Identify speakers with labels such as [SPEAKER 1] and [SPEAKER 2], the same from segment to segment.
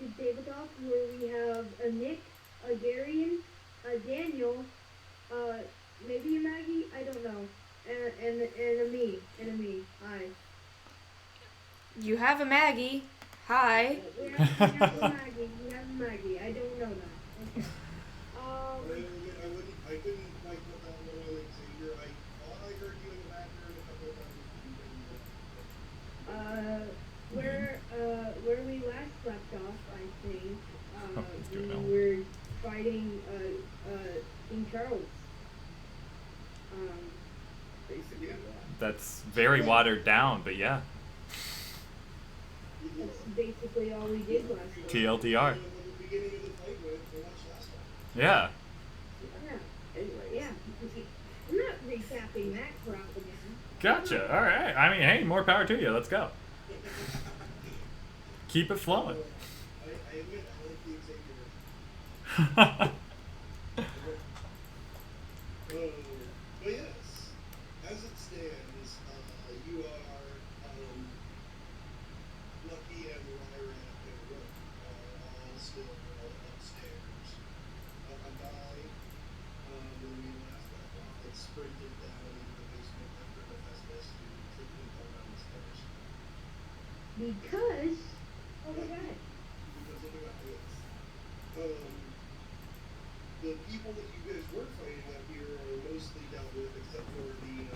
[SPEAKER 1] to Tabletop where we have a Nick, a Darian, a Daniel, uh, maybe a Maggie, I don't know, and a me. Hi.
[SPEAKER 2] You have a Maggie. Hi.
[SPEAKER 1] We have a Maggie. We have a Maggie. I don't know that. Okay.
[SPEAKER 3] I couldn't quite put that one on Xavier. I thought I heard you in the background a couple of times, but you didn't.
[SPEAKER 1] Where we last left off, I think,
[SPEAKER 4] Oh, he's doing
[SPEAKER 1] we
[SPEAKER 4] it.
[SPEAKER 1] were fighting, King Charles. Um,
[SPEAKER 3] Basically, yeah.
[SPEAKER 4] That's very watered down, but yeah.
[SPEAKER 1] that's basically all we did last time.
[SPEAKER 4] TLDR.
[SPEAKER 3] The beginning of the fight went for much last time.
[SPEAKER 4] Yeah.
[SPEAKER 1] Yeah. Yeah. I'm not recapping that crap again.
[SPEAKER 4] Gotcha. All right. I mean, hey, more power to you. Let's go. Keep it flowing.
[SPEAKER 3] I admit, I like the Xavier. But yes, as it stands, you are Lucky and Lyra and Rook are all still upstairs. A guy, when we last left off, had sprinted down into the basement after Hephaestus to quickly come down the stairs.
[SPEAKER 1] Because, oh my god.
[SPEAKER 3] Because of the guys. The people that you guys were fighting up here are mostly dealt with, except for the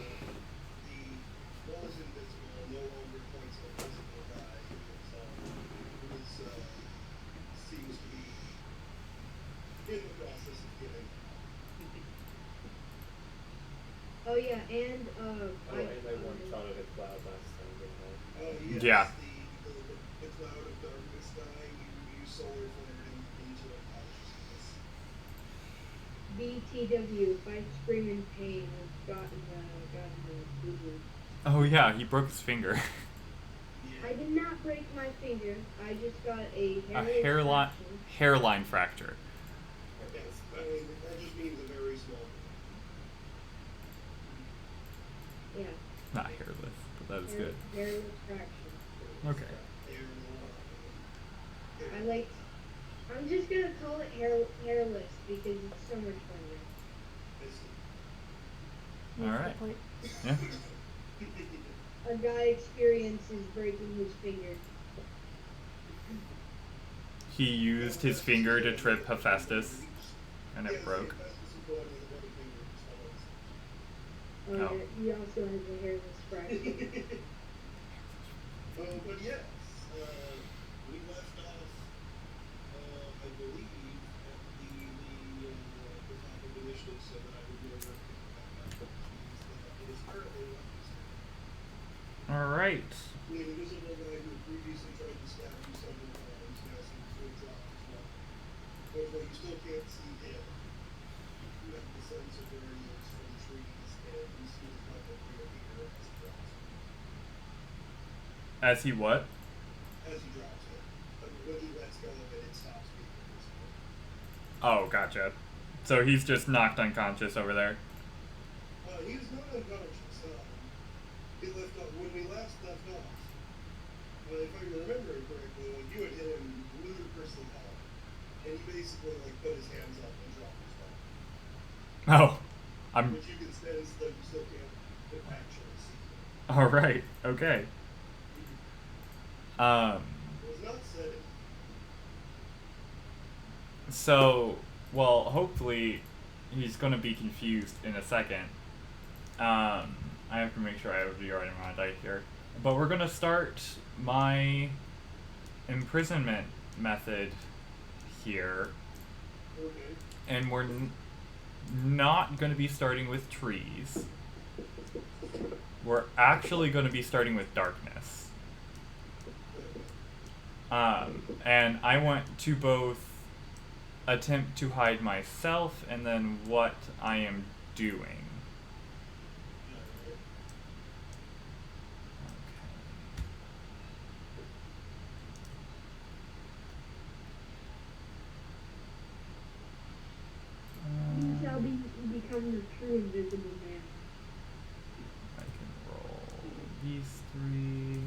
[SPEAKER 3] was invisible, no longer points at a physical guy who seems to be in the process of getting.
[SPEAKER 1] Oh yeah, and
[SPEAKER 5] I one-shotted a cloud last time, didn't I?
[SPEAKER 3] Yes,
[SPEAKER 4] Yeah.
[SPEAKER 3] The cloud of darkness guy, you solar flared him into unconsciousness.
[SPEAKER 1] BTW, fight scream in pain, have gotten the boo-boo.
[SPEAKER 4] Oh yeah, he broke his finger.
[SPEAKER 3] Yeah.
[SPEAKER 1] I did not break my finger. I just got a
[SPEAKER 4] A hairline fracture.
[SPEAKER 3] Yes, that just means a very small.
[SPEAKER 1] Yeah.
[SPEAKER 4] Not hairless, but that is good.
[SPEAKER 1] Hairless fraction.
[SPEAKER 4] Okay.
[SPEAKER 1] I'm just gonna call it hairless because it's so much funnier.
[SPEAKER 4] All right. Yeah.
[SPEAKER 1] A guy experiences breaking his finger.
[SPEAKER 4] He used his finger to trip Hephaestus, and it broke.
[SPEAKER 1] Oh. Yeah, he also has a hairless fraction.
[SPEAKER 3] But yes, we left off, I believe, at the top of the initiative, so that I would be able to pick back up, which means that it is currently
[SPEAKER 4] All right.
[SPEAKER 3] the invisible guy who previously tried to stab you several times now seems to have dropped as well. However, you still can't see him. You have the sense of where he is from trees, and you see the level reappear as he drops it.
[SPEAKER 4] As he what?
[SPEAKER 3] As he drops it. When he lets go of it, it stops being invisible.
[SPEAKER 4] Oh, gotcha. So he's just knocked unconscious over there.
[SPEAKER 3] He was not unconscious. When we last left off, if I remember it correctly, you had hit him ludicrously hard, and he basically put his hands up and dropped his phone.
[SPEAKER 4] Oh, I'm.
[SPEAKER 3] Which you can sense that you still can't actually see.
[SPEAKER 4] All right. Okay.
[SPEAKER 3] It was not said.
[SPEAKER 4] So, well, hopefully, he's gonna be confused in a second. I have to make sure I have the right amount of dice here. But we're gonna start my imprisonment method here,
[SPEAKER 3] Okay.
[SPEAKER 4] and we're not gonna be starting with trees. We're actually gonna be starting with darkness. And I want to both attempt to hide myself and then what I am doing.
[SPEAKER 1] You shall become the true invisible man.
[SPEAKER 4] I can roll these three.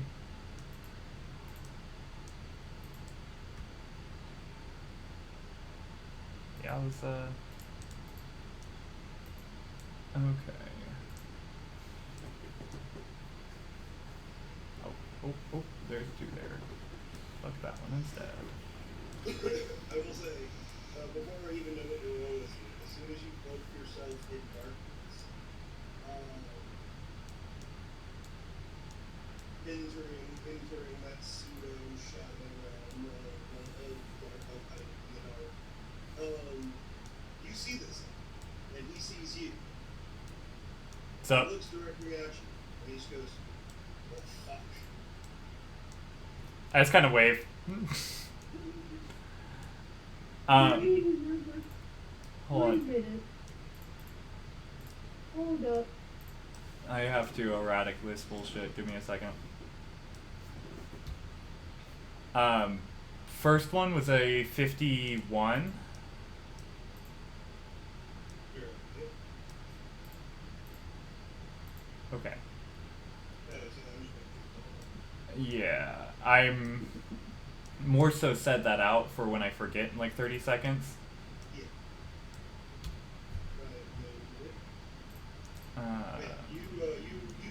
[SPEAKER 4] I was okay. Oh, there's two there. Fuck that one instead.
[SPEAKER 3] I will say, before I even know what your role is here, as soon as you cloak yourself in darkness, entering that pseudo shadow realm of hiding in the dark, you see this, and he sees you.
[SPEAKER 4] So
[SPEAKER 3] He looks directly at you, and he just goes, "Well, fuck."
[SPEAKER 4] I just kind of wave. Hold
[SPEAKER 1] Wait a
[SPEAKER 4] on.
[SPEAKER 1] minute. Hold up.
[SPEAKER 4] I have to erratic list bullshit. Give me a second. First one was a 51.
[SPEAKER 3] Sure.
[SPEAKER 4] Okay.
[SPEAKER 3] Yeah, so I'm just
[SPEAKER 4] Yeah, I'm more so said that out for when I forget in like 30 seconds.
[SPEAKER 3] yeah.
[SPEAKER 4] Uh,
[SPEAKER 3] You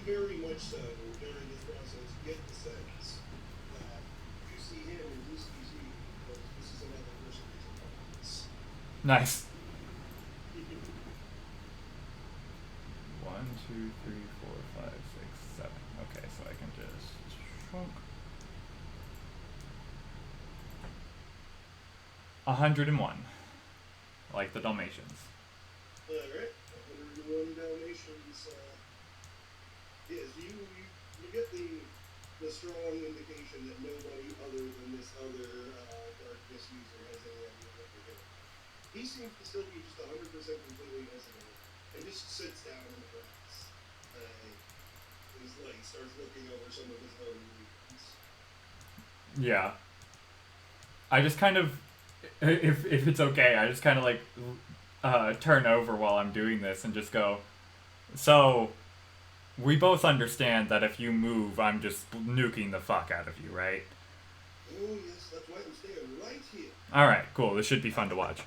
[SPEAKER 3] very much so during this process get the sense that you see him and he sees you because this is another person who's a part of this.
[SPEAKER 4] nice. 1, 2, 3, 4, 5, 6, 7. Okay, so I can just shrunk. 101. Like the Dalmatians.
[SPEAKER 3] Alright, 101 Dalmatians. Yes, you get the strong indication that nobody other than this other darkness user has any idea what they're doing. He seems to still be just 100% completely hesitant and just sits down in the grass. He's like, starts looking over some of his own readings.
[SPEAKER 4] Yeah. I just kind of, if it's okay, I just kind of like turn over while I'm doing this and just go, so we both understand that if you move, I'm just nuking the fuck out of you, right?
[SPEAKER 3] Oh yes, that's why I'm staying right here.
[SPEAKER 4] Alright, cool. This should be fun to watch.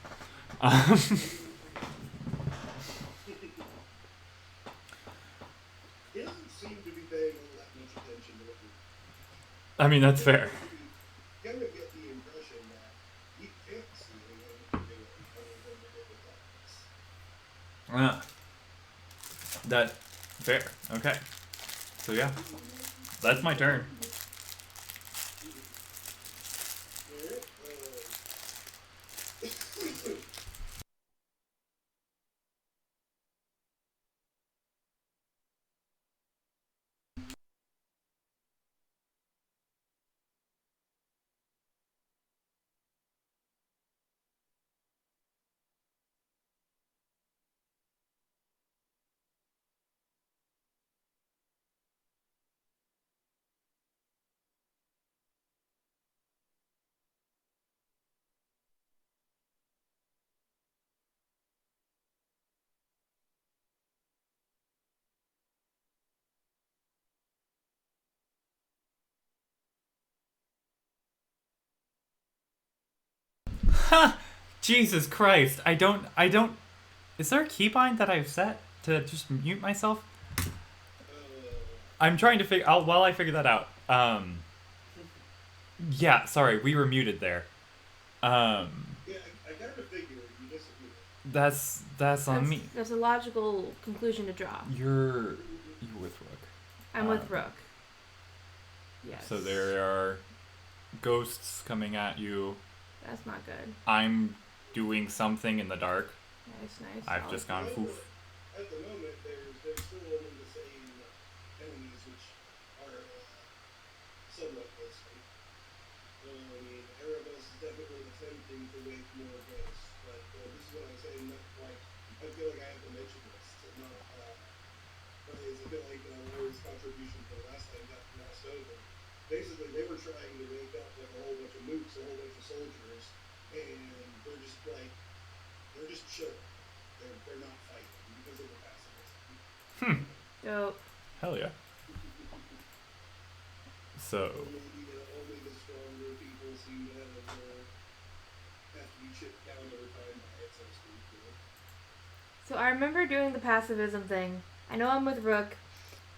[SPEAKER 3] He doesn't seem to be paying all that much attention to what you're doing.
[SPEAKER 4] I mean, that's fair.
[SPEAKER 3] You kind of get the impression that he can't see anything you're doing other than the bit of darkness.
[SPEAKER 4] That's fair. Okay. So yeah, that's my turn.
[SPEAKER 3] Alright,
[SPEAKER 4] Ha! Jesus Christ! I don't. Is there a keybind that I've set to just mute myself? I'm trying to figure. While I figure that out. Yeah. Sorry, we were muted there.
[SPEAKER 3] yeah, I kind of figured you disappeared.
[SPEAKER 4] That's on me.
[SPEAKER 2] That's a logical conclusion to draw.
[SPEAKER 4] You're with Rook.
[SPEAKER 2] I'm with Rook. Yes.
[SPEAKER 4] So there are ghosts coming at you.
[SPEAKER 2] That's not good.
[SPEAKER 4] I'm doing something in the dark.
[SPEAKER 2] Nice.
[SPEAKER 4] I've just gone poof.
[SPEAKER 3] At the moment, there's still only the same enemies, which are somewhat ghostly. I mean, Ouroboros is definitely attempting to wake more ghosts, but this is what I'm saying. Like, I feel like I have to mention this to not. I feel like Larry's contribution for the last time got glossed over. Basically, they were trying to wake up like a whole bunch of mooks, a whole bunch of soldiers, and they're just chilling. They're not fighting because of the pacifism.
[SPEAKER 2] Dope.
[SPEAKER 4] Hell yeah. So.
[SPEAKER 3] Only the stronger people seem to have to be chipped down over time by it. So
[SPEAKER 2] So I remember doing the pacifism thing. I know I'm with Rook.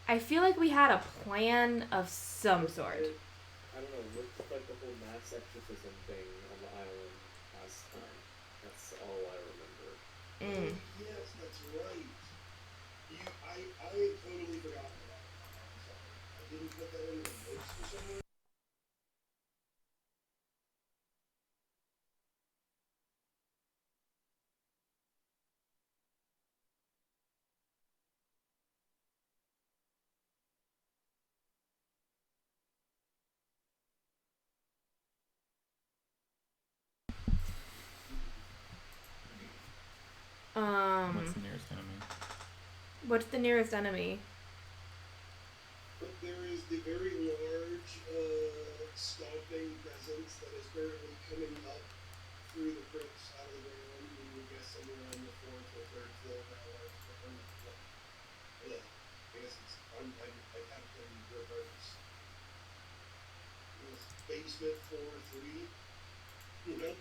[SPEAKER 2] I feel like we had a plan of some sort.
[SPEAKER 5] I don't know, Rook did like the whole mass exorcism thing on the island last time. That's all I remember.
[SPEAKER 2] Mm.
[SPEAKER 3] Yes, that's right. I had totally forgotten about it. I'm sorry. I didn't put that in the notes for some reason.
[SPEAKER 4] What's the nearest enemy?
[SPEAKER 2] What's the nearest enemy?
[SPEAKER 3] But there is the very large stomping presence that is currently coming up through the crypts out of the ground. We would guess somewhere on the 4th or 3rd floor now. I guess it's I have it in reverse. Yes, basement floor 3. You know.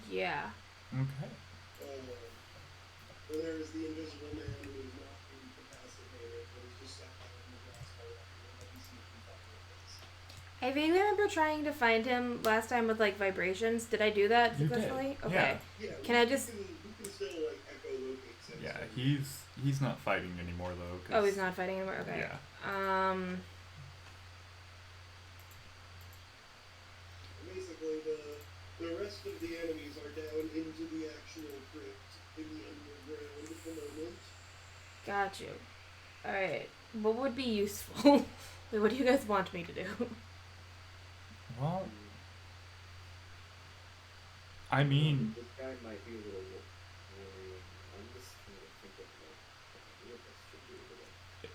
[SPEAKER 2] Yeah.
[SPEAKER 4] Okay.
[SPEAKER 3] And there is the invisible man who is not incapacitated, but is just sat down in the grass by walking. Let me see if we find it.
[SPEAKER 2] I vaguely remember trying to find him last time with like vibrations. Did I do that
[SPEAKER 4] You did.
[SPEAKER 2] successfully?
[SPEAKER 4] Yeah.
[SPEAKER 2] Okay.
[SPEAKER 3] Yeah,
[SPEAKER 2] Can I just?
[SPEAKER 3] we can still like echolocate sense.
[SPEAKER 4] Yeah, he's not fighting anymore though.
[SPEAKER 2] Oh, he's not fighting anymore. Okay.
[SPEAKER 4] Yeah.
[SPEAKER 3] Basically, the rest of the enemies are down into the actual crypt in the underground at the moment.
[SPEAKER 2] Got you. All right. What would be useful? Wait, what do you guys want me to do?
[SPEAKER 4] Well, I mean,
[SPEAKER 5] This guy might be a little worrying. I'm just trying to think of what this should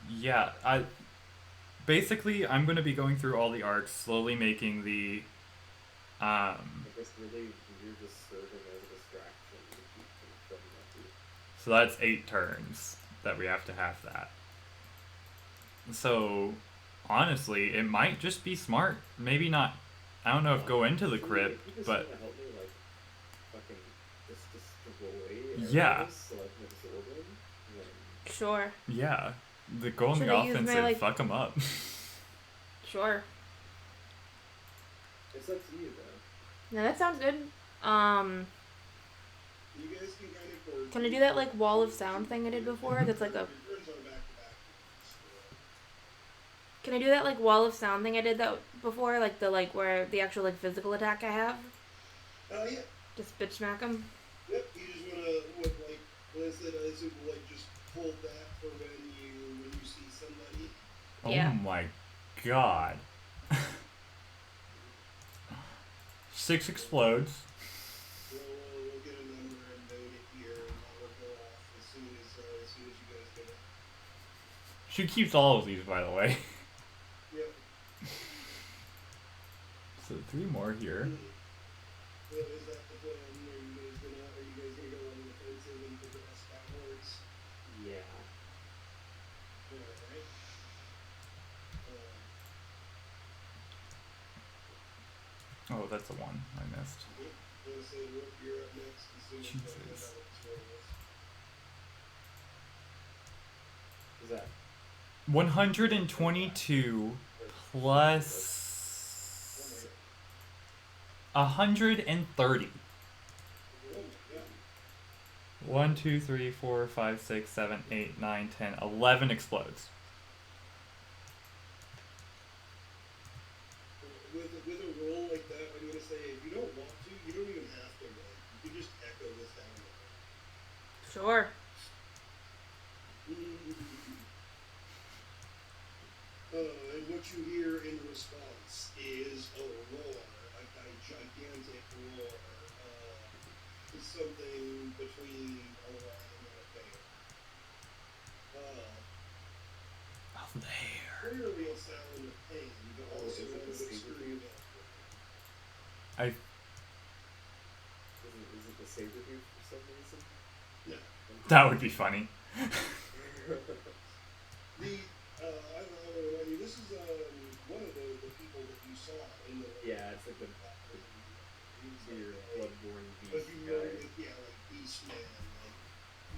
[SPEAKER 5] do.
[SPEAKER 4] yeah, basically I'm going to be going through all the arcs, slowly making the
[SPEAKER 5] I guess really you're just serving as a distraction to keep him from that.
[SPEAKER 4] So that's 8 turns that we have to have that. So honestly, it might just be smart. Maybe not. I don't know if go into the crypt,
[SPEAKER 5] you just
[SPEAKER 4] but
[SPEAKER 5] wanna help me like fucking just destroy
[SPEAKER 4] yeah,
[SPEAKER 5] areas so I can absorb them. Then
[SPEAKER 2] Sure.
[SPEAKER 4] yeah. The goal in
[SPEAKER 2] Should
[SPEAKER 4] the
[SPEAKER 2] I use my,
[SPEAKER 4] offensive,
[SPEAKER 2] like-
[SPEAKER 4] fuck them up.
[SPEAKER 2] Sure.
[SPEAKER 5] it's up to you though.
[SPEAKER 2] No, that sounds good.
[SPEAKER 3] You guys can kind of coordinate.
[SPEAKER 2] Can I do that like wall of sound thing I did before? That's like a.
[SPEAKER 3] Your turns on back-to-back.
[SPEAKER 2] Can I do that like wall of sound thing I did that before? Like the where the actual like physical attack I have?
[SPEAKER 3] Yeah.
[SPEAKER 2] Just bitch smack him.
[SPEAKER 3] Yep, you just what I said, I assume just hold that for when you see somebody.
[SPEAKER 2] Yeah.
[SPEAKER 4] Oh my god. 6 explodes.
[SPEAKER 3] We'll get a number and note it here, and that will go off as soon as you guys get it.
[SPEAKER 4] She keeps all of these, by the way.
[SPEAKER 3] Yep.
[SPEAKER 4] So 3 more here.
[SPEAKER 3] Well, is that the plan? Are you guys gonna go on the offensive and progress backwards?
[SPEAKER 5] Yeah.
[SPEAKER 3] Alright.
[SPEAKER 4] Oh, that's a 1 I missed.
[SPEAKER 3] I'm gonna say, Rook, you're up next as soon as I find
[SPEAKER 4] Jesus.
[SPEAKER 3] out what this roll is.
[SPEAKER 5] Is that
[SPEAKER 4] 122 plus 130.
[SPEAKER 3] Oh my god.
[SPEAKER 4] 1, 2, 3, 4, 5, 6, 7, 8, 9, 10, 11 explodes.
[SPEAKER 3] With a roll like that, I'm gonna say if you don't want to, you don't even have to roll. You can just echo this down there.
[SPEAKER 2] Sure.
[SPEAKER 3] And what you hear in response is a roar, a gigantic roar. Something between a lion and a bear.
[SPEAKER 4] Oh, there.
[SPEAKER 3] Clearly a sound of pain, but also
[SPEAKER 5] is it
[SPEAKER 3] one
[SPEAKER 5] the
[SPEAKER 3] of
[SPEAKER 5] saber
[SPEAKER 3] extreme
[SPEAKER 5] tooth?
[SPEAKER 3] death.
[SPEAKER 5] Is it the saber tooth for some reason?
[SPEAKER 3] No.
[SPEAKER 4] That would be funny.
[SPEAKER 3] I don't know, this is one of the people that you saw in the
[SPEAKER 5] Yeah, it's like the weird bloodborne
[SPEAKER 3] a
[SPEAKER 5] beast
[SPEAKER 3] humanoid,
[SPEAKER 5] guy.
[SPEAKER 3] beast man,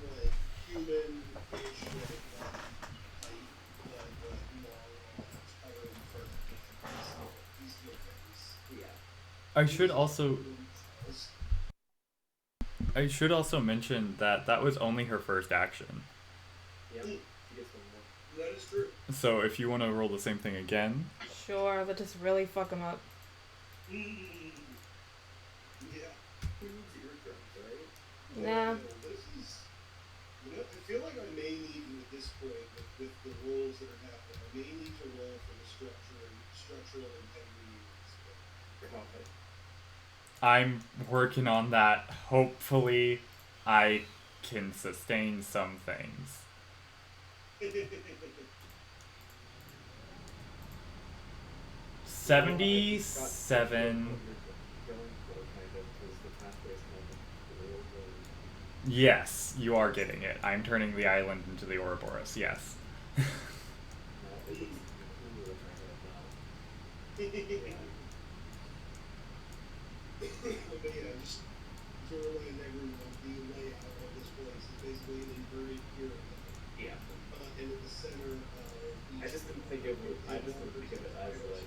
[SPEAKER 3] like human-ish, like height, but long arms covering fur and these steel things.
[SPEAKER 5] Yeah.
[SPEAKER 4] I should also mention that that was only her first action.
[SPEAKER 5] Yeah.
[SPEAKER 3] Mm.
[SPEAKER 5] She gets one more.
[SPEAKER 3] That is true.
[SPEAKER 4] So if you want to roll the same thing again,
[SPEAKER 2] Sure, that just really fuck him up.
[SPEAKER 3] Mm. Yeah.
[SPEAKER 5] Who's eardrums, right?
[SPEAKER 2] Nah.
[SPEAKER 3] This is, I feel like I may need to, at this point, with the rolls that are happening, I may need to roll for the structural integrity.
[SPEAKER 5] God.
[SPEAKER 4] I'm working on that. Hopefully, I can sustain some things. 77. Yes, you are getting it. I'm turning the island into the Ouroboros, yes.
[SPEAKER 3] But yeah, just to remind everyone, the layout of this place is basically an inverted pyramid.
[SPEAKER 5] Yeah.
[SPEAKER 3] And at the center of
[SPEAKER 5] I just didn't think of it. I just didn't think of it as like.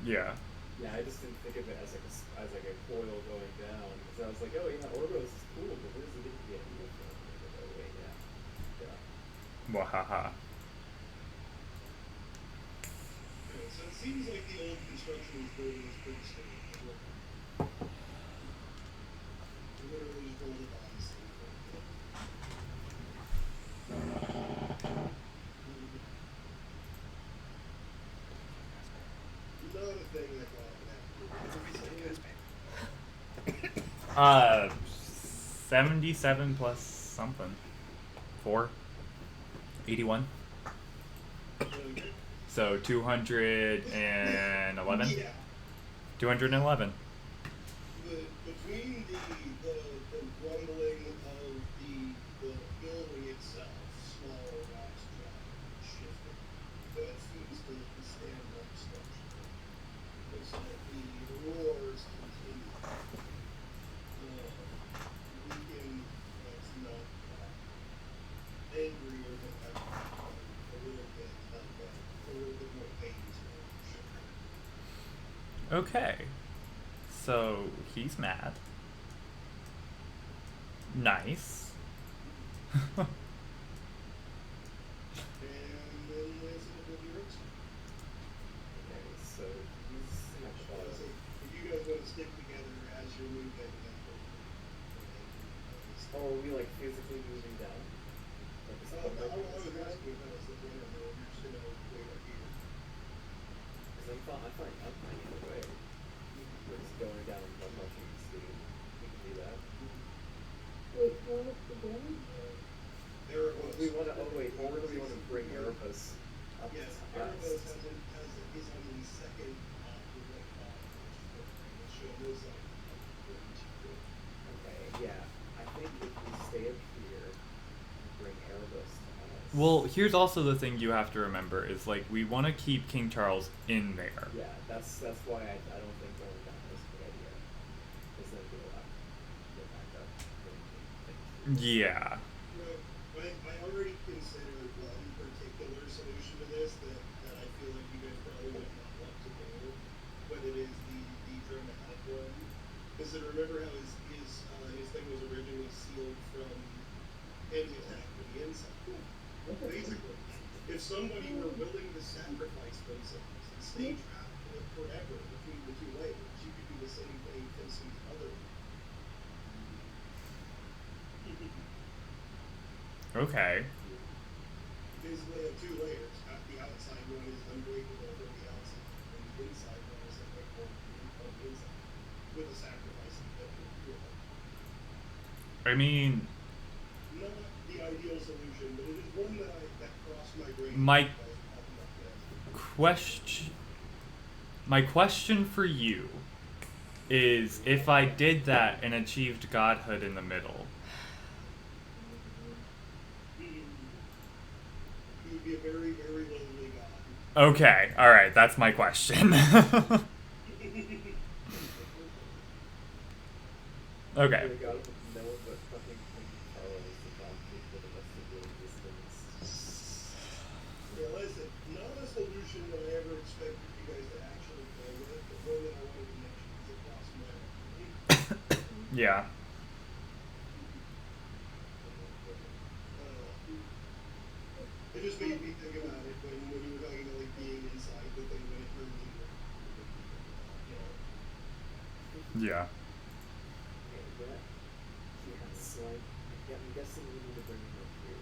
[SPEAKER 4] Yeah.
[SPEAKER 5] Yeah, I just didn't think of it as like a coil going down because I was like, oh yeah, Ouroboros is cool, but where's it getting the idea from? Like, oh wait, yeah.
[SPEAKER 4] Wahaha.
[SPEAKER 3] So it seems like the old construction of this building is pretty stable. Literally just hold it on the same thing. Not a thing I thought of that.
[SPEAKER 4] 77 plus something. 4. 81.
[SPEAKER 3] Okay.
[SPEAKER 4] So 211.
[SPEAKER 3] Yeah.
[SPEAKER 4] 211.
[SPEAKER 3] Between the rumbling of the building itself, smaller rocks dropping, shifting, that seems to stand up structure. Looks like the roars continue. Weakened, that's not angrier than ever, a little bit, a little bit more pain to it, sure.
[SPEAKER 4] Okay. So he's mad. Nice.
[SPEAKER 3] And then Lance will be Rick's.
[SPEAKER 5] Okay, so he's
[SPEAKER 3] If you guys want to stick together as you're moving, then
[SPEAKER 5] Oh, are we like physically moving down? Like, is
[SPEAKER 3] I
[SPEAKER 5] that
[SPEAKER 3] was
[SPEAKER 5] like,
[SPEAKER 3] asking if that was the plan, or if you're just gonna wait up here.
[SPEAKER 5] Because I'm fine either way. We're just going down and watching the steam. We can do that.
[SPEAKER 1] Wait, what was the game?
[SPEAKER 3] There it was.
[SPEAKER 5] We want to. Oh wait, or do we want to bring Erebus up?
[SPEAKER 3] Yes, Erebus is on the second off the right bottom, which shows like 42.
[SPEAKER 5] Okay, yeah. I think if we stay up here and bring Erebus to us.
[SPEAKER 4] Well, here's also the thing you have to remember is like we want to keep King Charles in there.
[SPEAKER 5] Yeah, that's why I don't think going down is a good idea. Because then we'll have to get back up.
[SPEAKER 4] Yeah.
[SPEAKER 3] I already considered one particular solution to this that I feel like you guys probably would not want to do, but it is the dramatic one. Because remember how his thing was originally sealed from any attack from the inside. Basically, if somebody were willing to sacrifice themselves and stay trapped forever between the two layers, you could do the same thing facing the other one.
[SPEAKER 4] Okay.
[SPEAKER 3] Basically, have two layers. The outside one is unbreakable from the outside, and the inside one is unbreakable from the inside, with a sacrifice of the
[SPEAKER 4] I mean,
[SPEAKER 3] not the ideal solution, but it is one that crossed my brain.
[SPEAKER 4] My question for you is if I did that and achieved godhood in the middle.
[SPEAKER 3] He would be a very, very lonely god.
[SPEAKER 4] Okay, alright, that's my question. Okay. Yeah.
[SPEAKER 3] It just made me think about it when you were talking about like being inside the thing when it turns into a
[SPEAKER 4] Yeah.
[SPEAKER 5] Okay, that. Yes, like, yeah, I'm guessing we need to bring him up here.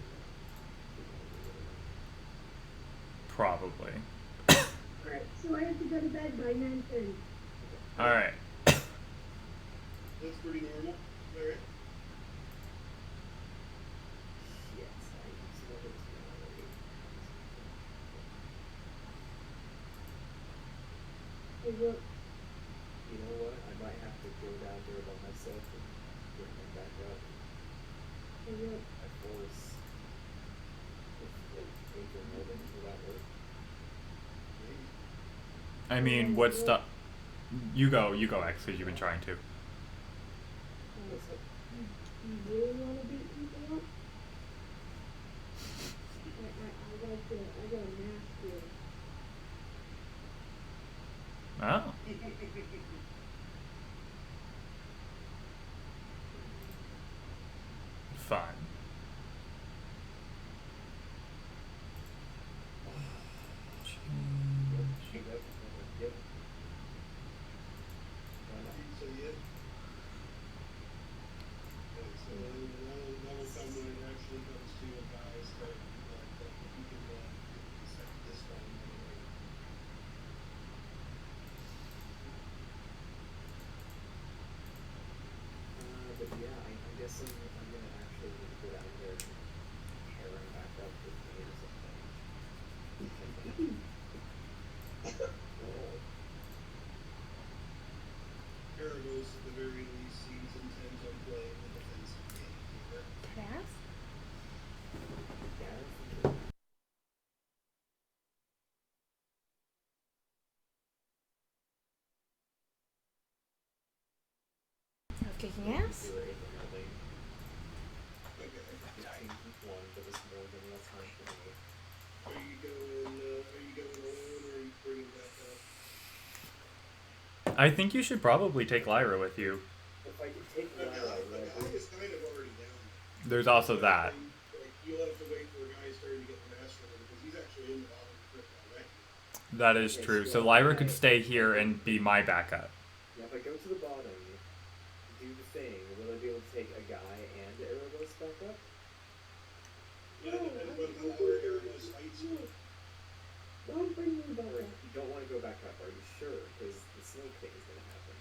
[SPEAKER 4] Probably.
[SPEAKER 1] Alright, so I have to go to bed by 9:30.
[SPEAKER 4] All right.
[SPEAKER 3] That's pretty normal. Alright.
[SPEAKER 5] Yes, I used to know that it's been already.
[SPEAKER 1] I will.
[SPEAKER 5] You know what? I might have to go down there by myself and bring him back up.
[SPEAKER 1] I will.
[SPEAKER 5] By force. If April Melvin, will that work?
[SPEAKER 4] I mean, what stuff? You go, X, because you've been trying to.
[SPEAKER 5] What's up?
[SPEAKER 1] You really want to beat people up? I got a mask here.
[SPEAKER 4] Oh. Fun.
[SPEAKER 5] Yep. Why not?
[SPEAKER 3] So yeah. Okay, so that'll come when it actually comes to a guy starting but you can set this one anyway.
[SPEAKER 5] But yeah, I'm guessing I'm gonna actually need to go down there and pair him back up with me or something.
[SPEAKER 3] Ouroboros at the very least seems intent on playing the defensive game here.
[SPEAKER 2] Can I ask?
[SPEAKER 5] Yeah.
[SPEAKER 2] I was kicking ass?
[SPEAKER 5] We were able to lane.
[SPEAKER 3] Okay.
[SPEAKER 5] 15 1, but it's more than enough time for me.
[SPEAKER 3] Are you going alone or are you bringing back up?
[SPEAKER 4] I think you should probably take Lyra with you.
[SPEAKER 5] If I could take
[SPEAKER 3] The
[SPEAKER 5] Lyra,
[SPEAKER 3] guy
[SPEAKER 5] right?
[SPEAKER 3] is kind of already down there.
[SPEAKER 4] There's also that.
[SPEAKER 3] Like, you'll have to wait for a guy starting to get the master because he's actually in the bottom of the crypt already.
[SPEAKER 4] That is true. So Lyra could stay here and be my backup.
[SPEAKER 5] Yeah, if I go to the bottom, do the thing, will I be able to take a guy and Ouroboros back up?
[SPEAKER 3] Yeah, it depends on how far Ouroboros fights you.
[SPEAKER 1] Don't bring me back
[SPEAKER 5] Or
[SPEAKER 1] up.
[SPEAKER 5] you don't want to go back up, are you sure? Because the snake thing is going to happen.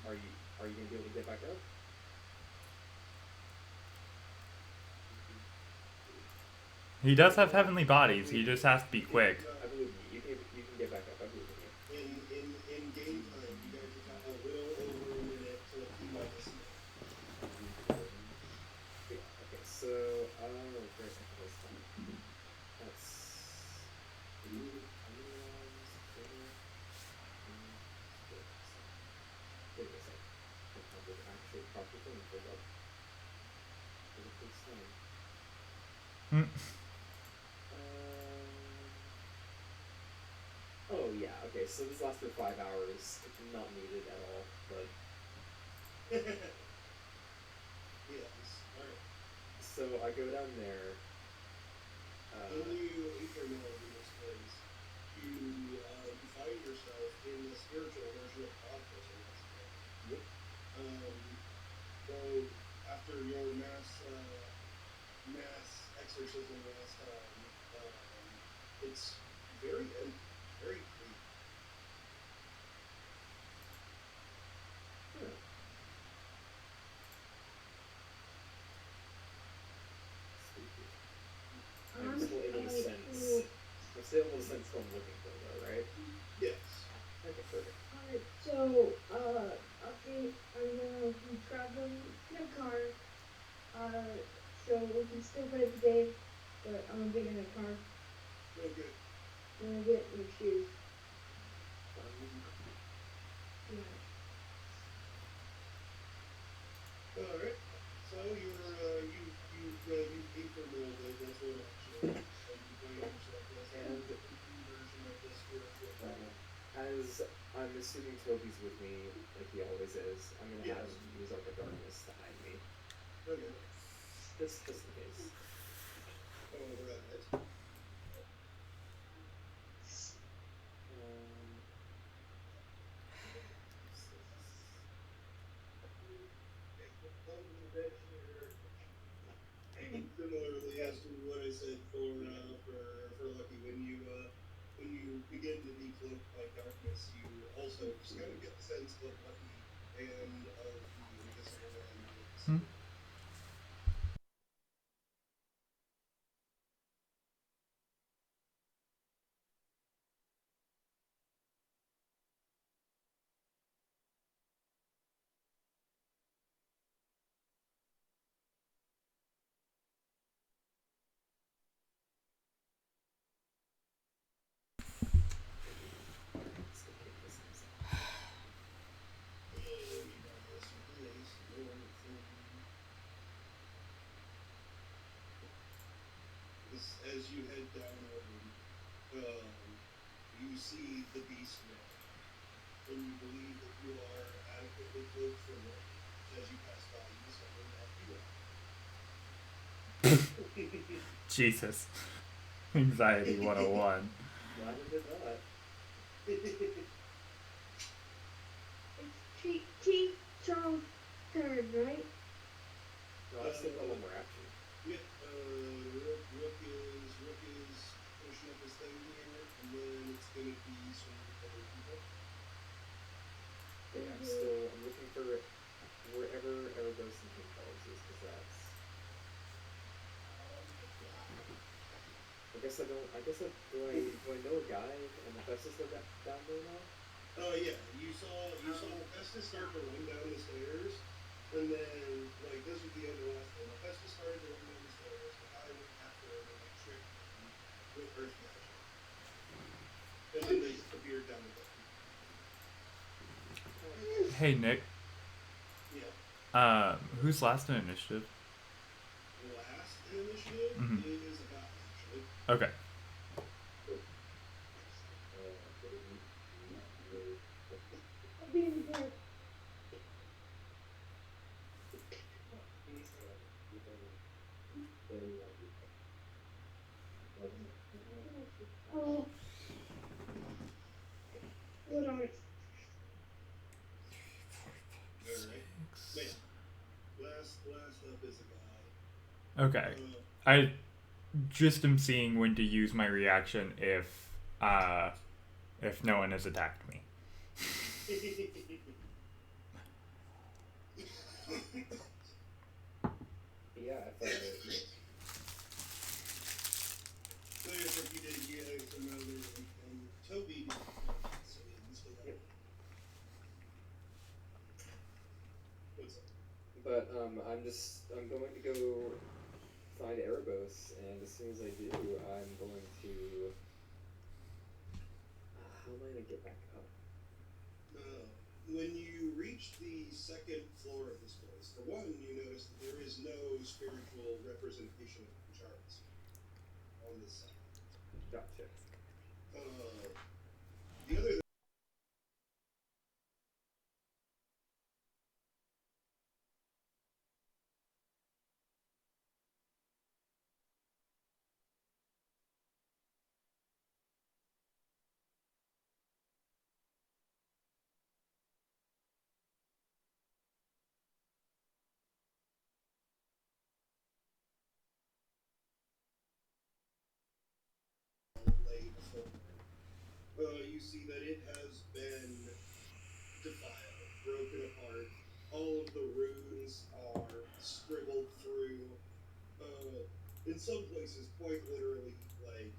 [SPEAKER 5] Or are you going to be able to get back up?
[SPEAKER 4] He does have heavenly bodies. He just has to be quick.
[SPEAKER 5] I believe you. You can get back up. I believe in you.
[SPEAKER 3] In game time, you guys have got a little over a minute till he might snake.
[SPEAKER 5] Yeah, okay, so, great, that's fine. That's... Wait a sec. I have the actual proper thing pulled up. For the first time. Oh yeah, okay, so this lasts for 5 hours. It's not needed at all, but...
[SPEAKER 3] Yes, alright.
[SPEAKER 5] So I go down there.
[SPEAKER 3] Only eternal in this place. You find yourself in the spiritual version of God prison.
[SPEAKER 5] Yep.
[SPEAKER 3] So after your mass exorcism last time, it's very empty, very clean.
[SPEAKER 5] Huh. Spooky. I'm still able to sense. I'm still able to sense what I'm looking for, though, right?
[SPEAKER 3] Yes.
[SPEAKER 5] Okay, perfect.
[SPEAKER 1] Alright, so, okay, I'm gonna be traveling in a car. So we can still play the game, but I'm gonna get in a car.
[SPEAKER 3] Okay.
[SPEAKER 1] I'm gonna get new shoes. Yeah.
[SPEAKER 3] Alright. So you've incremented this one actually. And you find yourself as a version of the spiritual body.
[SPEAKER 5] As I'm assuming Toby's with me like he always is. I'm gonna have
[SPEAKER 3] Yes.
[SPEAKER 5] him use Arc of Darkness to hide me.
[SPEAKER 3] Okay.
[SPEAKER 5] Just in case.
[SPEAKER 3] Alright. Similarly as to what I said for Lucky, when you begin to be cloaked by darkness, you also just kind of get the sense of Lucky and of the invisible man being the
[SPEAKER 4] Hmm?
[SPEAKER 3] same.
[SPEAKER 5] Let's go kick this himself.
[SPEAKER 3] As you head downward, you see the beast man, and you believe that you are adequately cloaked for range. As you pass by, you discover that you are.
[SPEAKER 4] Jesus. Anxiety 101.
[SPEAKER 5] Glad I did that.
[SPEAKER 1] It's King Charles' turn, right?
[SPEAKER 5] No, I still got one more action.
[SPEAKER 3] Yeah, Rook is finishing up his thing here, and then it's gonna be some other people.
[SPEAKER 5] Yeah, I'm looking for wherever Erebos and King Charles is, because that's. Do I know a guy and Hephaestus live down there now?
[SPEAKER 3] Oh yeah, you saw Festus start to run down the stairs, and then like this was the end of the last one. Festus started to run down the stairs. The guy went after him and like tricked him with earth magic, and then they disappeared down the gully.
[SPEAKER 4] Hey, Nick.
[SPEAKER 3] Yeah.
[SPEAKER 4] Who's last in initiative?
[SPEAKER 3] Last in initiative
[SPEAKER 4] Mhm.
[SPEAKER 3] is about actually.
[SPEAKER 4] Okay.
[SPEAKER 1] I'll be in the dark. Oh. Hold on.
[SPEAKER 3] Alright. Man. Last up is a guy.
[SPEAKER 4] Okay. I just am seeing when to use my reaction if no one has attacked me.
[SPEAKER 5] Yeah, I thought it.
[SPEAKER 3] So if you did get some other and Toby did so you still have What's up?
[SPEAKER 5] But I'm going to go find Erebos, and as soon as I do, I'm going to. How am I gonna get back up?
[SPEAKER 3] When you reach the second floor of this place, for one, you notice that there is no spiritual representation of Charles on this side.
[SPEAKER 5] Gotcha.
[SPEAKER 3] The other lay before, you see that it has been defiled, broken apart. All of the runes are scribbled through. In some places, quite literally, like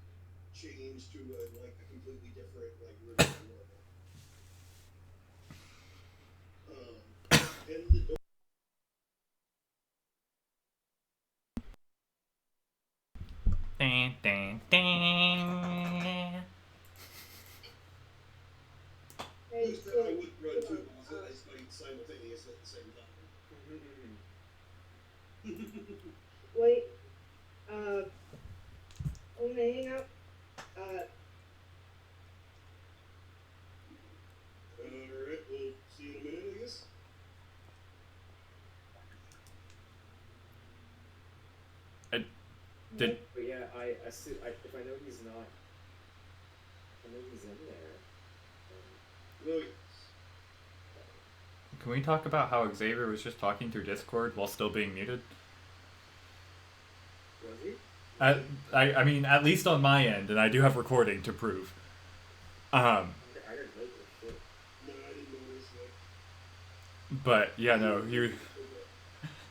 [SPEAKER 3] changed to a completely different like runic world. And the door.
[SPEAKER 4] Dun, dun, dun.
[SPEAKER 1] Hey,
[SPEAKER 3] I would run two bosses as fight simultaneously at the same time.
[SPEAKER 1] wait. I'm gonna hang up.
[SPEAKER 4] Did
[SPEAKER 5] But yeah, if I know he's not, I know he's in there.
[SPEAKER 3] No,
[SPEAKER 4] can we talk about how Xavier was just talking through Discord while still being muted?
[SPEAKER 5] Was he?
[SPEAKER 4] I mean, at least on my end, and I do have recording to prove.
[SPEAKER 5] I didn't know this shit.
[SPEAKER 3] no, I didn't notice that.
[SPEAKER 4] But yeah, no,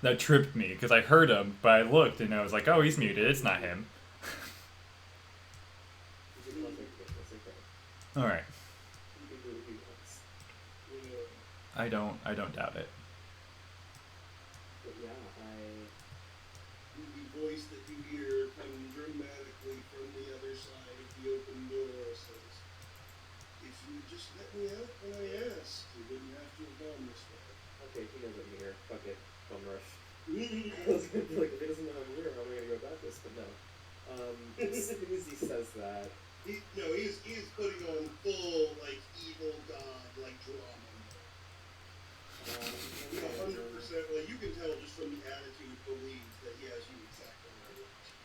[SPEAKER 4] that tripped me because I heard him, but I looked and I was like, oh, he's muted. It's not him.
[SPEAKER 5] He's in contact with us, okay.
[SPEAKER 4] All right,
[SPEAKER 5] He can do what he wants.
[SPEAKER 3] Yeah.
[SPEAKER 4] I don't doubt it.
[SPEAKER 5] But yeah,
[SPEAKER 3] The voice that you hear coming dramatically from the other side of the open door says, "If you would just let me out when I asked, you wouldn't have to have gone this way."
[SPEAKER 5] okay, he knows I'm here. Fuck it. Bum rush. I was gonna be like, if he doesn't know I'm here, how am I gonna go about this? But no. As soon as he says that,
[SPEAKER 3] He is putting on full, like, evil god, like, drama. 100%, like, you can tell just from the attitude, believes that he has you exactly where he wants you.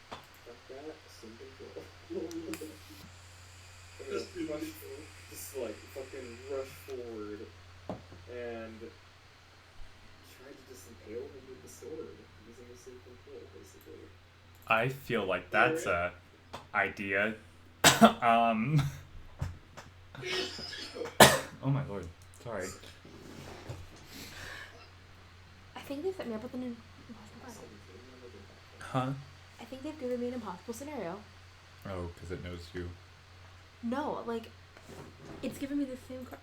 [SPEAKER 5] fuck that, assume control.
[SPEAKER 3] Just do
[SPEAKER 5] rush,
[SPEAKER 3] it.
[SPEAKER 5] just like fucking rush forward and try to just impale him with the sword using assume control, basically.
[SPEAKER 4] I feel like that's a idea. Oh my lord, sorry.
[SPEAKER 2] I think they set me up with an impossible battle.
[SPEAKER 4] Huh?
[SPEAKER 2] I think they've given me an impossible scenario.
[SPEAKER 4] Oh, because it knows you.
[SPEAKER 2] No, like, it's giving me the same card.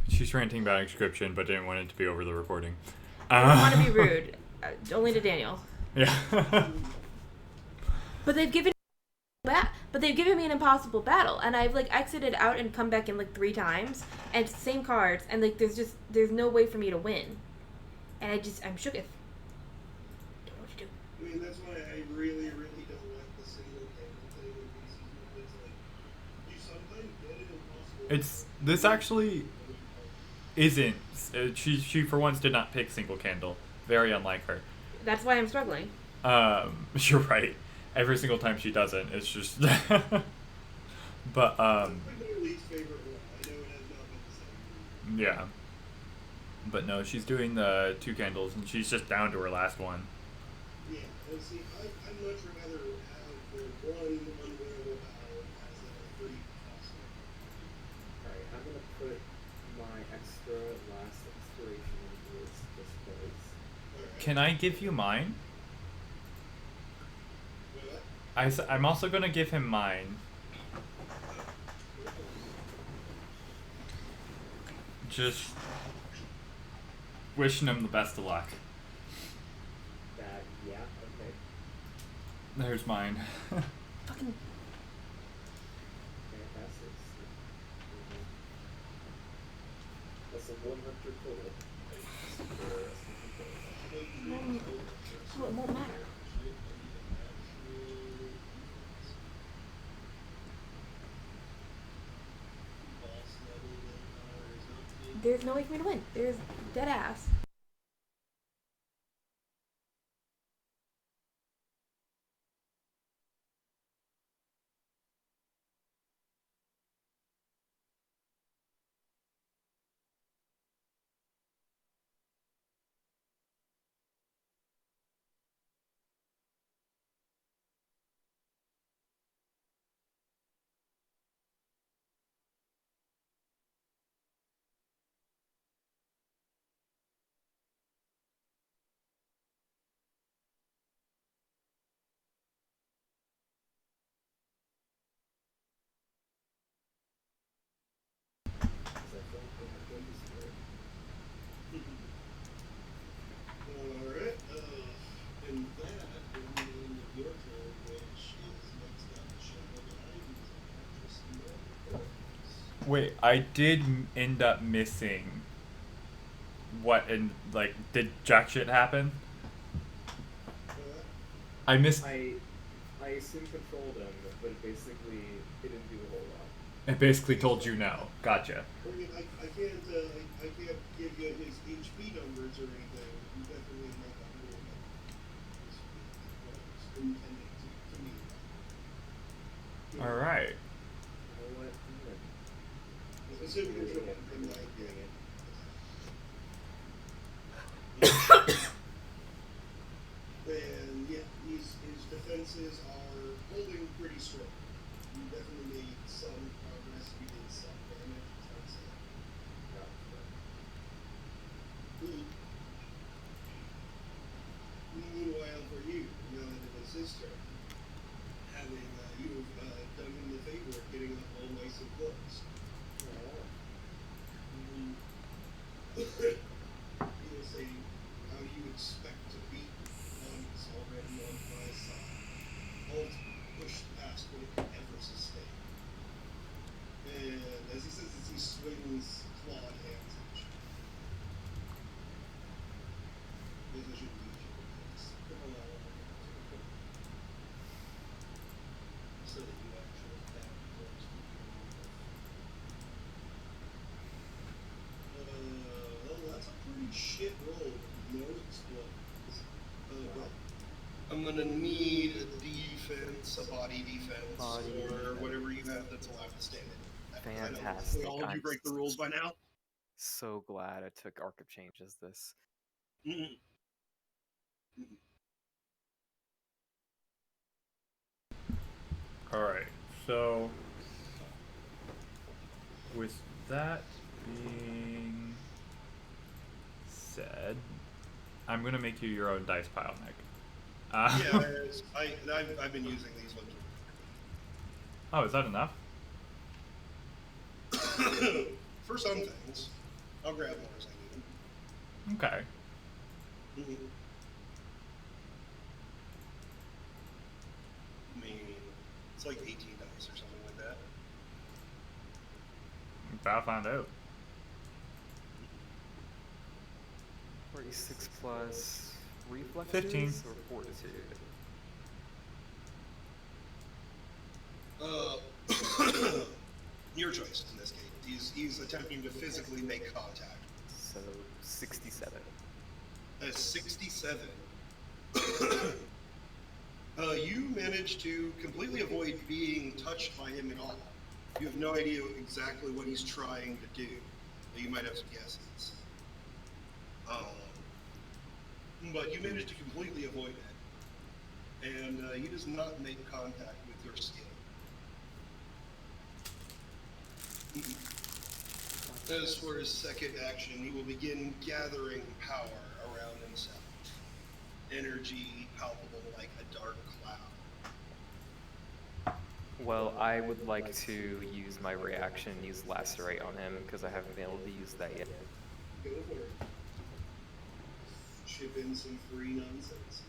[SPEAKER 4] She's ranting about inscription, but didn't want it to be over the recording.
[SPEAKER 2] I don't want to be rude, only to Daniel.
[SPEAKER 4] Yeah.
[SPEAKER 2] But they've given me an impossible battle, and I've like exited out and come back in like 3 times, and it's the same cards, and like there's no way for me to win, and I'm shooketh. Don't know what to do.
[SPEAKER 3] I mean, that's why I really, really don't like the single candle thing in PC. It's like, you sometimes get it impossible.
[SPEAKER 4] This actually isn't. She for once did not pick single candle. Very unlike her.
[SPEAKER 2] That's why I'm struggling.
[SPEAKER 4] You're right. Every single time she doesn't, it's just. But
[SPEAKER 3] It's like my least favorite one. I know it has not been the same.
[SPEAKER 4] yeah. But no, she's doing the 2 candles, and she's just down to her last one.
[SPEAKER 3] Yeah, and see, I'd much rather have the one unwinnable battle as a free possible.
[SPEAKER 5] Alright, I'm gonna put my extra last inspiration into this just because.
[SPEAKER 3] Alright.
[SPEAKER 4] Can I give you mine?
[SPEAKER 3] What?
[SPEAKER 4] I'm also gonna give him mine. Just wishing him the best of luck.
[SPEAKER 5] Yeah, okay.
[SPEAKER 4] There's mine.
[SPEAKER 2] Fucking.
[SPEAKER 5] Fantastic. That's a 100 total.
[SPEAKER 2] Oh, it won't matter. There's no way for me to win. There's dead ass.
[SPEAKER 3] Alright, and that will mean your turn, which is next up the Shadow Guy, who's an actress in the
[SPEAKER 4] Wait, I did end up missing. What in like did jack shit happen? I missed.
[SPEAKER 5] I I assume controlled him, but it didn't do a whole lot.
[SPEAKER 4] It basically told you no. Gotcha.
[SPEAKER 3] I mean, I can't give you his HP numbers or anything. You definitely make a little bit. It's intended to me.
[SPEAKER 4] All right.
[SPEAKER 5] You know what?
[SPEAKER 3] Specific control, in my opinion. And yeah, his defenses are holding pretty strong. You definitely made some progress. You did some damage. I'd say. Meanwhile, for you, now that it is his turn, having you've done him the favor of getting up all nice and close. He'll say, how do you expect to beat one that's already on my side? All pushed past what it could ever sustain. And as he says this, he swings clawed hands at you. Maybe I should leave you with this. So that you actually have close to well, that's a pretty shit roll. No explosions. Well, I'm gonna need a defense, a body defense, or whatever you have that's allowed to stand in.
[SPEAKER 6] Fantastic.
[SPEAKER 3] All of you break the rules by now.
[SPEAKER 6] So glad I took Arc of Change as this.
[SPEAKER 3] Mm-hmm.
[SPEAKER 4] All right. So, with that being said, I'm gonna make you your own dice pile, Nick.
[SPEAKER 3] Yeah, I've been using these ones.
[SPEAKER 4] Oh, is that enough?
[SPEAKER 3] For some things, I'll grab more as I need them.
[SPEAKER 4] Okay.
[SPEAKER 3] Mm-hmm. I mean, it's like 18 dice or something like that.
[SPEAKER 4] I'll find out.
[SPEAKER 6] 46 plus reflexes
[SPEAKER 4] 15.
[SPEAKER 6] or fortitude?
[SPEAKER 3] Your choice in this case. He's attempting to physically make contact.
[SPEAKER 6] So 67.
[SPEAKER 3] 67. You managed to completely avoid being touched by him at all. You have no idea exactly what he's trying to do. You might have some guesses. But you managed to completely avoid it. And he does not make contact with your skill. As for his second action, he will begin gathering power around himself. Energy palpable like a dark cloud.
[SPEAKER 6] Well, I would like to use my reaction, use Lacerate on him, because I haven't been able to use that yet.
[SPEAKER 3] Go for it. Chip in some free nonsense.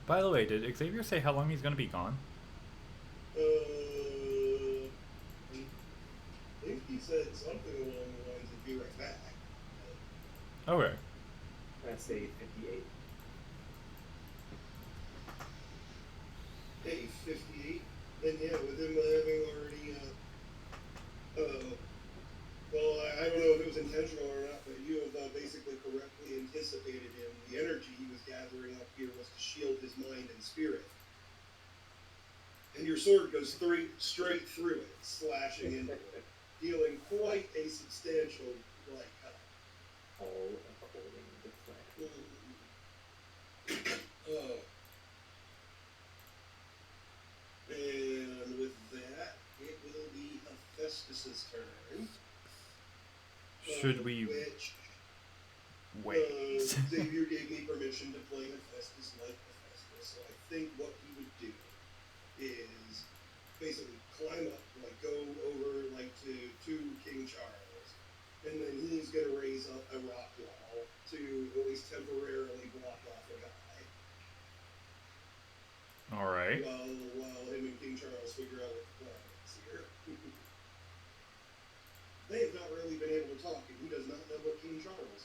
[SPEAKER 4] By the way, did Xavier say how long he's gonna be gone?
[SPEAKER 3] I think he said something along the lines of be right back.
[SPEAKER 4] Okay.
[SPEAKER 5] I say 58.
[SPEAKER 3] Hey, 58. And yeah, with him having already, well, I don't know if it was intentional or not, but you have basically correctly anticipated him. The energy he was gathering up here was to shield his mind and spirit. And your sword goes straight through it, slashing into it, dealing quite a substantial cut.
[SPEAKER 5] All according to plan.
[SPEAKER 3] And with that, it will be Hephaestus's turn.
[SPEAKER 4] Should we
[SPEAKER 3] Which,
[SPEAKER 4] wait?
[SPEAKER 3] Xavier gave me permission to play Hephaestus like Hephaestus, so I think what he would do is basically climb up, like go over like to King Charles, and then he's gonna raise up a rock wall to at least temporarily block off
[SPEAKER 4] All right.
[SPEAKER 3] While him and King Charles figure out what the plan is here. They have not really been able to talk, and he does not know what King Charles is.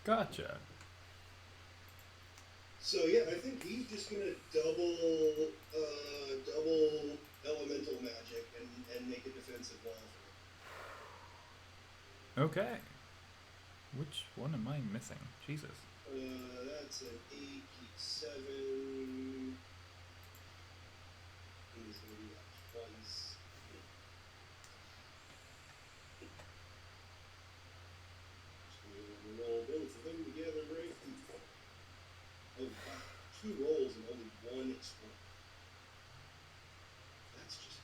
[SPEAKER 4] Gotcha.
[SPEAKER 3] So yeah, I think he's just gonna double elemental magic and make a defensive wall for
[SPEAKER 4] Okay. Which one am I missing? Jesus.
[SPEAKER 3] that's an 8, keep 7. He's gonna do that twice. So we're gonna roll both of them together, right? Oh wow, 2 rolls and only 1 explode. That's just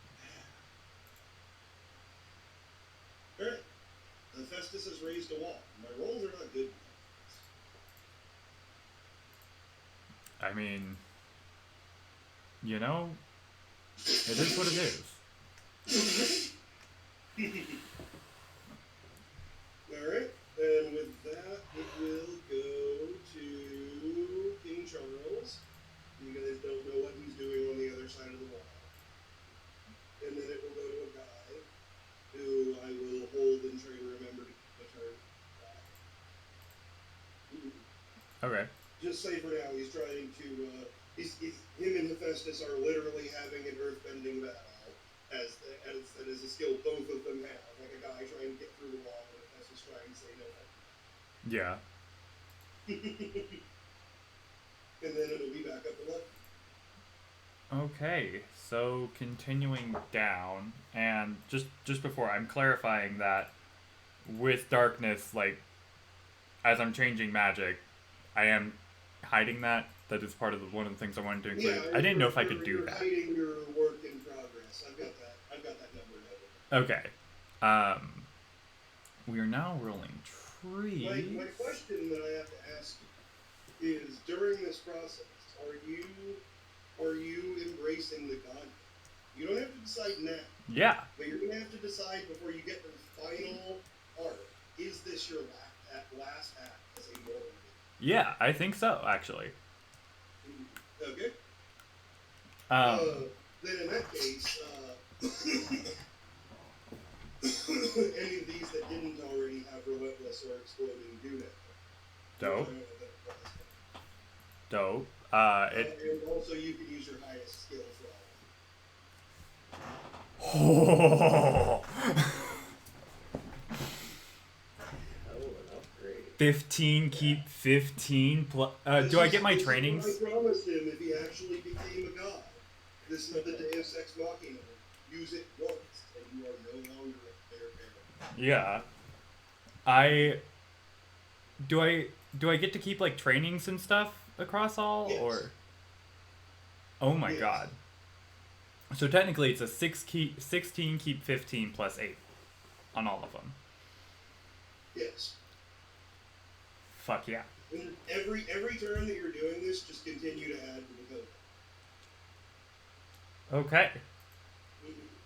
[SPEAKER 3] bad. Alright. Hephaestus has raised a wall. My rolls are not good.
[SPEAKER 4] I mean, you know, it is what it is.
[SPEAKER 3] Alright, and with that, it will go to King Charles. You guys don't know what he's doing on the other side of the wall. And then it will go to a guy who I will hold and try to remember to keep the turn.
[SPEAKER 4] Okay.
[SPEAKER 3] Just say for now, he's trying to, him and Hephaestus are literally having an earthbending battle, as a skill both of them have. Like a guy trying to get through the wall, and Hephaestus trying to say no.
[SPEAKER 4] Yeah.
[SPEAKER 3] And then it'll be back up 11.
[SPEAKER 4] Okay, so continuing down, and just before, I'm clarifying that with darkness, like, as I'm changing magic, I am hiding that. That is part of one of the things I wanted to include. I didn't know if I could do that.
[SPEAKER 3] Hiding your work in progress. I've got that number noted.
[SPEAKER 4] Okay. We are now rolling trees.
[SPEAKER 3] My question that I have to ask you is, during this process, are you embracing the god? You don't have to decide now.
[SPEAKER 4] Yeah.
[SPEAKER 3] But you're going to have to decide before you get to the final arc. Is this your last act as a mortal?
[SPEAKER 4] Yeah, I think so, actually.
[SPEAKER 3] Okay. Then in that case, any of these that didn't already have Relentless or Exploding do now.
[SPEAKER 4] Dope. Dope.
[SPEAKER 3] And also you can use your highest skill for all of them.
[SPEAKER 4] 15, keep 15 plus. Do I get my trainings?
[SPEAKER 3] I promised him if he actually became a god. This is the Deus Ex Machina. Use it once, and you are no longer a fair parent.
[SPEAKER 4] Yeah. Do I get to keep like trainings and stuff across all,
[SPEAKER 3] Yes.
[SPEAKER 4] or? Oh my
[SPEAKER 3] Yes.
[SPEAKER 4] god. So technically it's a 16 keep 15 plus 8 on all of them.
[SPEAKER 3] Yes.
[SPEAKER 4] Fuck yeah.
[SPEAKER 3] And every turn that you're doing this, just continue to add to the code.
[SPEAKER 4] Okay.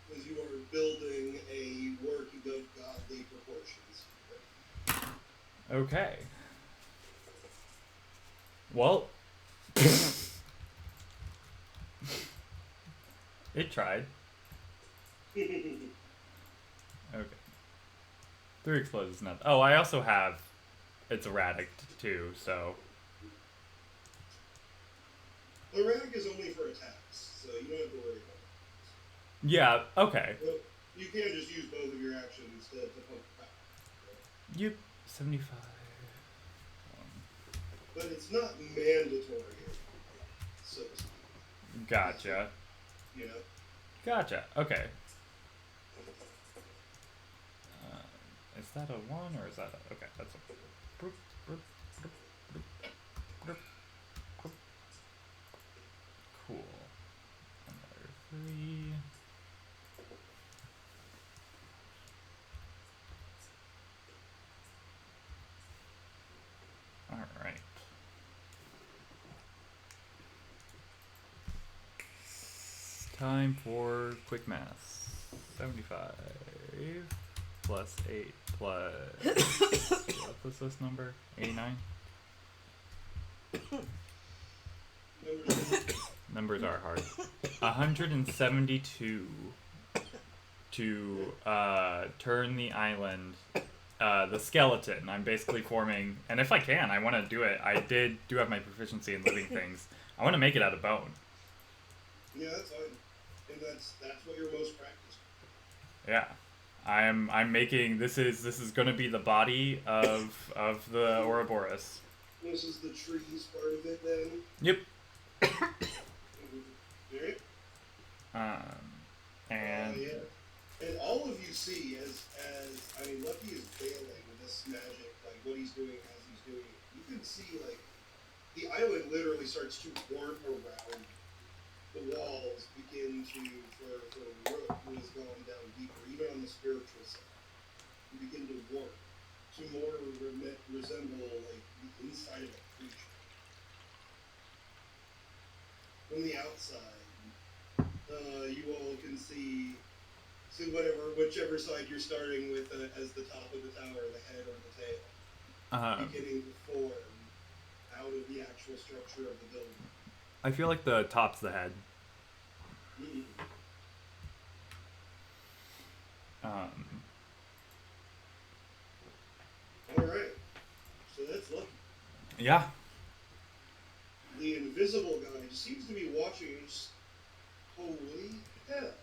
[SPEAKER 3] Because you are building a work of godly proportions.
[SPEAKER 4] Okay. Well. It tried. Okay. 3 explodes is not. Oh, I also have. It's erratic too, so.
[SPEAKER 3] Erratic is only for attacks, so you don't have to worry about it.
[SPEAKER 4] Yeah, okay.
[SPEAKER 3] Well, you can just use both of your actions to pump the power.
[SPEAKER 4] You 75.
[SPEAKER 3] But it's not mandatory, so to speak.
[SPEAKER 4] Gotcha.
[SPEAKER 3] You know?
[SPEAKER 4] Gotcha. Okay. Is that a 1 or is that a... Okay, that's a... Cool. Another 3. Alright. Time for quick math. 75 plus 8 plus... what's this number? 89? Numbers are hard. 172 to turn the island, the skeleton. I'm basically forming, and if I can, I want to do it. I do have my proficiency in living things. I want to make it out of bone.
[SPEAKER 3] Yeah, that's fine. And that's what you're most practiced.
[SPEAKER 4] Yeah. I'm making this is gonna be the body of the Ouroboros.
[SPEAKER 3] This is the trees part of it then?
[SPEAKER 4] Yep.
[SPEAKER 3] Alright.
[SPEAKER 4] And
[SPEAKER 3] Yeah. And all of you see as I mean Lucky is failing this magic, like what he's doing as he's doing it. You can see like the island literally starts to warp around. The walls begin to for root who has gone down deeper, even on the spiritual side. You begin to warp to more resemble like the inside of a creature. From the outside, you all can see whichever side you're starting with as the top of the tower, the head or the tail, beginning to form out of the actual structure of the building.
[SPEAKER 4] I feel like the top's the head.
[SPEAKER 3] Mm-hmm. Alright. So that's Lucky.
[SPEAKER 4] Yeah.
[SPEAKER 3] The invisible guy just seems to be watching us. Holy hell.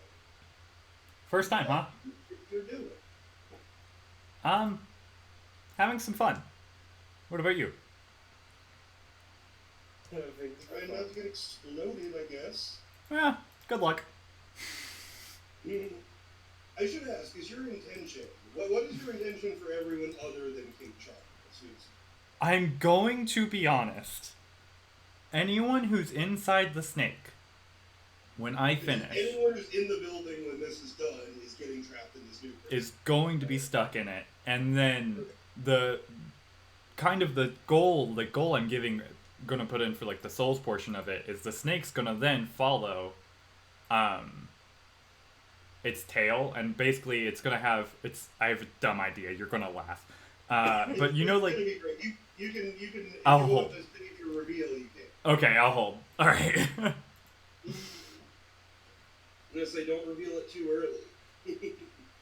[SPEAKER 4] First time, huh?
[SPEAKER 3] You're doing.
[SPEAKER 4] Having some fun. What about you?
[SPEAKER 3] Trying not to get exploded, I guess.
[SPEAKER 4] Yeah, good luck.
[SPEAKER 3] I should ask, is your intention, what is your intention for everyone other than King Charles?
[SPEAKER 4] I'm going to be honest. Anyone who's inside the snake, when I finish,
[SPEAKER 3] anyone who's in the building when this is done is getting trapped in this new prison.
[SPEAKER 4] is going to be stuck in it. And then the goal I'm gonna put in for like the souls portion of it is the snake's gonna then follow its tail, and basically it's gonna have I have a dumb idea, you're gonna laugh. But you know, like
[SPEAKER 3] It's gonna be great. You can if
[SPEAKER 4] I'll
[SPEAKER 3] you
[SPEAKER 4] hold.
[SPEAKER 3] want this thing to reveal, you can.
[SPEAKER 4] Okay, I'll hold. Alright.
[SPEAKER 3] I'm gonna say don't reveal it too early.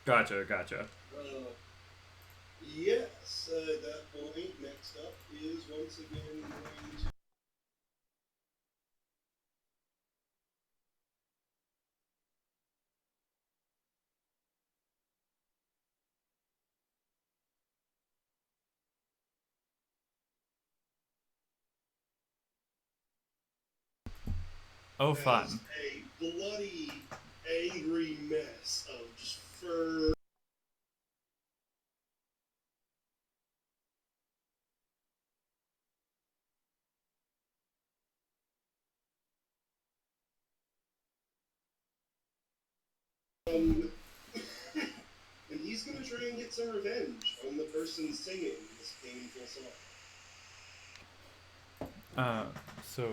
[SPEAKER 4] Gotcha.
[SPEAKER 3] Yes, at that point, next up is once again going to...
[SPEAKER 4] Oh, fun.
[SPEAKER 3] As a bloody, angry mess of just fur. And he's gonna try and get some revenge on the person singing this painful song.
[SPEAKER 4] So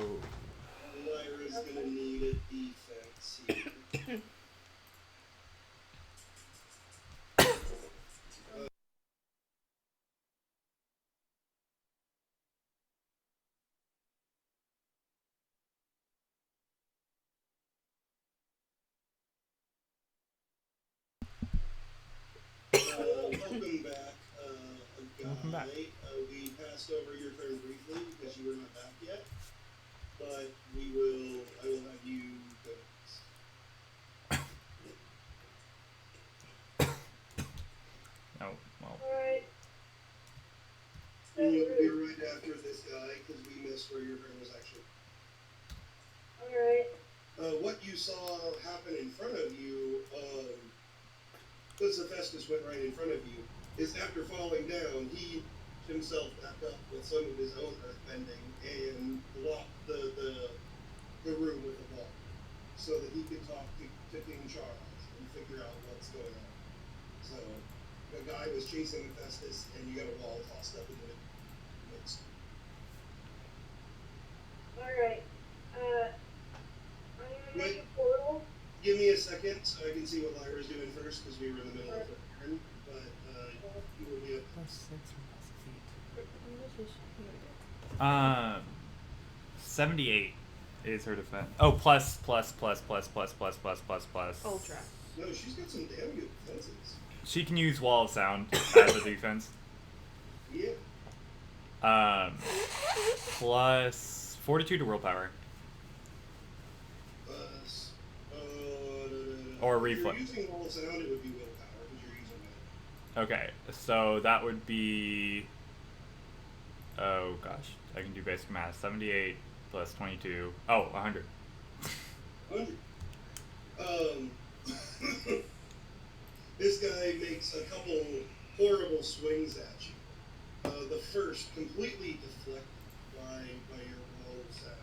[SPEAKER 3] Lyra's gonna need a defense here. Welcome back, guy.
[SPEAKER 4] Welcome back.
[SPEAKER 3] We passed over your turn briefly because you were not back yet, but I will have you go next.
[SPEAKER 4] oh well.
[SPEAKER 1] Alright.
[SPEAKER 3] And you'll be right after this guy because we missed where your turn was actually.
[SPEAKER 1] Alright.
[SPEAKER 3] What you saw happen in front of you, because Hephaestus went right in front of you, is after falling down, he himself back up with some of his own earth bending and blocked the room with a wall so that he could talk to King Charles and figure out what's going on. So the guy was chasing Hephaestus and you got a wall tossed up in the midst.
[SPEAKER 1] Alright. I'm gonna make a portal.
[SPEAKER 3] Give me a second so I can see what Lyra's doing first because we were in the middle of her turn, but you will be up.
[SPEAKER 4] Plus 6 plus 8. 78. is her defense? Oh, plus, plus, plus, plus, plus, plus, plus, plus, plus.
[SPEAKER 2] Ultra.
[SPEAKER 3] No, she's got some damn good defenses.
[SPEAKER 4] She can use Wall of Sound as a defense.
[SPEAKER 3] Yeah.
[SPEAKER 4] Plus Fortitude to Willpower. Or reflex.
[SPEAKER 3] If you're using Wall of Sound, it would be willpower because you're using that.
[SPEAKER 4] Okay, so that would be. Oh gosh, I can do basic math. 78 plus 22. Oh, 100.
[SPEAKER 3] 100. This guy makes a couple horrible swings at you. The first completely deflected by your Wall of Sound.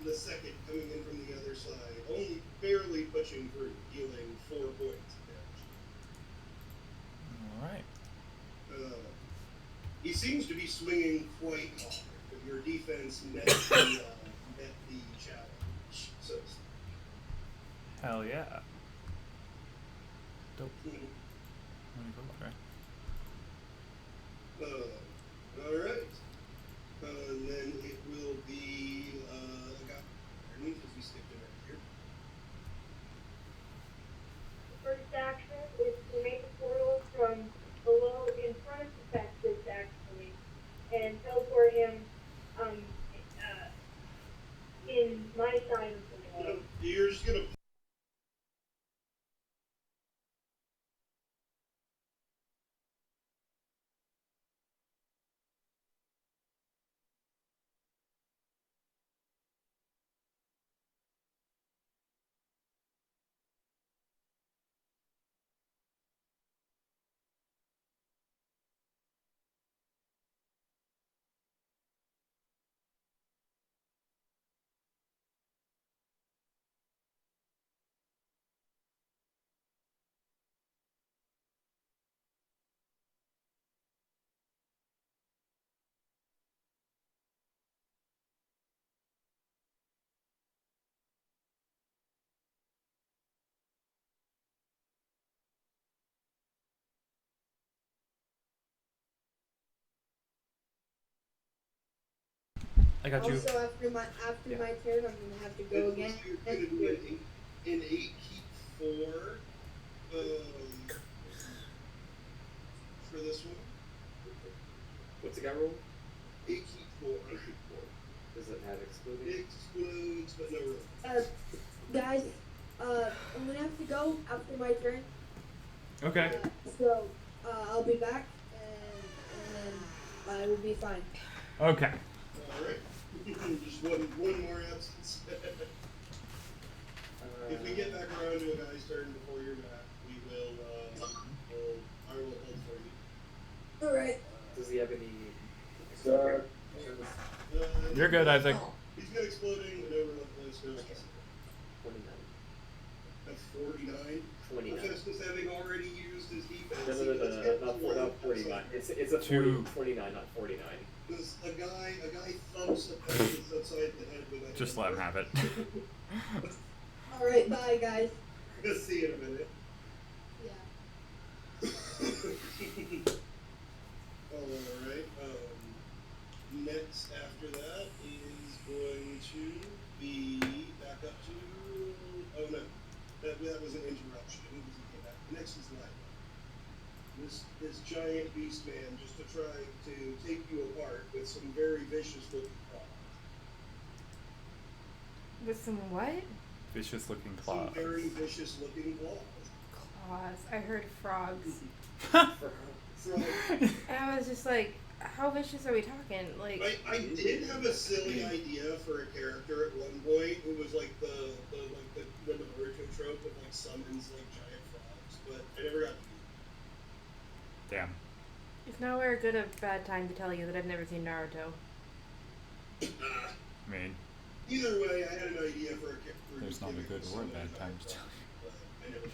[SPEAKER 3] The second coming in from the other side, only barely pushing through, dealing 4 points of damage.
[SPEAKER 4] Alright.
[SPEAKER 3] He seems to be swinging quite hard, but your defense met the challenge, so to speak.
[SPEAKER 4] Hell yeah. Dope.
[SPEAKER 3] Mhm.
[SPEAKER 4] Let me go there.
[SPEAKER 3] Alright. And then it will be a guy because we skipped it right here.
[SPEAKER 1] First action is to make a portal from below in front of Festus, actually, and teleport him in my side of the wall.
[SPEAKER 3] You're just gonna
[SPEAKER 4] I got you.
[SPEAKER 1] Also, after my turn, I'm gonna have to go again.
[SPEAKER 3] You're gonna do an 8 keep 4 for this one.
[SPEAKER 5] What's the guy roll?
[SPEAKER 3] 8 keep 4.
[SPEAKER 5] Does it have exploding?
[SPEAKER 3] It explodes, but no roll.
[SPEAKER 1] Guys, I'm gonna have to go after my turn.
[SPEAKER 4] Okay.
[SPEAKER 1] So, I'll be back, and I will be fine.
[SPEAKER 4] Okay.
[SPEAKER 3] Alright. Just one more absence. If we get back around to a guy's turn before you're back, we will, I will hold for you.
[SPEAKER 1] Alright.
[SPEAKER 5] Does he have any?
[SPEAKER 4] You're good, Isaac.
[SPEAKER 3] He's got exploding, but no roll close, no
[SPEAKER 5] Okay.
[SPEAKER 3] specific.
[SPEAKER 5] 29.
[SPEAKER 3] That's 49.
[SPEAKER 5] 29.
[SPEAKER 3] Festus having already used his defense.
[SPEAKER 5] No, not 49. It's a 29, not 49.
[SPEAKER 3] Because a guy thumps a Festus upside the head with a
[SPEAKER 4] Just let him have it.
[SPEAKER 1] Alright, bye, guys.
[SPEAKER 3] We'll see you in a minute.
[SPEAKER 1] Yeah.
[SPEAKER 3] Alright, next after that is going to be back up to, oh no, that was an interruption, because he came back. Next is Light. This giant beast man just to try to take you apart with some very vicious looking claws.
[SPEAKER 2] With some what?
[SPEAKER 4] Vicious looking
[SPEAKER 3] Some
[SPEAKER 4] claws.
[SPEAKER 3] very vicious looking claws.
[SPEAKER 2] Claws. I heard frogs.
[SPEAKER 3] So,
[SPEAKER 2] And I was just like, how vicious are we talking? Like,
[SPEAKER 3] I did have a silly idea for a character at one point who was like the Naruto trope that like summons like giant frogs, but I never got to do
[SPEAKER 4] Damn.
[SPEAKER 2] it's nowhere a good or bad time to tell you that I've never seen Naruto.
[SPEAKER 3] it.
[SPEAKER 4] I mean,
[SPEAKER 3] Either way, I had an idea for a character.
[SPEAKER 4] there's not a good or a bad time to tell
[SPEAKER 3] but I never.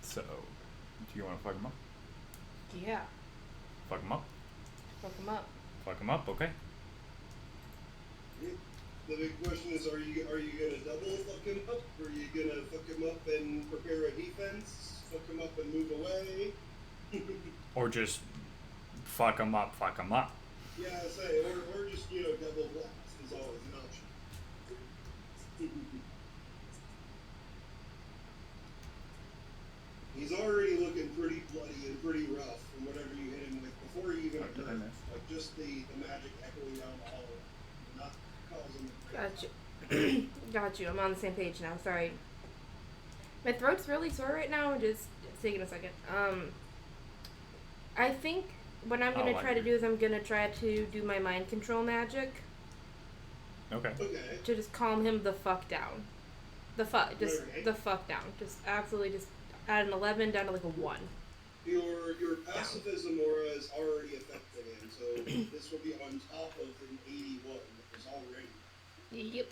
[SPEAKER 4] so, do you want to fuck him up?
[SPEAKER 2] Yeah.
[SPEAKER 4] Fuck him up?
[SPEAKER 2] Fuck him up.
[SPEAKER 4] Fuck him up, okay.
[SPEAKER 3] The big question is, are you gonna double fuck him up? Or are you gonna fuck him up and prepare a defense? Fuck him up and move away?
[SPEAKER 4] Or just fuck 'em up, fuck 'em up.
[SPEAKER 3] Yeah, I say, or just, double blast is always an option. He's already looking pretty bloody and pretty rough from whatever you hit him with before he even
[SPEAKER 4] Oh, did I
[SPEAKER 3] occurred.
[SPEAKER 4] miss?
[SPEAKER 3] Like, just the magic echoing down the hall, not causing the
[SPEAKER 2] Got you. Got you. I'm on the same page now. Sorry. My throat's really sore right now. Just taking a second. I think what I'm gonna try to do is I'm gonna try to do my mind control magic
[SPEAKER 4] Okay.
[SPEAKER 3] Okay.
[SPEAKER 2] to just calm him the fuck down. The fuck down. Just absolutely just add an 11 down to like a 1.
[SPEAKER 3] Your pacifism aura is already affecting him, so this will be on top of an 81 that was already.
[SPEAKER 2] Yep.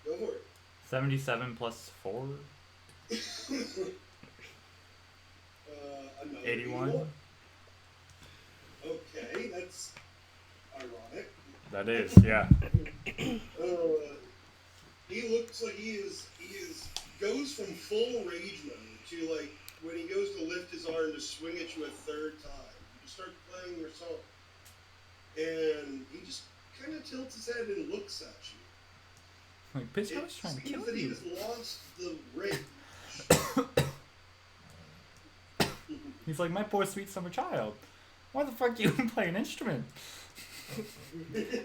[SPEAKER 3] Go for it.
[SPEAKER 4] 77 plus 4?
[SPEAKER 3] Another
[SPEAKER 4] 81?
[SPEAKER 3] Okay, that's ironic.
[SPEAKER 4] That is, yeah.
[SPEAKER 3] He looks like he goes from full rage mode to like when he goes to lift his arm to swing at you a third time. You start playing your song, and he just kind of tilts his head and looks at you.
[SPEAKER 4] Like, bitch, I was trying to
[SPEAKER 3] Seems
[SPEAKER 4] kill
[SPEAKER 3] that he
[SPEAKER 4] you.
[SPEAKER 3] has lost the rage.
[SPEAKER 4] He's like, my poor sweet summer child. Why the fuck you play an instrument?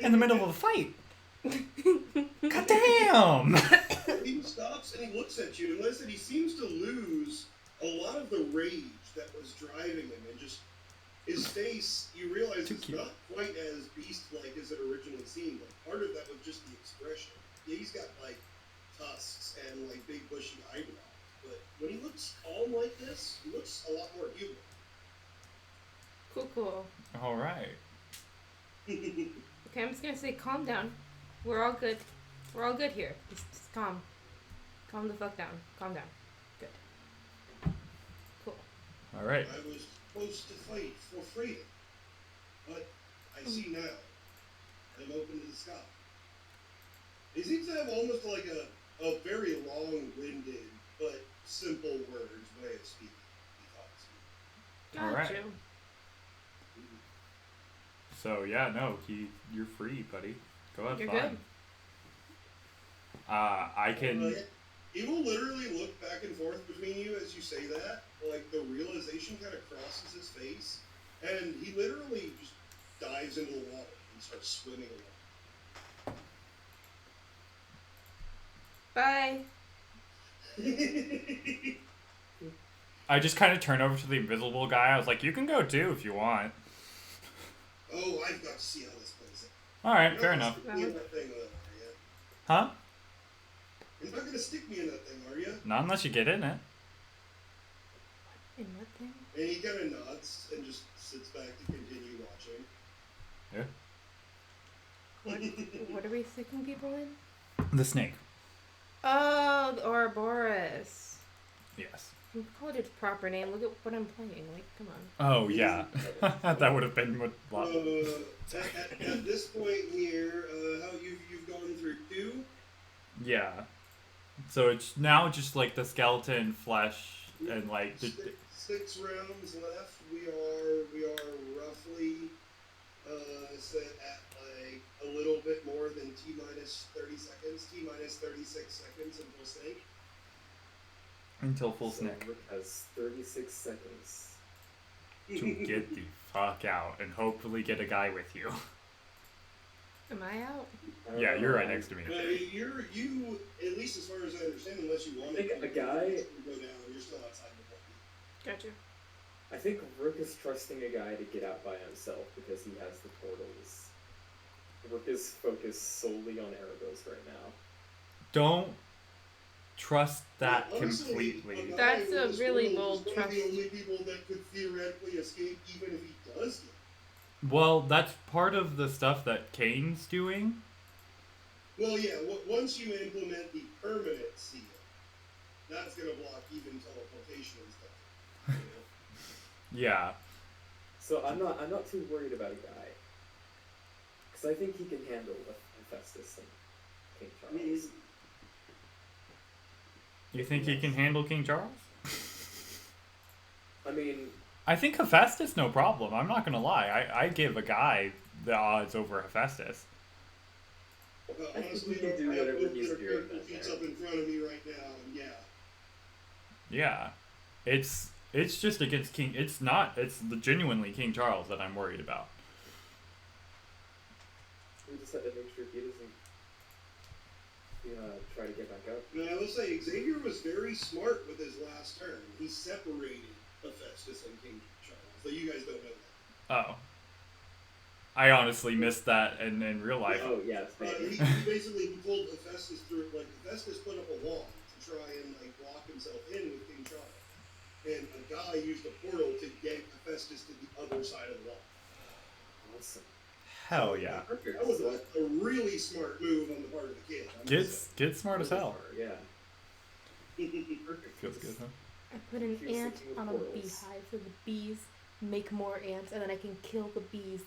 [SPEAKER 4] In the middle of a fight. God damn!
[SPEAKER 3] He stops and he looks at you, and like I said, he seems to lose a lot of the rage that was driving him, and just his face, you realize
[SPEAKER 4] Too
[SPEAKER 3] it's
[SPEAKER 4] cute.
[SPEAKER 3] not quite as beast-like as it originally seemed. Like, part of that was just the expression. Yeah, he's got like tusks and like big bushy eyebrows, but when he looks calm like this, he looks a lot more human.
[SPEAKER 2] Cool.
[SPEAKER 4] Alright.
[SPEAKER 2] Okay, I'm just gonna say calm down. We're all good. We're all good here. Just calm. Calm the fuck down. Calm down. Good. Cool.
[SPEAKER 4] Alright.
[SPEAKER 3] I was supposed to fight for freedom, but I see now. I'm open to the sky. He seems to have almost like a very long-winded but simple words way of speaking. He talks.
[SPEAKER 2] Got
[SPEAKER 4] Alright.
[SPEAKER 2] you.
[SPEAKER 4] So, yeah, no, you're free, buddy. Go have
[SPEAKER 2] You're
[SPEAKER 4] fun.
[SPEAKER 2] good.
[SPEAKER 4] I can...
[SPEAKER 3] He will literally look back and forth between you as you say that. Like, the realization kind of crosses his face, and he literally just dives into the water and starts swimming
[SPEAKER 2] Bye.
[SPEAKER 3] along.
[SPEAKER 4] I just kind of turned over to the invisible guy. I was like, you can go too if you want.
[SPEAKER 3] Oh, I've got to see how this plays out.
[SPEAKER 4] Alright,
[SPEAKER 3] You're
[SPEAKER 4] fair
[SPEAKER 3] not
[SPEAKER 4] enough.
[SPEAKER 3] gonna stick me in that thing, though, are you?
[SPEAKER 4] Huh?
[SPEAKER 3] You're not gonna stick me in that thing, are you?
[SPEAKER 4] Not unless you get in it.
[SPEAKER 2] In what thing?
[SPEAKER 3] And he kind of nods and just sits back to continue watching.
[SPEAKER 4] Yeah.
[SPEAKER 2] What are we sticking people in?
[SPEAKER 4] The snake.
[SPEAKER 2] Oh, the Ouroboros.
[SPEAKER 4] Yes.
[SPEAKER 2] You call it its proper name. Look at what I'm playing. Like, come on.
[SPEAKER 4] Oh, yeah. That would have been what...
[SPEAKER 3] At this point here, how you've gone through 2?
[SPEAKER 4] Yeah. So it's now just like the skeleton flesh and like...
[SPEAKER 3] Six rounds left. We are roughly set at like a little bit more than T-minus 30 seconds. T-minus 36 seconds until snake.
[SPEAKER 4] Until full
[SPEAKER 5] So
[SPEAKER 4] snake.
[SPEAKER 5] Rick has 36 seconds.
[SPEAKER 4] To get the fuck out and hopefully get a guy with you.
[SPEAKER 2] Am I out?
[SPEAKER 4] Yeah, you're right next to me.
[SPEAKER 3] You at least as far as I understand, unless you want
[SPEAKER 5] I think
[SPEAKER 3] to
[SPEAKER 5] a guy-
[SPEAKER 3] go down, you're still outside the button.
[SPEAKER 2] Gotcha.
[SPEAKER 5] I think Rook is trusting a guy to get out by himself because he has the portals. Rook is focused solely on Ouroboros right now.
[SPEAKER 4] Don't trust that
[SPEAKER 3] Honestly,
[SPEAKER 4] completely.
[SPEAKER 3] a guy
[SPEAKER 2] That's
[SPEAKER 3] with
[SPEAKER 2] a
[SPEAKER 3] this
[SPEAKER 2] really
[SPEAKER 3] world
[SPEAKER 2] bold
[SPEAKER 3] is one of the
[SPEAKER 2] trust.
[SPEAKER 3] only people that could theoretically escape, even if he does get.
[SPEAKER 4] Well, that's part of the stuff that Kane's doing.
[SPEAKER 3] Well, yeah. Once you implement the permanent seal, that's gonna block even teleportation and stuff. You know?
[SPEAKER 4] Yeah.
[SPEAKER 5] So I'm not too worried about a guy. Because I think he can handle Hephaestus and King Charles.
[SPEAKER 4] You think he can handle King Charles?
[SPEAKER 5] I mean,
[SPEAKER 4] I think Hephaestus, no problem. I'm not gonna lie. I give a guy the odds over Hephaestus.
[SPEAKER 5] I think
[SPEAKER 3] Honestly,
[SPEAKER 5] you can do
[SPEAKER 3] I have
[SPEAKER 5] whatever
[SPEAKER 3] both
[SPEAKER 5] needs
[SPEAKER 3] their
[SPEAKER 5] to be
[SPEAKER 3] character
[SPEAKER 5] done
[SPEAKER 3] feats
[SPEAKER 5] there.
[SPEAKER 3] up in front of me right now, and yeah.
[SPEAKER 4] Yeah, it's just against King. It's not. It's genuinely King Charles that I'm worried about.
[SPEAKER 5] We just had to make sure he doesn't try to get back up.
[SPEAKER 3] And I will say, Xavier was very smart with his last turn. He separated Hephaestus and King Charles, though you guys don't know that.
[SPEAKER 4] Oh, I honestly missed that in real life.
[SPEAKER 5] Oh, yeah,
[SPEAKER 3] He basically pulled Hephaestus through, like, Hephaestus put up a wall to try and, like, block himself in with King Charles. And a guy used a portal to get Hephaestus to the other side of the wall.
[SPEAKER 5] Awesome.
[SPEAKER 4] Hell yeah.
[SPEAKER 5] Perfect.
[SPEAKER 3] That was a really smart move on the part of the kid.
[SPEAKER 4] Kid's smart as hell.
[SPEAKER 5] Yeah.
[SPEAKER 3] Perfect.
[SPEAKER 4] Feels good, huh?
[SPEAKER 2] I put an
[SPEAKER 5] Here's
[SPEAKER 2] ant
[SPEAKER 5] something with
[SPEAKER 2] on a
[SPEAKER 5] portals.
[SPEAKER 2] beehive so the bees make more ants, and then I can kill the bees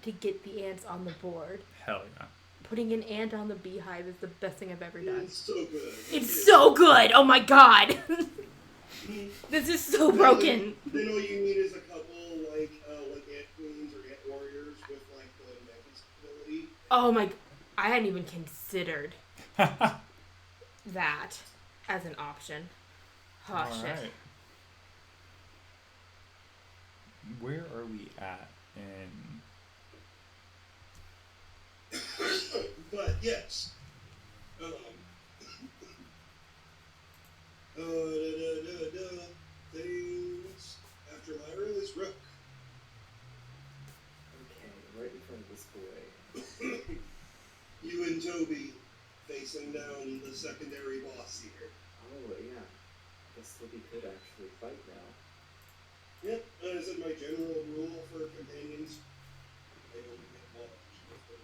[SPEAKER 2] to get the ants on the board.
[SPEAKER 4] Hell yeah.
[SPEAKER 2] Putting an ant on the beehive is the best thing I've ever done.
[SPEAKER 3] It's so good.
[SPEAKER 2] It's so good! Oh my god! This is so broken.
[SPEAKER 3] Then all you need is a couple like ant queens or ant warriors with like the mantis ability.
[SPEAKER 2] Oh my... I hadn't even considered that as an option. Oh,
[SPEAKER 4] All
[SPEAKER 2] shit.
[SPEAKER 4] right. Where are we at in?
[SPEAKER 3] But yes. Things after Lyra is Rook.
[SPEAKER 5] Okay, right in front of this boy.
[SPEAKER 3] You and Toby facing down the secondary boss here.
[SPEAKER 5] Oh, yeah. Guess Libby could actually fight now.
[SPEAKER 3] Yep, that is my general rule for companions. They don't get much. Just to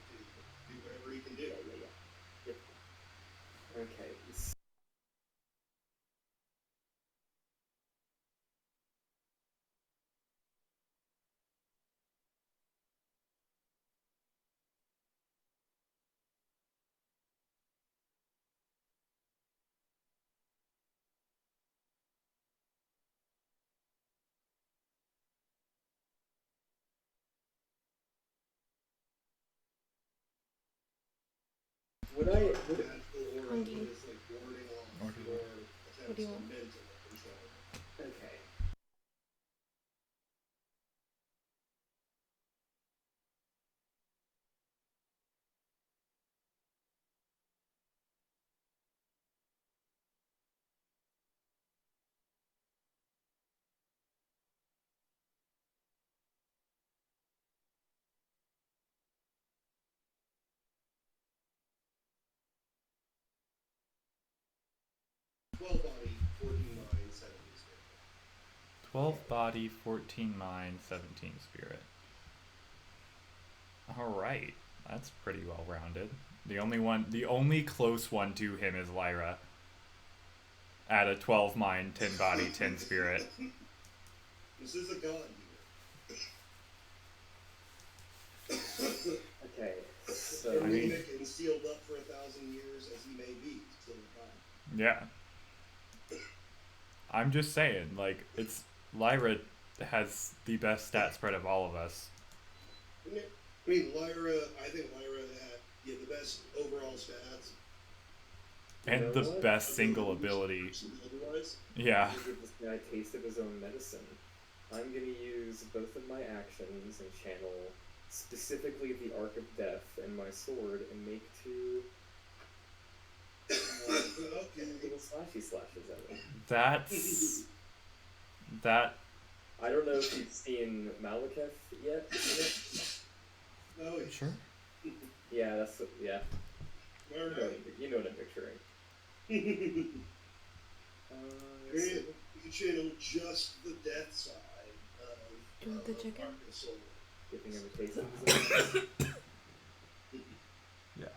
[SPEAKER 3] do whatever he can do.
[SPEAKER 5] Yep. Okay. Would I... Would it,
[SPEAKER 2] Hungry.
[SPEAKER 3] Is like warding off your
[SPEAKER 2] What do you
[SPEAKER 3] attempts
[SPEAKER 2] want?
[SPEAKER 3] on mental control.
[SPEAKER 5] okay.
[SPEAKER 3] Well, body, 14 mind, 70 spirit.
[SPEAKER 4] 12 body, 14 mind, 17 spirit. Alright. That's pretty well rounded. The only close one to him is Lyra. At a 12 mind, 10 body, 10 spirit.
[SPEAKER 3] This is a god here.
[SPEAKER 5] Okay. So...
[SPEAKER 3] And
[SPEAKER 4] I mean-
[SPEAKER 3] anemic and sealed up for 1,000 years as he may be, still a god.
[SPEAKER 4] Yeah. I'm just saying, like, it's Lyra has the best stat spread of all of us.
[SPEAKER 3] I mean, I think Lyra had the best overall stats.
[SPEAKER 4] And
[SPEAKER 5] know
[SPEAKER 4] the
[SPEAKER 5] what?
[SPEAKER 4] best single ability.
[SPEAKER 3] Otherwise,
[SPEAKER 4] Yeah.
[SPEAKER 5] I'm gonna give this guy a taste of his own medicine. I'm gonna use both of my actions and channel specifically the Arc of Death and my sword and make two
[SPEAKER 3] okay.
[SPEAKER 5] little slashes at him.
[SPEAKER 4] That's that
[SPEAKER 5] I don't know if you've seen Malekith yet.
[SPEAKER 3] Oh, yeah.
[SPEAKER 4] sure.
[SPEAKER 5] Yeah, that's yeah.
[SPEAKER 3] Alright.
[SPEAKER 5] You know what I'm picturing.
[SPEAKER 3] You
[SPEAKER 5] So,
[SPEAKER 3] channel just the death side
[SPEAKER 2] Do you want the chicken?
[SPEAKER 3] Arc of Soul.
[SPEAKER 5] giving him a taste of his own medicine.
[SPEAKER 4] Yeah.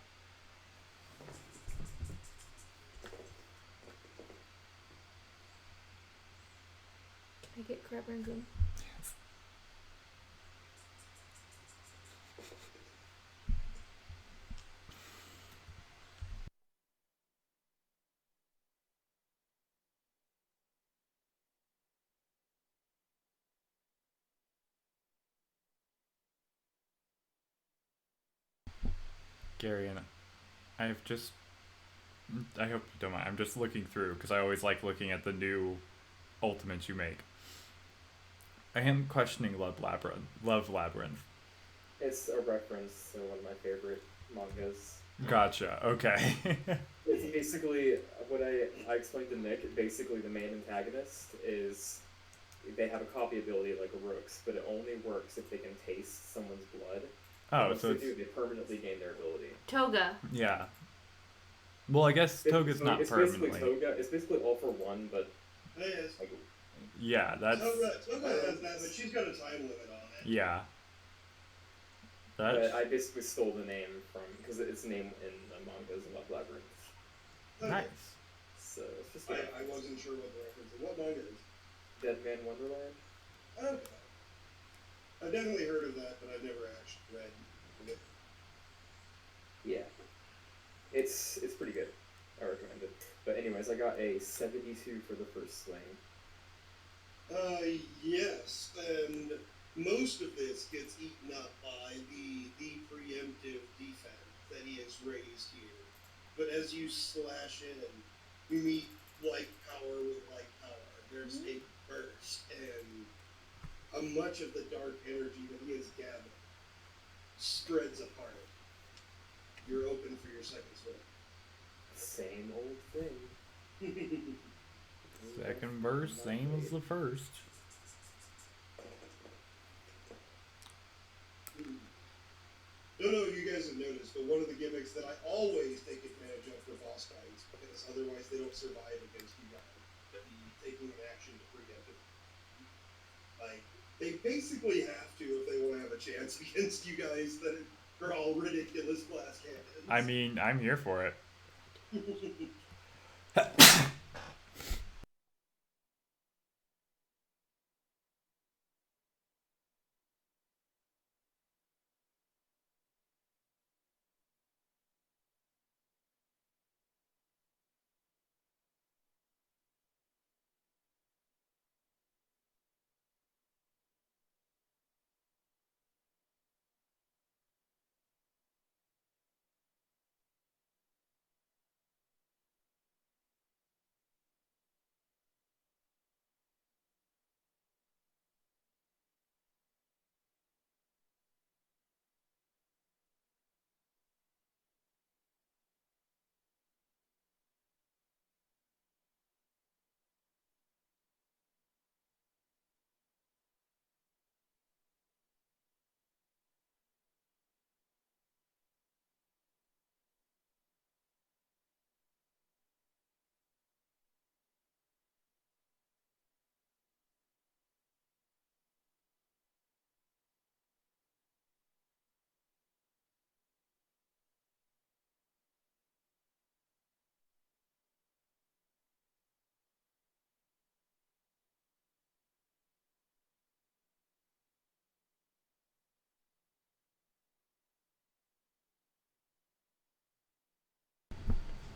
[SPEAKER 2] Can I get crab rangoon?
[SPEAKER 4] Gary, and I have just. I hope you don't mind. I'm just looking through because I always like looking at the new ultimates you make. I am questioning Love Labyrinth. Love Labyrinth.
[SPEAKER 5] It's a reference to one of my favorite mangas.
[SPEAKER 4] Gotcha. Okay.
[SPEAKER 5] It's basically what I explained to Nick. Basically, the main antagonist is they have a copy ability like Rooks, but it only works if they can taste someone's blood.
[SPEAKER 4] Oh,
[SPEAKER 5] Once
[SPEAKER 4] so
[SPEAKER 5] they
[SPEAKER 4] it's
[SPEAKER 5] do, they permanently gain their ability.
[SPEAKER 2] Toga.
[SPEAKER 4] yeah. Well, I guess Toga's not
[SPEAKER 5] it's
[SPEAKER 4] permanently.
[SPEAKER 5] Basically Toga. It's basically all for one, but
[SPEAKER 3] It is.
[SPEAKER 5] like,
[SPEAKER 4] Yeah, that's
[SPEAKER 3] Toga has that, but she's got a time limit on it.
[SPEAKER 4] yeah.
[SPEAKER 5] but
[SPEAKER 4] That's
[SPEAKER 5] I basically stole the name from because it's named in the mangas in Love Labyrinth.
[SPEAKER 3] Okay.
[SPEAKER 4] nice.
[SPEAKER 5] So it's just
[SPEAKER 3] I wasn't sure what the reference is. What manga is?
[SPEAKER 5] Dead Man Wonderland.
[SPEAKER 3] Okay. I've definitely heard of that, but I've never actually read it.
[SPEAKER 5] Yeah, it's pretty good. I recommend it. But anyways, I got a 72 for the first swing.
[SPEAKER 3] Yes, and most of this gets eaten up by the preemptive defense that he has raised here. But as you slash in, you meet like power with like power. There's a burst, and much of the dark energy that he has gathered spreads apart. You're open for your second swing.
[SPEAKER 5] Same old thing.
[SPEAKER 4] Second verse, same as the first.
[SPEAKER 3] Don't know if you guys have noticed, but one of the gimmicks that I always take advantage of for boss fights, because otherwise they don't survive against you guys, taking an action to preempt it. Like, they basically have to if they want to have a chance against you guys that are all ridiculous glass cannons.
[SPEAKER 4] I mean, I'm here for it.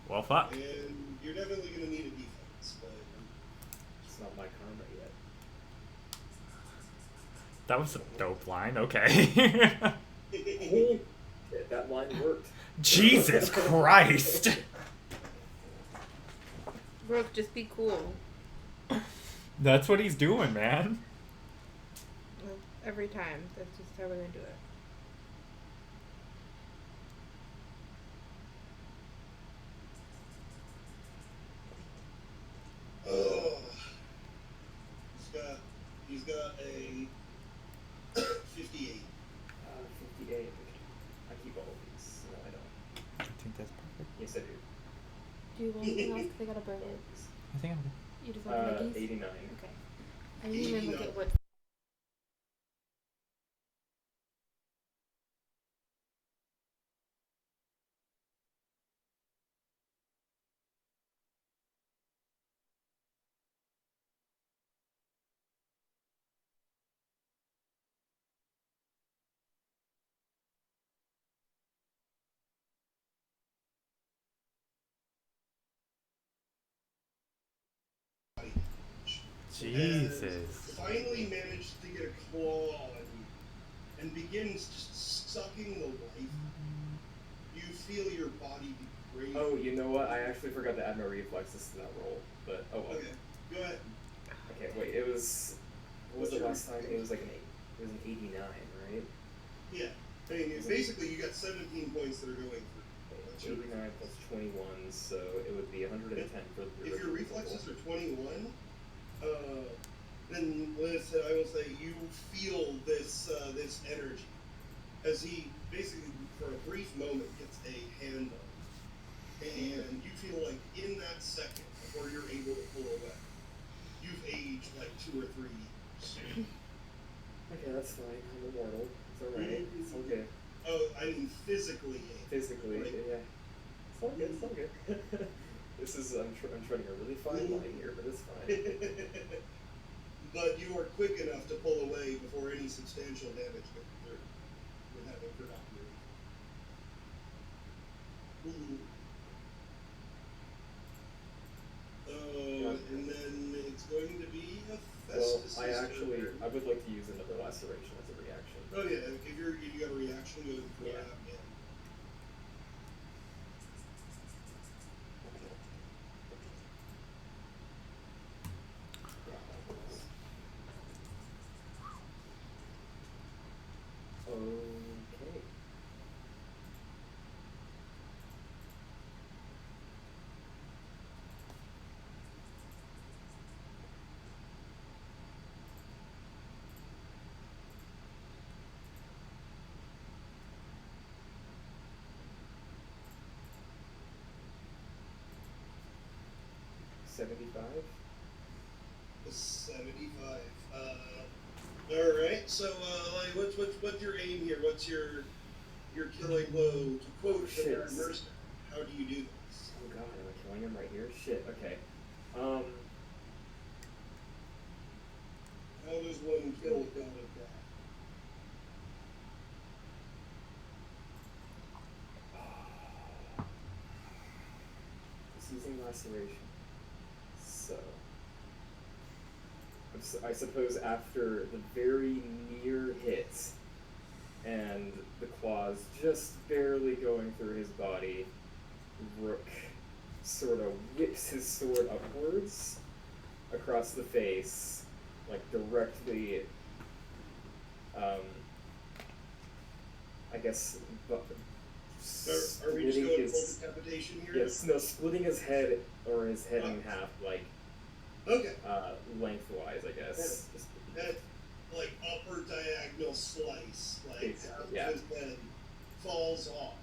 [SPEAKER 4] Well, fuck.
[SPEAKER 3] And you're definitely going to need a defense, but
[SPEAKER 5] It's not my karma yet.
[SPEAKER 4] That was a dope line. Okay.
[SPEAKER 5] Shit, that line worked.
[SPEAKER 4] Jesus Christ.
[SPEAKER 2] Brooke, just be cool.
[SPEAKER 4] That's what he's doing, man.
[SPEAKER 2] Every time. That's just how we're gonna do it.
[SPEAKER 3] oh, he's got a 58.
[SPEAKER 5] 58. I keep all of these. No, I don't.
[SPEAKER 4] I think that's perfect.
[SPEAKER 5] Yes, I do.
[SPEAKER 2] Do you want anything else? Because I got a burger.
[SPEAKER 4] I think I'm good.
[SPEAKER 2] You just want the Mickey's?
[SPEAKER 5] 89.
[SPEAKER 2] Okay. I didn't even look at what.
[SPEAKER 4] Jesus.
[SPEAKER 3] Finally managed to get a claw on you and begins just sucking the life. You feel your body degrade.
[SPEAKER 5] Oh, you know what? I actually forgot to add my reflexes to that roll, but oh well.
[SPEAKER 3] Okay, go ahead.
[SPEAKER 5] Okay, wait. It was. What was
[SPEAKER 3] What's
[SPEAKER 5] it
[SPEAKER 3] your
[SPEAKER 5] last time? It was like an 8. It was an 89, right?
[SPEAKER 3] Yeah. I mean, it's basically you got 17 points that are going through. That's your
[SPEAKER 5] 89 plus 21, so it would be 110 for the
[SPEAKER 3] If your
[SPEAKER 5] original
[SPEAKER 3] reflexes
[SPEAKER 5] roll.
[SPEAKER 3] are 21, then listen, I will say you feel this this energy as he basically, for a brief moment, gets a hand on you. And you feel like in that second, before you're able to pull away, you've aged like 2 or 3 years.
[SPEAKER 5] Okay, that's fine. I'm immortal. It's alright. It's all good.
[SPEAKER 3] Oh, I mean physically aged.
[SPEAKER 5] Physically,
[SPEAKER 3] right?
[SPEAKER 5] yeah. It's all good. It's all good. This is I'm treading a really fine line here, but it's fine.
[SPEAKER 3] But you are quick enough to pull away before any substantial damage goes through with having forgotten your and then it's going to be a
[SPEAKER 5] Well,
[SPEAKER 3] Festus.
[SPEAKER 5] I would like to use another laceration as a reaction.
[SPEAKER 3] Oh yeah, if you got a reaction, go ahead and throw it
[SPEAKER 5] Yeah.
[SPEAKER 3] out. Yeah.
[SPEAKER 5] Okay. $75.
[SPEAKER 3] 75. All right. So, like, what's your aim here? What's your killing blow? To quote the
[SPEAKER 5] Shit.
[SPEAKER 3] Nerd Mercer, how do you do this?
[SPEAKER 5] Oh god, am I killing him right here? Shit. Okay.
[SPEAKER 3] How does one kill a god of death?
[SPEAKER 5] Just using laceration. So, I suppose after the very near hit and the claws just barely going through his body, Rook sort of whips his sword upwards across the face, like directly, I guess,
[SPEAKER 3] Are we just going full decapitation here?
[SPEAKER 5] Yes, no, splitting his head or his head in half, like,
[SPEAKER 3] Okay.
[SPEAKER 5] lengthwise, I guess.
[SPEAKER 3] That like upper diagonal slice, like
[SPEAKER 5] Exactly,
[SPEAKER 3] half
[SPEAKER 5] yeah.
[SPEAKER 3] his head falls off.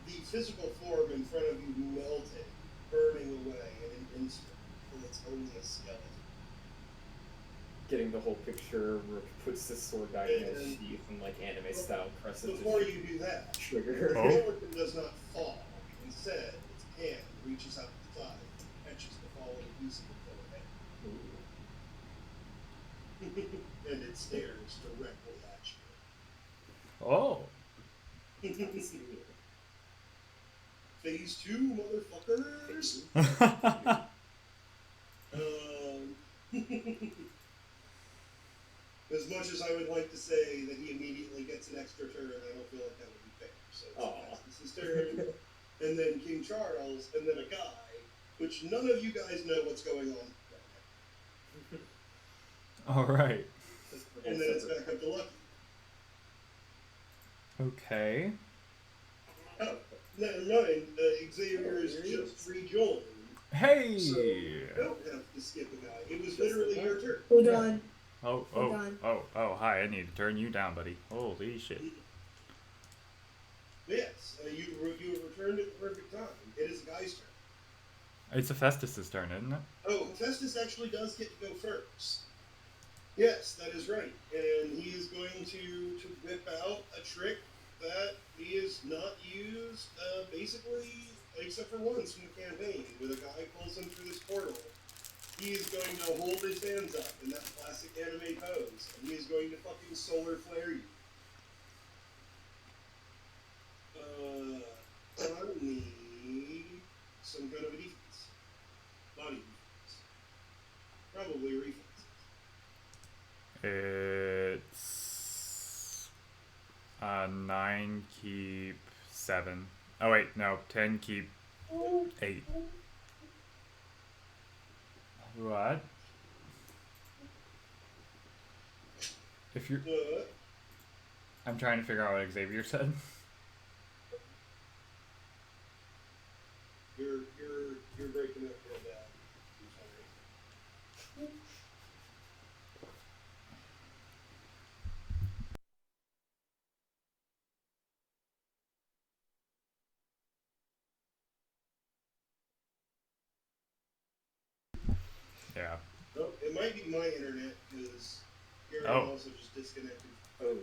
[SPEAKER 3] The physical form in front of you melted, burning away in an instant, and it's only a skeleton.
[SPEAKER 5] Getting the whole picture, Rook puts his sword back in his
[SPEAKER 3] And-
[SPEAKER 5] sheath and, like, anime style presses
[SPEAKER 3] Before
[SPEAKER 5] the
[SPEAKER 3] you do that,
[SPEAKER 5] trigger.
[SPEAKER 3] the skeleton does not fall. Instead, its hand reaches out to the side and catches the falling piece of the head. And it stares directly at
[SPEAKER 4] Oh.
[SPEAKER 3] you. Phase 2, motherfuckers! As much as I would like to say that he immediately gets an extra turn, I don't feel like that would be fair. So it's his turn, and then King Charles, and then a guy, which none of you guys know what's going on right
[SPEAKER 4] All right.
[SPEAKER 3] now. And then it's back up to Lucky.
[SPEAKER 4] Okay.
[SPEAKER 3] Oh, never mind. Xavier is just rejoined.
[SPEAKER 4] Hey.
[SPEAKER 3] So you don't have to skip a guy. It was literally your turn.
[SPEAKER 1] Hold on.
[SPEAKER 4] Oh,
[SPEAKER 1] Hold on.
[SPEAKER 4] hi, I need to turn you down, buddy. Holy shit.
[SPEAKER 3] Yes, you have returned at the perfect time. It is a guy's turn.
[SPEAKER 4] It's a Festus's turn, isn't it?
[SPEAKER 3] Oh, Festus actually does get to go first. Yes, that is right. And he is going to whip out a trick that he has not used, basically, except for once in the campaign, where the guy pulls him through this portal. He is going to hold his hands up in that classic anime pose, and he is going to fucking solar flare you. I need some kind of a defense. Body defense. Probably reflex.
[SPEAKER 4] It's 9, keep 7. Oh wait, no. 10 keep 8. What? If you're...
[SPEAKER 3] What?
[SPEAKER 4] I'm trying to figure out what Xavier said.
[SPEAKER 3] You're breaking up real bad. I'm sorry.
[SPEAKER 4] Yeah.
[SPEAKER 3] Oh, it might be my internet because Gary
[SPEAKER 4] Oh.
[SPEAKER 3] also just disconnected.
[SPEAKER 5] Oh,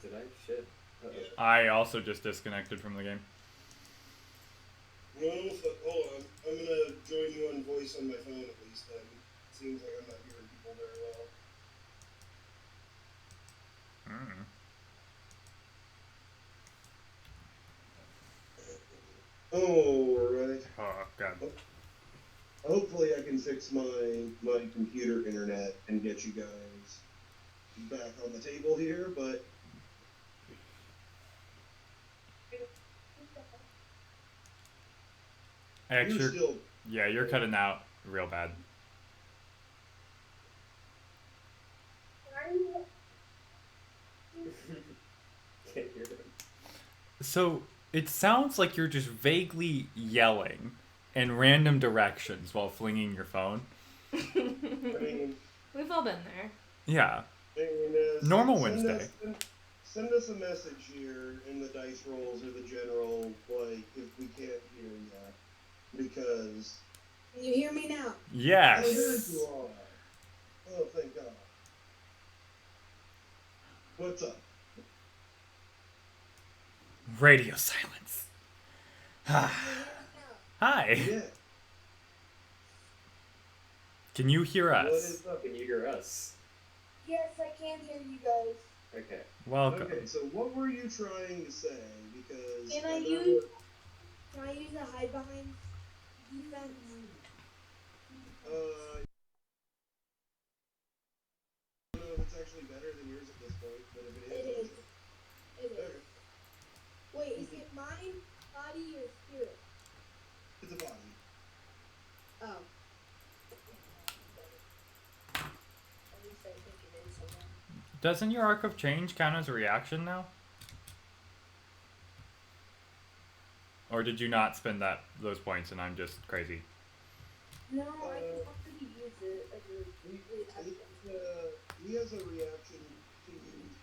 [SPEAKER 5] did I? Shit. Uh-oh.
[SPEAKER 3] Yeah.
[SPEAKER 4] I also just disconnected from the game.
[SPEAKER 3] Well, hold on. I'm gonna join you on voice on my phone at least. Then seems like I'm not hearing people very well. Alright.
[SPEAKER 4] Oh, God.
[SPEAKER 3] Hopefully I can fix my computer internet and get you guys back on the table here, but
[SPEAKER 4] Actually,
[SPEAKER 3] you're still
[SPEAKER 4] yeah, you're cutting out real bad.
[SPEAKER 5] Can't hear him.
[SPEAKER 4] So, it sounds like you're just vaguely yelling in random directions while flinging your phone.
[SPEAKER 3] I mean,
[SPEAKER 2] We've all been there.
[SPEAKER 4] Yeah.
[SPEAKER 3] Normal
[SPEAKER 4] Normal Wednesday.
[SPEAKER 3] Send us a message here in the dice rolls or the general, like, if we can't hear you. Because...
[SPEAKER 1] Can you hear me now?
[SPEAKER 3] I heard
[SPEAKER 4] Yes.
[SPEAKER 3] you all. Oh, thank God. What's up?
[SPEAKER 4] Radio silence. Hi.
[SPEAKER 3] Yeah.
[SPEAKER 4] Can you hear
[SPEAKER 5] What
[SPEAKER 4] us?
[SPEAKER 5] is up? Can you hear us?
[SPEAKER 1] Yes, I can hear you guys.
[SPEAKER 5] Okay.
[SPEAKER 4] Welcome.
[SPEAKER 3] Okay, so what were you trying to say? Because
[SPEAKER 1] Can I
[SPEAKER 3] know
[SPEAKER 1] use the hide behind defense?
[SPEAKER 3] I don't know if it's actually better than yours at this point, but if it is,
[SPEAKER 1] It is.
[SPEAKER 3] Okay.
[SPEAKER 1] Wait, is it mind, body, or spirit?
[SPEAKER 3] It's a body.
[SPEAKER 1] Oh. At least I think it is.
[SPEAKER 4] Doesn't your arc of change count as a reaction now? Or did you not spend those points and I'm just crazy?
[SPEAKER 1] No, I can already use it as a
[SPEAKER 3] He has a reaction to use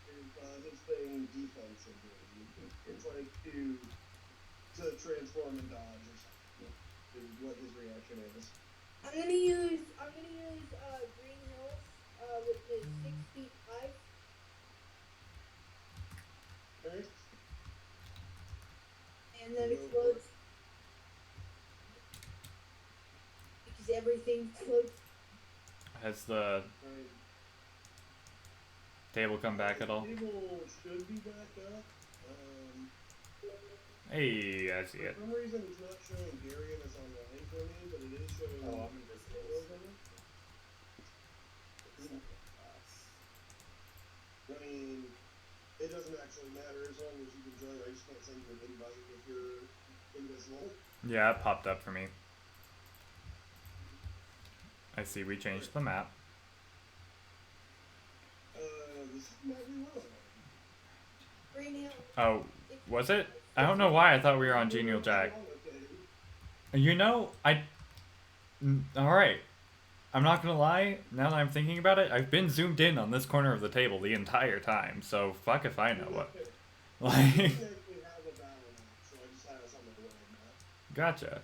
[SPEAKER 3] his thing defensively. It's like to transform and dodge or something. Is what his reaction is.
[SPEAKER 1] I'm gonna use Green Hills, which is 6 feet high.
[SPEAKER 3] Alright.
[SPEAKER 1] And then explodes. Because everything explodes.
[SPEAKER 4] Has the
[SPEAKER 3] Alright.
[SPEAKER 4] table come back at all?
[SPEAKER 3] The table should be back up.
[SPEAKER 4] Hey, I see it.
[SPEAKER 3] For some reason it's not showing Darian as online for me, but it is showing
[SPEAKER 5] Oh, I'm invisible.
[SPEAKER 3] I mean, it doesn't actually matter as long as you can join. I just can't send you an invite if you're invisible.
[SPEAKER 4] Yeah, it popped up for me. I see we changed the map.
[SPEAKER 3] This is not really well.
[SPEAKER 1] Green Hills.
[SPEAKER 4] Oh, was it? I don't know why I thought we were on Genial Jack. You know, alright. I'm not gonna lie, now that I'm thinking about it, I've been zoomed in on this corner of the table the entire time, so fuck if I know what.
[SPEAKER 3] I
[SPEAKER 4] Like,
[SPEAKER 3] didn't actually have a battle map, so I just had us on the world map.
[SPEAKER 4] gotcha.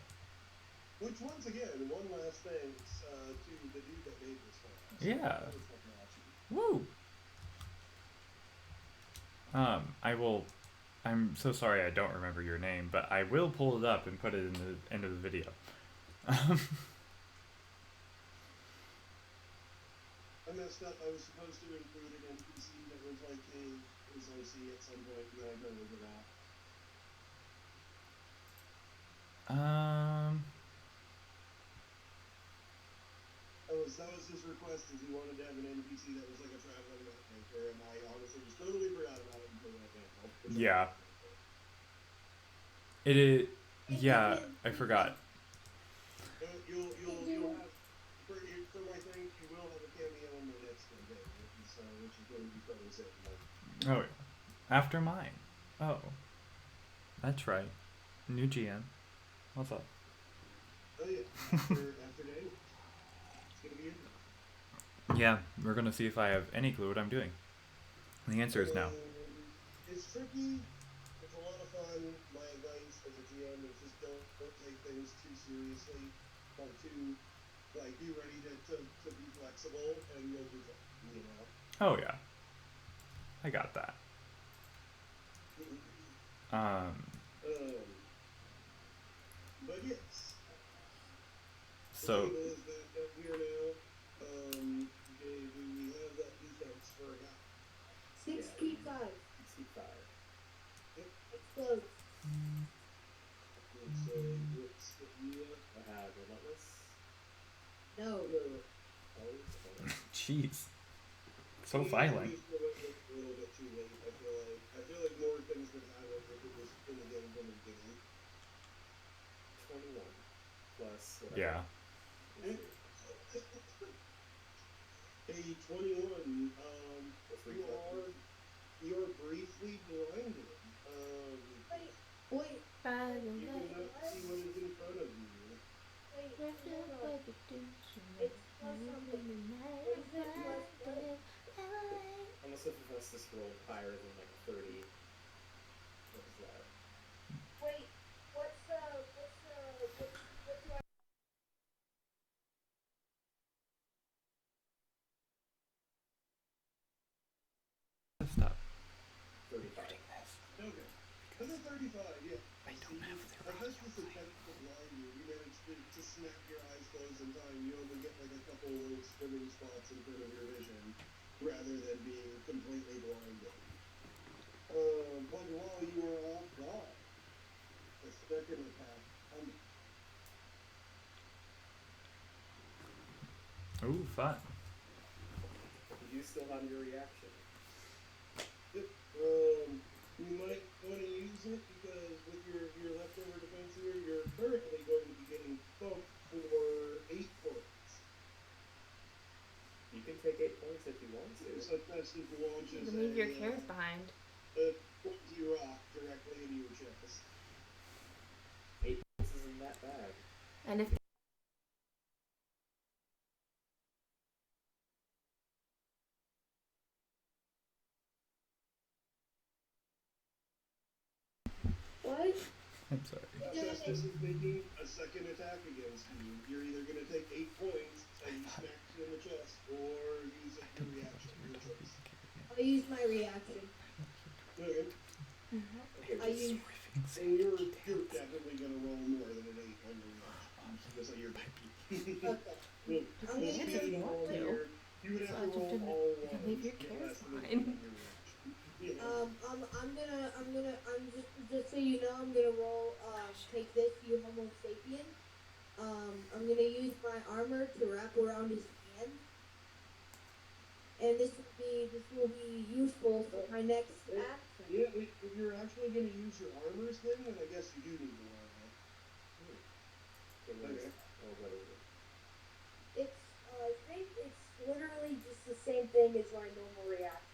[SPEAKER 3] Which, once again, one last thanks to the dude that made this for us.
[SPEAKER 4] Yeah.
[SPEAKER 3] That was fucking awesome.
[SPEAKER 4] Woo! I'm so sorry I don't remember your name, but I will pull it up and put it in the end of the video.
[SPEAKER 3] I messed up. I was supposed to include an NPC that was like a OC at some point, and then I totally forgot. That was his request, is he wanted to have an NPC that was like a traveling map maker, and I honestly just totally forgot about it until right now.
[SPEAKER 4] Yeah. It is. Yeah, I forgot.
[SPEAKER 3] You'll have for my thing. You will have a cameo in the next campaign, which is going to be fairly soon.
[SPEAKER 4] Oh, yeah. After mine. Oh, that's right. New GM. What's up?
[SPEAKER 3] Oh yeah, after Daniel, it's gonna be interesting.
[SPEAKER 4] Yeah, we're gonna see if I have any clue what I'm doing. The answer is no.
[SPEAKER 3] It's tricky. It's a lot of fun. My advice as a GM is just don't take things too seriously, or too be ready to be flexible, and you'll do fine.
[SPEAKER 4] Oh yeah, I got that.
[SPEAKER 3] But yes.
[SPEAKER 4] So.
[SPEAKER 3] The table is back up here now. Do we have that defense for a guy?
[SPEAKER 1] 6 key 5.
[SPEAKER 5] 65.
[SPEAKER 3] Yep.
[SPEAKER 1] Explode.
[SPEAKER 3] So what's the
[SPEAKER 5] I have Relentless.
[SPEAKER 1] No.
[SPEAKER 5] Oh,
[SPEAKER 4] Jeez. So violent.
[SPEAKER 3] A little bit too late. I feel like more things would happen if it was in the game from the beginning.
[SPEAKER 5] 21 plus whatever.
[SPEAKER 4] Yeah.
[SPEAKER 3] Hey, 21. You're briefly blinded.
[SPEAKER 1] Wait.
[SPEAKER 2] By the
[SPEAKER 3] You
[SPEAKER 2] way.
[SPEAKER 3] cannot see what is in front of you.
[SPEAKER 1] Wait.
[SPEAKER 2] It's
[SPEAKER 1] plus something. What is it? Plus what?
[SPEAKER 5] Unless if Hephaestus rolled higher than like 30. What is that?
[SPEAKER 1] Wait. What do I...
[SPEAKER 4] Stop.
[SPEAKER 5] 35.
[SPEAKER 3] Okay. That's a 35, yeah.
[SPEAKER 4] I don't have the
[SPEAKER 3] I guess this attempt to blind you. You managed to snap your eyes closed in time. You only get like a couple of little swimming spots in front of your vision, rather than being completely blinded. But while you were off guard, the second attack coming.
[SPEAKER 4] Ooh, fun.
[SPEAKER 5] You do still have your reaction.
[SPEAKER 3] Yep. You might want to use it because with your leftover defense here, you're currently going to be getting bumped for 8 points.
[SPEAKER 5] You can take 8 points if you want to.
[SPEAKER 3] So that's if you launch
[SPEAKER 2] You can leave your cares behind.
[SPEAKER 3] a pointy rock directly into your chest.
[SPEAKER 5] 8 points isn't that bad.
[SPEAKER 2] And if
[SPEAKER 1] What?
[SPEAKER 4] I'm sorry.
[SPEAKER 3] This is making a second attack against you. You're either going to take 8 points and you smack you in the chest, or use it for reaction. Your choice.
[SPEAKER 1] I'll use my reaction.
[SPEAKER 3] Okay.
[SPEAKER 1] I use...
[SPEAKER 3] And you're definitely going to roll more than an 8 on your reaction. Just like you're
[SPEAKER 1] Okay. I'm
[SPEAKER 2] you
[SPEAKER 1] gonna
[SPEAKER 2] if you
[SPEAKER 1] do...
[SPEAKER 2] want to.
[SPEAKER 3] You would have
[SPEAKER 2] So
[SPEAKER 3] to roll
[SPEAKER 2] you
[SPEAKER 3] all
[SPEAKER 2] can leave your cares behind.
[SPEAKER 1] I'm just so you know, I'm gonna roll, take this, you homo sapien. I'm gonna use my armor to wrap around his hand. And this will be useful for my next action.
[SPEAKER 3] Yeah, if you're actually going to use your armors then I guess you do need to wear that. Okay.
[SPEAKER 1] It's, I think it's literally just the same thing as my normal reaction.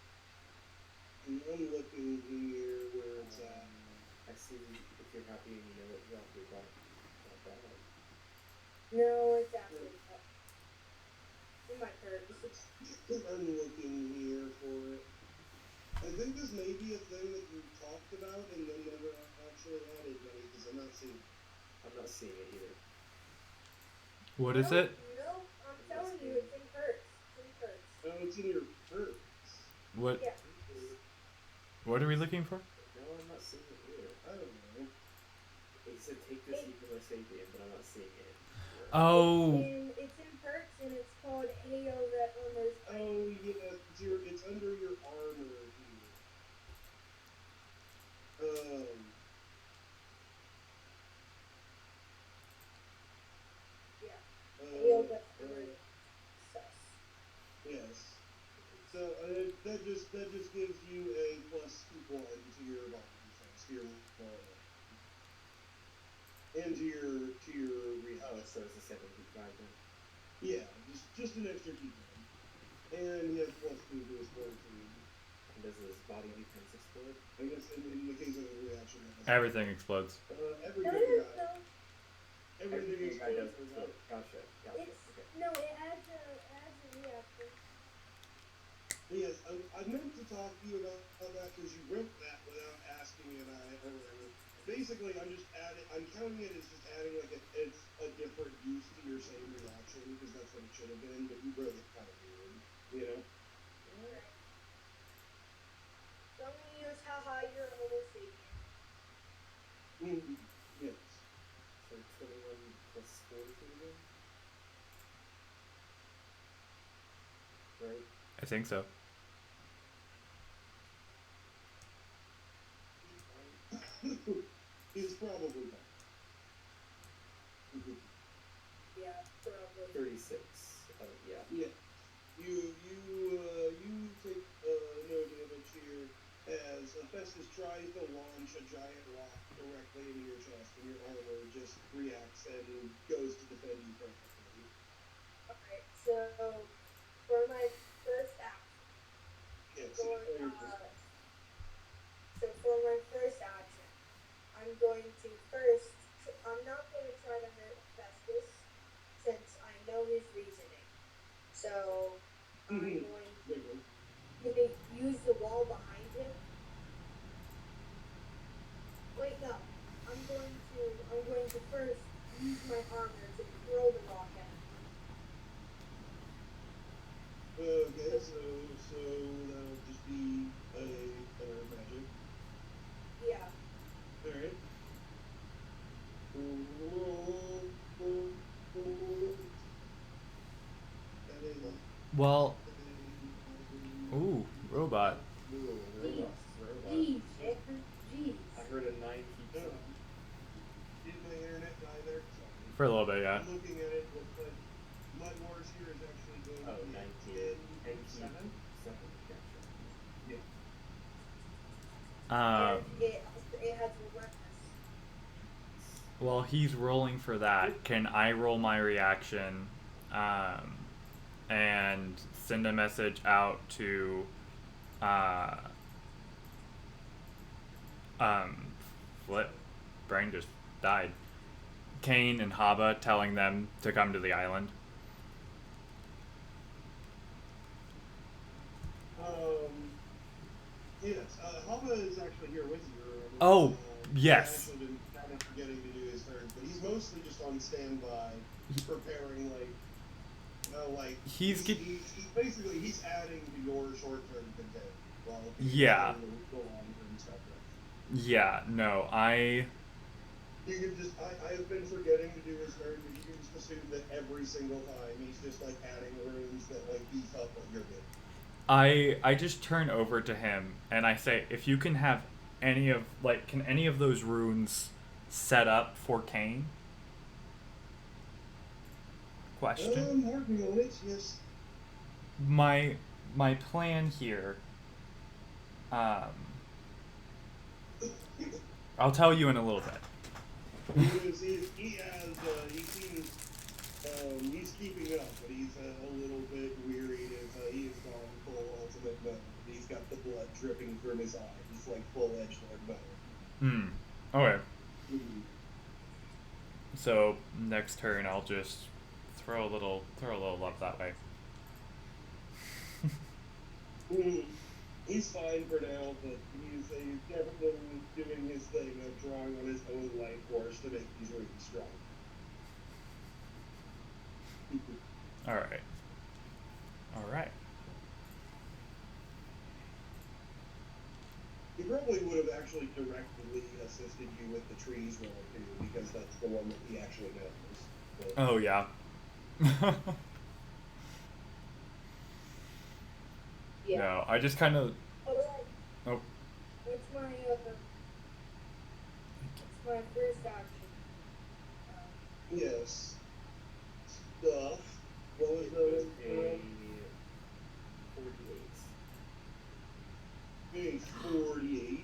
[SPEAKER 3] I'm looking here where it's at.
[SPEAKER 5] I see if you're happy and you know it dropped your butt. Not bad.
[SPEAKER 1] No, it's actually it might hurt.
[SPEAKER 3] I'm looking here for it. I think this may be a thing that you talked about and then never actually added, Benny, because I'm not seeing it.
[SPEAKER 5] I'm not seeing it either.
[SPEAKER 4] What is it?
[SPEAKER 1] No, I'm telling you, it's in perks. It's in perks.
[SPEAKER 3] Oh, it's in your perks.
[SPEAKER 4] What?
[SPEAKER 1] Yeah.
[SPEAKER 4] What are we looking for?
[SPEAKER 5] No, I'm not seeing it either.
[SPEAKER 3] I don't know.
[SPEAKER 5] It said take this Homo sapien, but I'm not seeing it.
[SPEAKER 4] Oh.
[SPEAKER 1] It's in perks and it's called AO that armors.
[SPEAKER 3] Oh, yeah, it's under your armor here.
[SPEAKER 1] Yeah. AO that armors. Sus.
[SPEAKER 3] Yes. So that just gives you a +1 to your body defense, to your moral. And to your
[SPEAKER 5] Oh,
[SPEAKER 3] reaction.
[SPEAKER 5] so it's a 7 feet 5 then.
[SPEAKER 3] Yeah, just an extra key. And he has +2 to his fortitude.
[SPEAKER 5] And does his body defense explode?
[SPEAKER 3] I guess in the case of a reaction, that doesn't.
[SPEAKER 4] Everything explodes.
[SPEAKER 3] Everything
[SPEAKER 1] No.
[SPEAKER 3] everything
[SPEAKER 5] Everything does
[SPEAKER 3] explodes.
[SPEAKER 5] explode. Gotcha.
[SPEAKER 1] It's
[SPEAKER 5] Okay.
[SPEAKER 1] no. It adds a reaction.
[SPEAKER 3] Yes, I meant to talk to you about that because you wrote that without asking me, and or whatever. Basically, I'm counting it as just adding like it's a different use to your same reaction because that's what it should have been. But you wrote it kind of weird, you know.
[SPEAKER 1] Alright. So I'm gonna use haha, you're a homo sapien.
[SPEAKER 3] Yes.
[SPEAKER 5] So 21 plus 42 again? Right?
[SPEAKER 4] I think so.
[SPEAKER 3] It's probably not.
[SPEAKER 1] Yeah, probably.
[SPEAKER 5] 36. Yeah.
[SPEAKER 3] Yeah. You take no damage here as Hephaestus tries to launch a giant rock directly into your chest, and your armor just reacts and goes to defend you perfectly.
[SPEAKER 1] Alright, so for my first action,
[SPEAKER 3] Yes.
[SPEAKER 1] so for my first action, I'm going to first. I'm not going to try to hurt Hephaestus since I know his reasoning. So I'm going to use the wall behind him. Wait, no. I'm going to first use my armor to throw the rock at him.
[SPEAKER 3] Okay, so that'll just be a magic.
[SPEAKER 1] Yeah.
[SPEAKER 3] Alright. That is
[SPEAKER 4] Well, ooh, robot.
[SPEAKER 5] Ooh,
[SPEAKER 1] Jeez.
[SPEAKER 5] robot.
[SPEAKER 1] Jeez, Victor. Jeez.
[SPEAKER 5] I heard a 9 feet
[SPEAKER 3] No.
[SPEAKER 5] something.
[SPEAKER 3] Did my internet die there? Sorry.
[SPEAKER 4] For a little bit, yeah.
[SPEAKER 3] I'm looking at it, looks like Mud Wars here is actually going
[SPEAKER 5] Oh,
[SPEAKER 3] to be
[SPEAKER 5] 19.
[SPEAKER 3] 10 7.
[SPEAKER 5] 7? Gotcha.
[SPEAKER 3] Yeah.
[SPEAKER 1] And it has relentless.
[SPEAKER 4] While he's rolling for that, can I roll my reaction and send a message out to Flip? Brain just died. Kane and Haba, telling them to come to the island.
[SPEAKER 3] Yes, Hama is actually here with you.
[SPEAKER 4] Oh, yes.
[SPEAKER 3] He's actually been kind of forgetting to do his turn, but he's mostly just on standby, preparing
[SPEAKER 4] He's
[SPEAKER 3] basically he's adding to your short-term content while
[SPEAKER 4] Yeah.
[SPEAKER 3] the long-term stuff.
[SPEAKER 4] Yeah, no,
[SPEAKER 3] You can just I have been forgetting to do his turn, but you can just assume that every single time he's just like adding runes that like beef up what you're getting.
[SPEAKER 4] I just turn over to him and I say, if you can have can any of those runes set up for Kane? Question.
[SPEAKER 3] Working on it, yes.
[SPEAKER 4] My plan here. I'll tell you in a little bit.
[SPEAKER 3] He's keeping up, but he's a little bit wearied as he has gone full ultimate mode. He's got the blood dripping from his eye. He's like full edgelord mode.
[SPEAKER 4] Okay. So next turn, I'll just throw a little love that way.
[SPEAKER 3] He's fine for now, but he's definitely doing his thing of drawing on his own life force to make these really strong.
[SPEAKER 4] All right.
[SPEAKER 3] He probably would have actually directly assisted you with the trees roll too, because that's the one that he actually knows. But
[SPEAKER 4] Oh yeah.
[SPEAKER 1] Yeah.
[SPEAKER 4] No, I just kind of.
[SPEAKER 1] Alright.
[SPEAKER 4] Oh.
[SPEAKER 1] What's my first action?
[SPEAKER 3] yes. Stuff. What was the
[SPEAKER 5] A 48.
[SPEAKER 3] Base 48.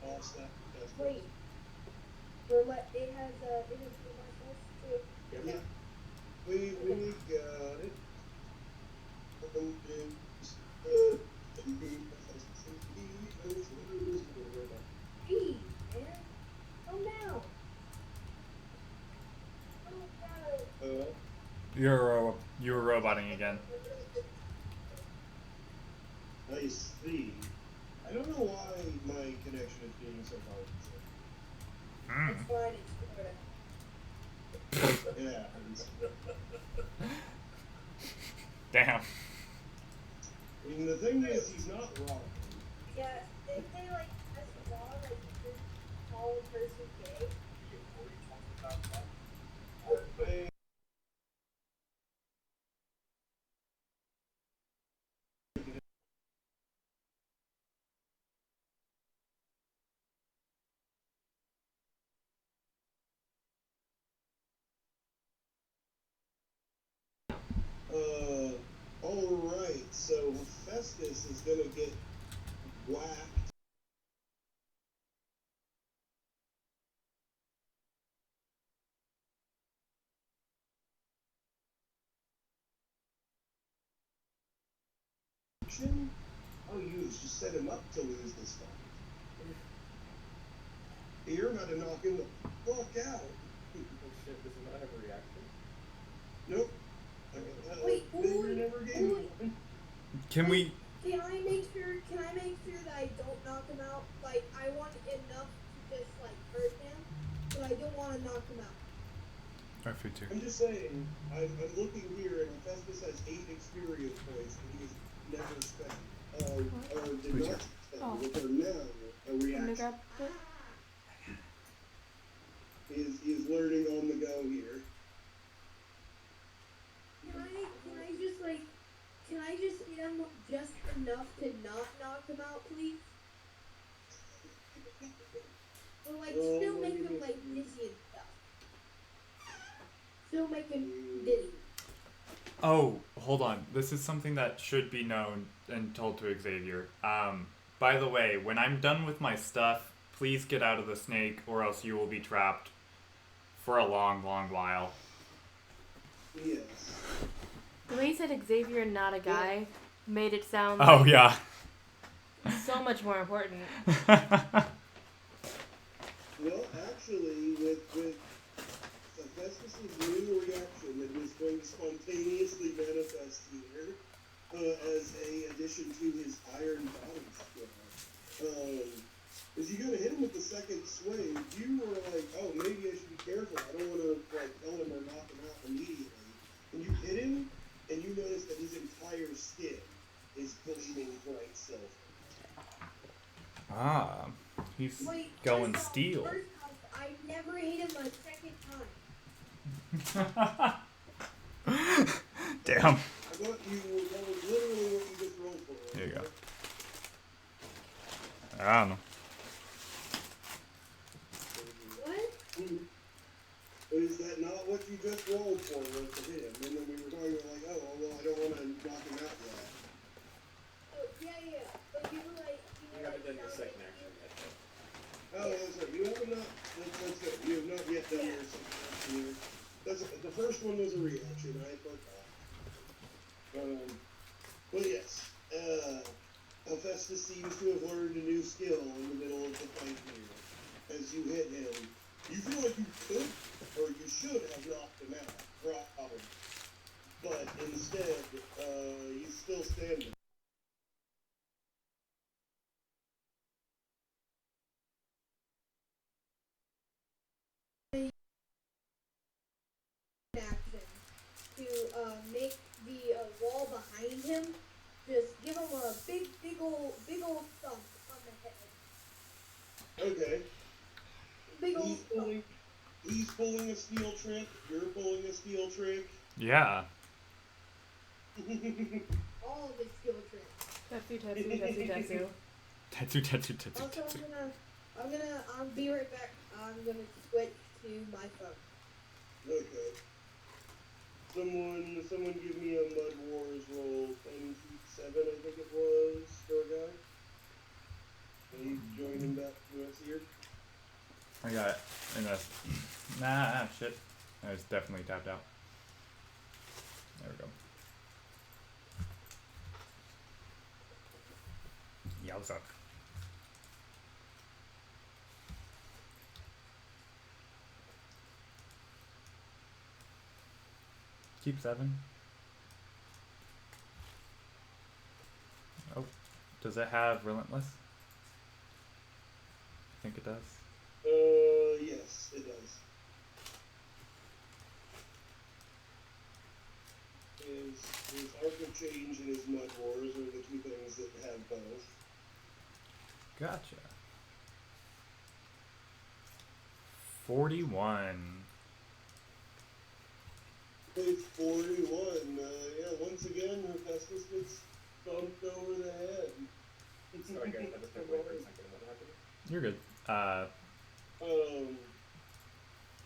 [SPEAKER 3] That's
[SPEAKER 1] Wait.
[SPEAKER 4] You were roboting again.
[SPEAKER 3] I see. I don't know why my connection is being so hard.
[SPEAKER 1] It's fine, it's Florida.
[SPEAKER 3] It happens.
[SPEAKER 4] Damn.
[SPEAKER 3] I mean, the thing is, he's not wrong.
[SPEAKER 1] Yeah, they say like as a law, like you could call a person gay.
[SPEAKER 3] I- Alright, so Festus is gonna get whacked. I'll use, just set him up to lose this fight. You're about to knock him the fuck out.
[SPEAKER 5] Oh shit, does it not have a reaction?
[SPEAKER 3] Nope.
[SPEAKER 1] Wait,
[SPEAKER 3] You're never game.
[SPEAKER 4] Can we?
[SPEAKER 1] Can I make sure that I don't knock him out? Like, I want enough to just like hurt him, but I don't want to knock him out.
[SPEAKER 4] Food too.
[SPEAKER 3] I'm just saying, I'm looking here, and Festus has 8 experience points, and he's never spent, or did
[SPEAKER 4] Who's
[SPEAKER 3] not
[SPEAKER 4] here?
[SPEAKER 3] spend, which are now a
[SPEAKER 2] Can you
[SPEAKER 3] reaction.
[SPEAKER 2] grab it?
[SPEAKER 3] He is learning on the go here.
[SPEAKER 1] Can I just hit him just enough to not knock him out, please? Or like still make him like dizzy and stuff. Still make him dizzy.
[SPEAKER 4] Oh, hold on. This is something that should be known and told to Xavier. By the way, when I'm done with my stuff, please get out of the snake, or else you will be trapped for a long, long while.
[SPEAKER 3] Yes.
[SPEAKER 2] The way you said Xavier and not a guy made it sound
[SPEAKER 4] Oh
[SPEAKER 2] like
[SPEAKER 4] yeah.
[SPEAKER 2] so much more important.
[SPEAKER 3] Well, actually, with Festus's new reaction that was going to spontaneously manifest here, as a addition to his iron body skill, is you gotta hit him with the second swing. You were like, oh, maybe I should be careful. I don't want to like kill him or knock him out immediately. And you hit him, and you notice that his entire skin is gleaming bright silver.
[SPEAKER 4] Ah, he's
[SPEAKER 1] Wait,
[SPEAKER 4] going
[SPEAKER 1] first off,
[SPEAKER 4] steel.
[SPEAKER 1] I never hit him a second time.
[SPEAKER 4] Damn.
[SPEAKER 3] I want you, that was literally what you just rolled for.
[SPEAKER 4] There you go. I don't know.
[SPEAKER 1] What?
[SPEAKER 3] Is that not what you just rolled for was to hit him? And then we were talking like, oh, well, I don't want to knock him out yet.
[SPEAKER 1] Oh, yeah. But you were like,
[SPEAKER 5] You haven't done your second action yet, though.
[SPEAKER 3] Oh, that's right. You have not. That's good. You have not yet done your second action here. That's the first one was a reaction. I forgot. But yes, Hephaestus seems to have learned a new skill in the middle of the fight here. As you hit him, you feel like you could, or you should have knocked him out, probably. But instead, he's still standing.
[SPEAKER 1] Action to make the wall behind him just give him a big old thump on the head.
[SPEAKER 3] Okay.
[SPEAKER 1] Big old thump.
[SPEAKER 3] He's pulling a steel trick. You're pulling a steel trick.
[SPEAKER 4] Yeah.
[SPEAKER 1] All of his skill tricks.
[SPEAKER 2] Tetsu.
[SPEAKER 1] Also, I'll be right back. I'm gonna switch to my phone.
[SPEAKER 3] Okay. Someone give me a Mud Wars roll. 10-7, I think it was, for a guy. And you joined him back to us here.
[SPEAKER 4] I got it. In the... Nah, shit. I was definitely tapped out. There we go. Yowza. keep 7. Oh, does it have relentless? I think it does.
[SPEAKER 3] Yes, it does. His Arc of Change and his Mud Wars are the two things that have both.
[SPEAKER 4] Gotcha. 41.
[SPEAKER 3] Page 41. Yeah, once again, Hephaestus gets bumped over the head.
[SPEAKER 5] Sorry guys, I just got away for a second. What happened?
[SPEAKER 4] You're good.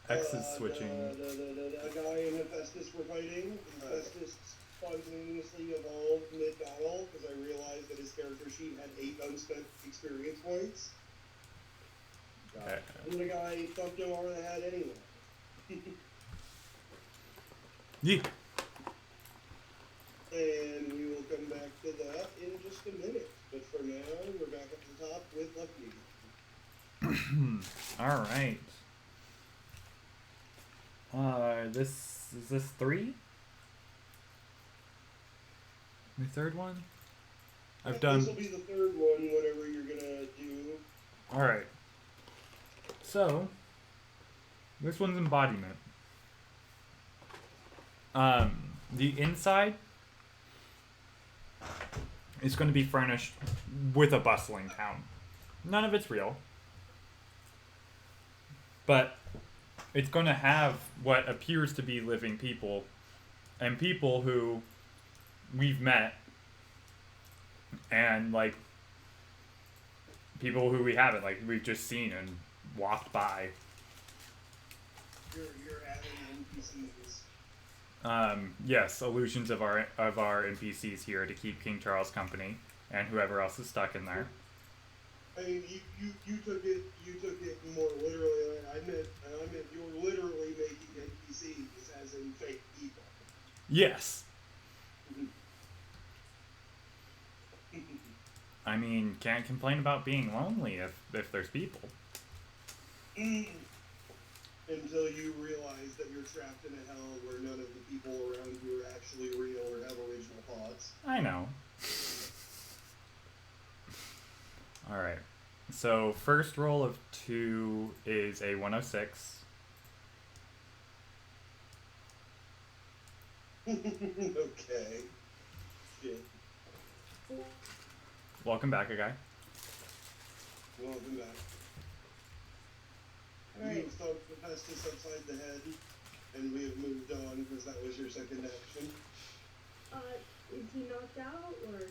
[SPEAKER 4] X is switching.
[SPEAKER 3] A guy and Hephaestus were fighting. Hephaestus spontaneously evolved mid-battle because I realized that his character sheet had 8 unspent experience points.
[SPEAKER 4] Okay.
[SPEAKER 3] And the guy thumped him over the head anyway.
[SPEAKER 4] Yeah.
[SPEAKER 3] And we will come back to that in just a minute. But for now, we're back at the top with Lucky.
[SPEAKER 4] All right. This is this 3? The third one? I've done.
[SPEAKER 3] This will be the third one, whatever you're gonna do.
[SPEAKER 4] All right. So, this one's embodiment. The inside is going to be furnished with a bustling town. None of it's real. But it's going to have what appears to be living people and people who we've met and like people who we haven't, like we've just seen and walked by.
[SPEAKER 3] You're adding NPCs.
[SPEAKER 4] Yes, illusions of our NPCs here to keep King Charles company and whoever else is stuck in there.
[SPEAKER 3] I mean, you took it more literally. I meant you're literally making NPCs as in fake people.
[SPEAKER 4] Yes. I mean, can't complain about being lonely if there's people.
[SPEAKER 3] Until you realize that you're trapped in a hell where none of the people around you are actually real or have original thoughts.
[SPEAKER 4] I know. Alright. So, first roll of 2 is a 106.
[SPEAKER 3] Okay. Shit.
[SPEAKER 4] Welcome back, guy.
[SPEAKER 3] Welcome back.
[SPEAKER 1] Alright.
[SPEAKER 3] You stomped the Hephaestus upside the head, and we have moved on because that was your second action.
[SPEAKER 1] Is he knocked out, or?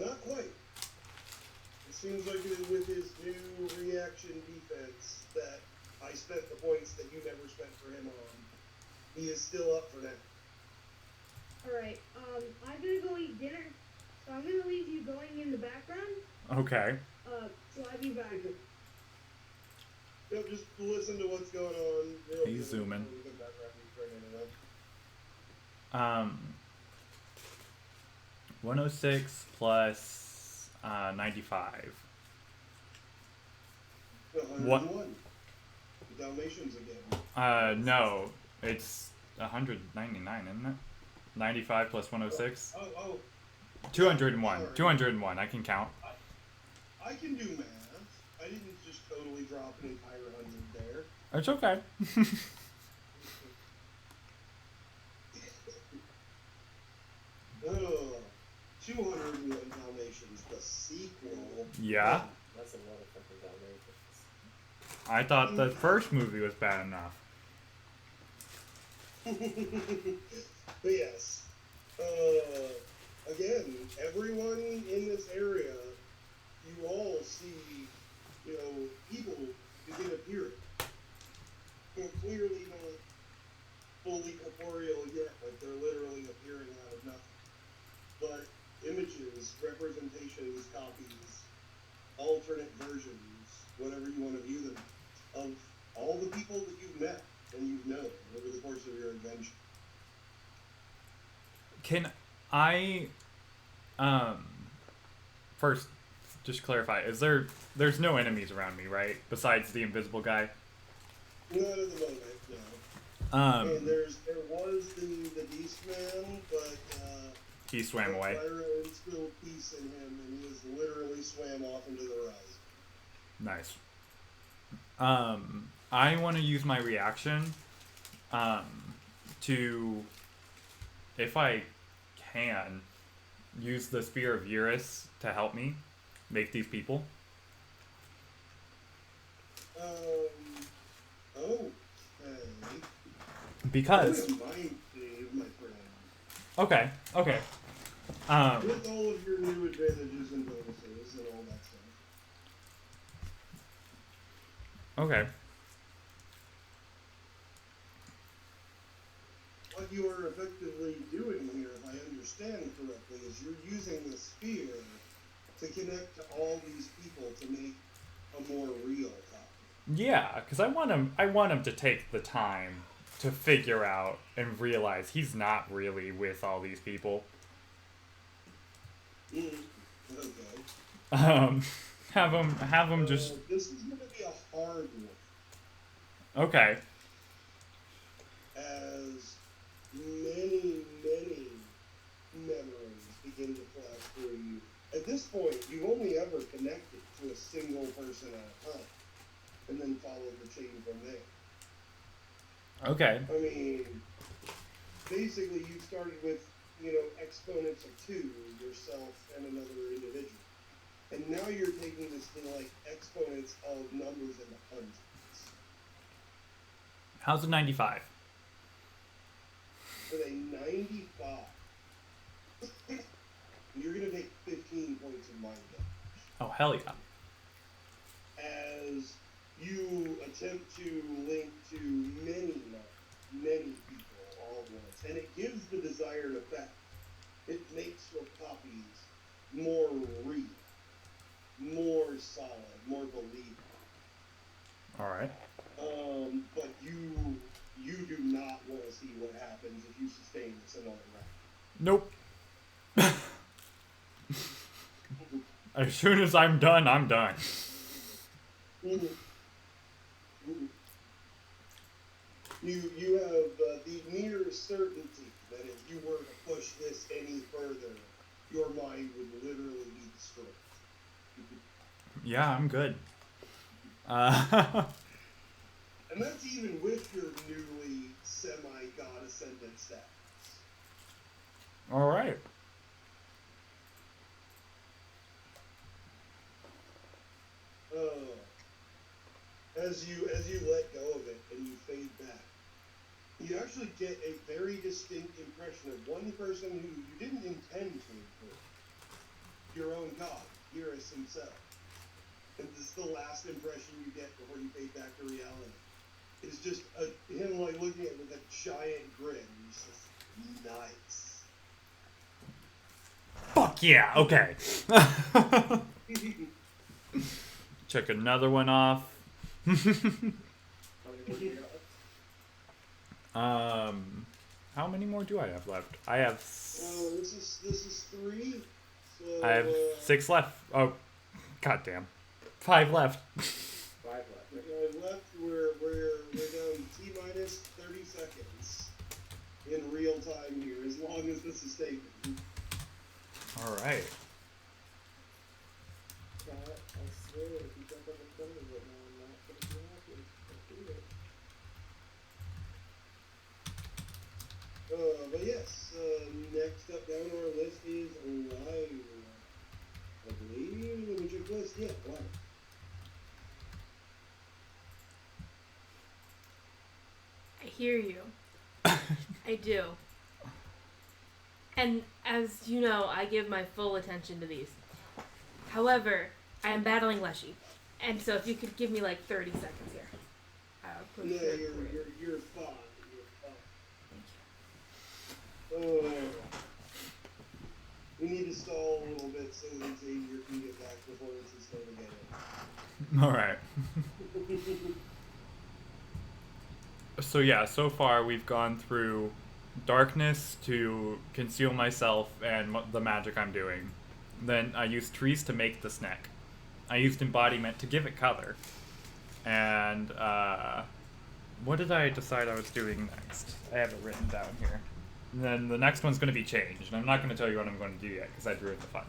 [SPEAKER 3] Not quite. It seems like with his new reaction defense that I spent the points that you never spent for him on. He is still up for now.
[SPEAKER 1] Alright, I'm gonna go eat dinner, so I'm gonna leave you going in the background.
[SPEAKER 4] Okay.
[SPEAKER 1] So I'll be back.
[SPEAKER 3] Yep, just listen to what's going on.
[SPEAKER 4] He's zooming. 106 plus 95. What?
[SPEAKER 3] The Dalmatians again.
[SPEAKER 4] No, it's 199, isn't it? 95 plus 106.
[SPEAKER 3] Oh.
[SPEAKER 4] 201.
[SPEAKER 3] Sorry.
[SPEAKER 4] 201. I can count.
[SPEAKER 3] I can do math. I didn't just totally drop an entire 100 there.
[SPEAKER 4] It's okay.
[SPEAKER 3] 201 Dalmatians, the sequel.
[SPEAKER 4] Yeah.
[SPEAKER 5] That's a lot of fucking Dalmatians.
[SPEAKER 4] I thought the first movie was bad enough.
[SPEAKER 3] But yes. Again, everyone in this area, you all see, people begin appearing. They're clearly not fully corporeal yet, like they're literally appearing out of nothing. But images, representations, copies, alternate versions, whatever you want to view them, of all the people that you've met and you've known over the course of your adventure.
[SPEAKER 4] Can I, first, just clarify, there's no enemies around me, right? Besides the invisible guy?
[SPEAKER 3] Not at the moment, no. And there was the Beast Man, but
[SPEAKER 4] He swam away.
[SPEAKER 3] Lyra instilled peace in him, and he has literally swam off into the rise.
[SPEAKER 4] Nice. I want to use my reaction to, if I can, use the Spear of Eurus to help me make these people.
[SPEAKER 3] Okay.
[SPEAKER 4] Because.
[SPEAKER 3] Mind save, my friend.
[SPEAKER 4] Okay.
[SPEAKER 3] With all of your new advantages and bonuses and all that stuff.
[SPEAKER 4] Okay.
[SPEAKER 3] What you are effectively doing here, if I understand correctly, is you're using the spear to connect to all these people to make a more real copy.
[SPEAKER 4] Yeah, because I want him to take the time to figure out and realize he's not really with all these people.
[SPEAKER 3] Okay.
[SPEAKER 4] Have him just.
[SPEAKER 3] This is going to be a hard one.
[SPEAKER 4] Okay.
[SPEAKER 3] As many memories begin to flash through you. At this point, you've only ever connected to a single person at a time, and then followed the chain from there.
[SPEAKER 4] Okay.
[SPEAKER 3] I mean, basically, you started with, exponents of 2, yourself and another individual. And now you're taking this to, exponents of numbers in the hundreds.
[SPEAKER 4] How's a 95?
[SPEAKER 3] With a 95, you're going to take 15 points of mind damage.
[SPEAKER 4] Oh, hell yeah.
[SPEAKER 3] As you attempt to link to many people all at once. And it gives the desired effect. It makes your copies more real, more solid, more believable.
[SPEAKER 4] Alright.
[SPEAKER 3] But you do not want to see what happens if you sustain this another round.
[SPEAKER 4] Nope. As soon as I'm done, I'm done.
[SPEAKER 3] You have the near certainty that if you were to push this any further, your mind would literally be destroyed.
[SPEAKER 4] Yeah, I'm good.
[SPEAKER 3] And that's even with your newly semi-god ascendant stats.
[SPEAKER 4] Alright.
[SPEAKER 3] As you let go of it and you fade back, you actually get a very distinct impression of one person who you didn't intend to improve. Your own god, Eurus himself. And this is the last impression you get before you fade back to reality. It's just him looking at it with a giant grin. He's just nice.
[SPEAKER 4] Fuck yeah, okay. Check another one off. How many more do I have left? I have.
[SPEAKER 3] This is 3. So,
[SPEAKER 4] I have 6 left. Oh, goddamn. 5 left.
[SPEAKER 5] 5 left.
[SPEAKER 3] 5 left. We're down T-minus 30 seconds in real time here, as long as this is taken.
[SPEAKER 4] All right.
[SPEAKER 5] I swear, if you jump up in front of me right now, I'm not going to be happy. Don't do it.
[SPEAKER 3] But yes, next up down our list is Lyra. I believe. Let me check the list. Yeah, Lyra.
[SPEAKER 2] I hear you. I do. And as you know, I give my full attention to these. However, I am battling Leshy. And so if you could give me 30 seconds here. I'll put
[SPEAKER 3] Yeah,
[SPEAKER 2] it
[SPEAKER 3] you're fine.
[SPEAKER 2] Thank
[SPEAKER 3] You're fine. We need to stall a little bit so that Xavier can get back before this is going to get in.
[SPEAKER 4] All right. So yeah, so far we've gone through darkness to conceal myself and the magic I'm doing. Then I used trees to make the snack. I used embodiment to give it color. And what did I decide I was doing next? I have it written down here. And then the next one's going to be changed, and I'm not going to tell you what I'm going to do yet because I'd ruin the fun.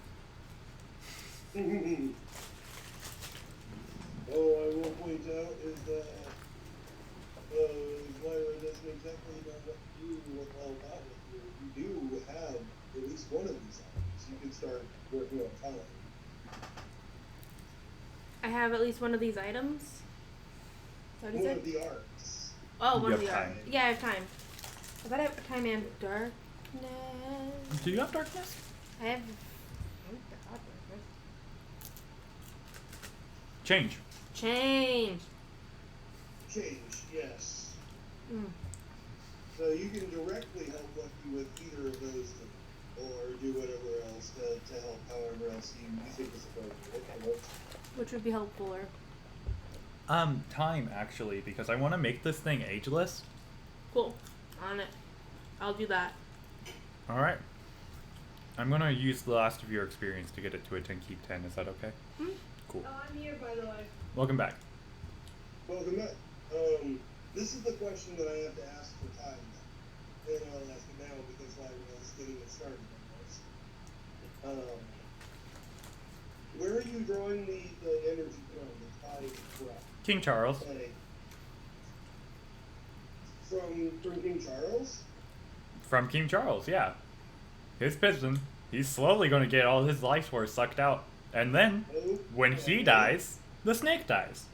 [SPEAKER 3] All I will point out is that Lyra doesn't exactly know what to do with all that with you. You do have at least one of these items. You could start working on time.
[SPEAKER 2] I have at least one of these items. Is that what you
[SPEAKER 3] One
[SPEAKER 2] said?
[SPEAKER 3] of the arts.
[SPEAKER 2] Oh,
[SPEAKER 4] You
[SPEAKER 2] one of
[SPEAKER 4] have
[SPEAKER 2] the
[SPEAKER 4] time.
[SPEAKER 2] Yeah, I have time. I thought I have time and darkness.
[SPEAKER 4] Do you have darkness?
[SPEAKER 2] I have.
[SPEAKER 4] Change.
[SPEAKER 2] Change.
[SPEAKER 3] Change, yes.
[SPEAKER 2] Mm.
[SPEAKER 3] So you can directly help Lucky with either of those two, or do whatever else to help however else you think is appropriate.
[SPEAKER 2] Which would be helpful, or
[SPEAKER 4] Time actually, because I want to make this thing ageless.
[SPEAKER 2] cool. On it. I'll do that.
[SPEAKER 4] All right. I'm gonna use the last of your experience to get it to a 10 keep 10. Is that okay?
[SPEAKER 2] Hmm?
[SPEAKER 4] Cool.
[SPEAKER 1] Oh, I'm here, by the way.
[SPEAKER 4] Welcome back.
[SPEAKER 3] Welcome back. This is the question that I have to ask for time now. And I'll ask it now because Lyra is getting it started on this. Where are you drawing the energy from, the tide from?
[SPEAKER 4] King Charles.
[SPEAKER 3] Like, from King Charles?
[SPEAKER 4] From King Charles, yeah. His piston. He's slowly gonna get all his life force sucked out. And then, when he dies, the snake dies.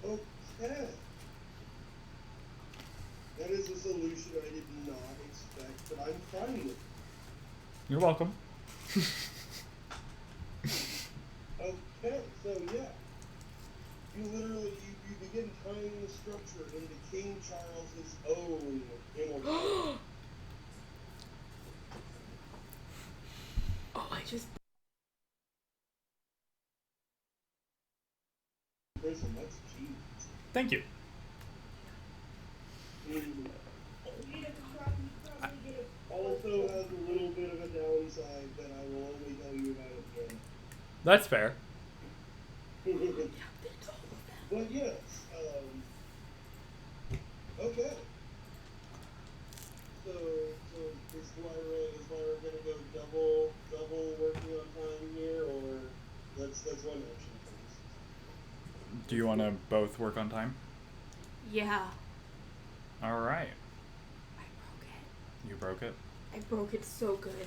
[SPEAKER 3] Okay. That is a solution I did not expect, but I'm fine with it.
[SPEAKER 4] You're welcome.
[SPEAKER 3] Okay, so yeah. You literally, you begin tying the structure into King Charles's own immortality.
[SPEAKER 2] Oh, I just.
[SPEAKER 3] Prison, that's cheese.
[SPEAKER 4] Thank you.
[SPEAKER 3] Also has a little bit of a downside that I will only tell you about at the end.
[SPEAKER 4] That's fair.
[SPEAKER 3] But yes, okay. So is Lyra gonna go double working on time here, or that's one action, please.
[SPEAKER 4] Do you want to both work on time?
[SPEAKER 2] Yeah.
[SPEAKER 4] All right.
[SPEAKER 2] I broke it.
[SPEAKER 4] You broke it?
[SPEAKER 2] I broke it so good.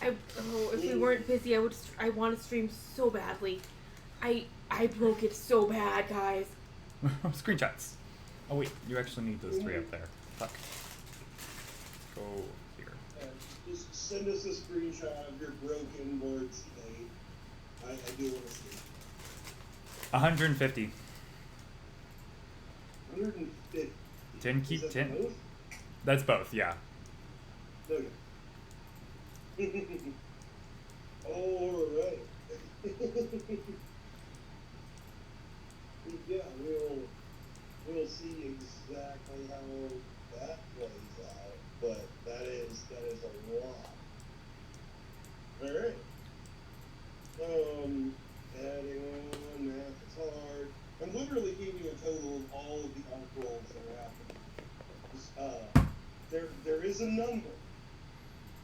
[SPEAKER 2] If we weren't busy, I want to stream so badly. I broke it so bad, guys.
[SPEAKER 4] Screenshots. Oh wait, you actually need those 3 up there. Fuck. Go here.
[SPEAKER 3] Just send us a screenshot of your broken board state. I do want to see.
[SPEAKER 4] 150.
[SPEAKER 3] 150.
[SPEAKER 4] 10 keep
[SPEAKER 3] Is that
[SPEAKER 4] 10.
[SPEAKER 3] both?
[SPEAKER 4] That's both, yeah.
[SPEAKER 3] Okay. Alright. Yeah, we'll see exactly how that plays out, but that is a lot. Alright. Adding on, math is hard. I'm literally keeping a total of all of the arc rolls that are happening. There is a number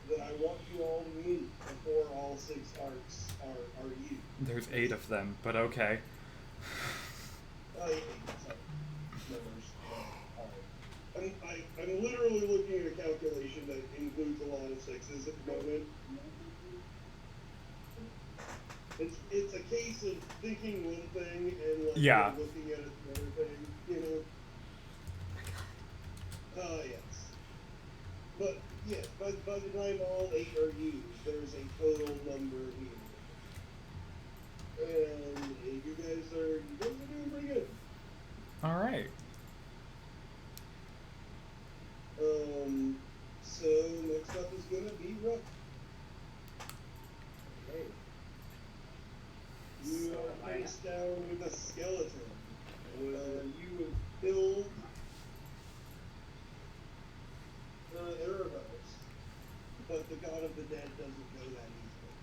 [SPEAKER 3] that I want you all to meet before all 6 arcs are used.
[SPEAKER 4] There's 8 of them, but okay.
[SPEAKER 3] Sorry. Numbers. I'm literally looking at a calculation that includes a lot of 6s at the moment. It's a case of thinking one thing and like
[SPEAKER 4] Yeah.
[SPEAKER 3] looking at another thing, you know. Yes. But yes, by the time all 8 are used, there's a total number here. And you guys are doing pretty good.
[SPEAKER 4] All right.
[SPEAKER 3] So next up is gonna be Ruck. Okay. You are face down with a skeleton. You have killed Ouroboros, but the god of the dead doesn't go that easily.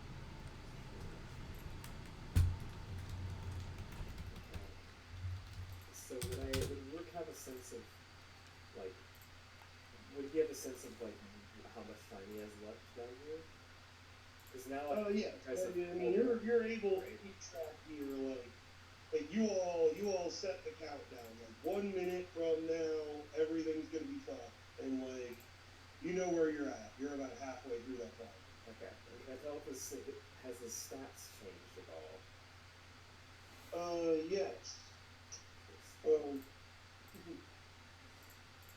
[SPEAKER 5] So would I sense of, like, would he have a sense of, like, how much time he has left down here? Because now,
[SPEAKER 3] Yeah. I mean, you're able to keep track here, like you all set the countdown. Like 1 minute from now, everything's gonna be fucked, and like you know where you're at. You're about halfway through that clock.
[SPEAKER 5] Okay. And can I tell if has his stats changed at all?
[SPEAKER 3] Yes.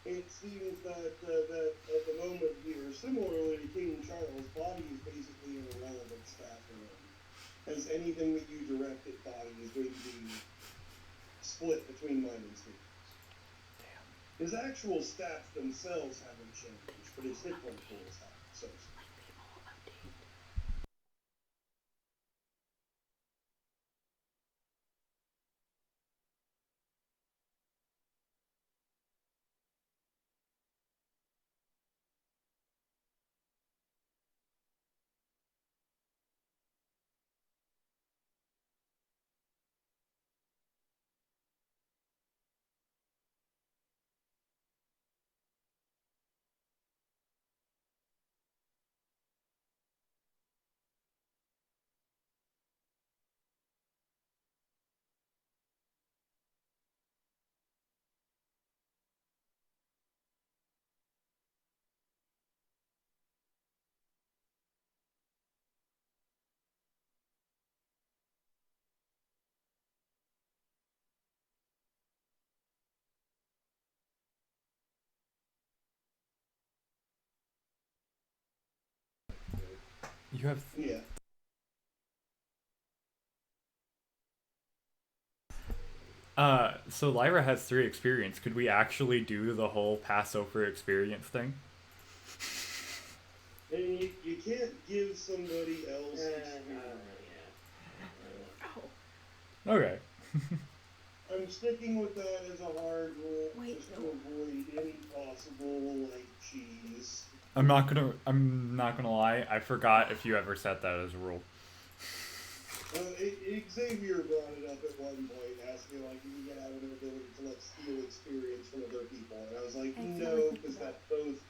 [SPEAKER 3] It seems that at the moment here, similarly to King Charles, body is basically an irrelevant stat for him. As anything that you direct at body is going to be split between mind and spirit. His actual stats themselves haven't changed, but his hit point pools have. So.
[SPEAKER 4] You have.
[SPEAKER 3] Yeah.
[SPEAKER 4] So Lyra has 3 experience. Could we actually do the whole Passover experience thing?
[SPEAKER 3] And you can't give somebody else
[SPEAKER 4] Okay.
[SPEAKER 3] I'm sticking with that as a hard rule
[SPEAKER 2] Wait,
[SPEAKER 3] just
[SPEAKER 2] no.
[SPEAKER 3] to avoid any possible like cheese.
[SPEAKER 4] I'm not gonna lie, I forgot if you ever set that as a rule.
[SPEAKER 3] Xavier brought it up at one point, asking like if you can have an ability to like steal experience from other people, and I was like, no, because that's both,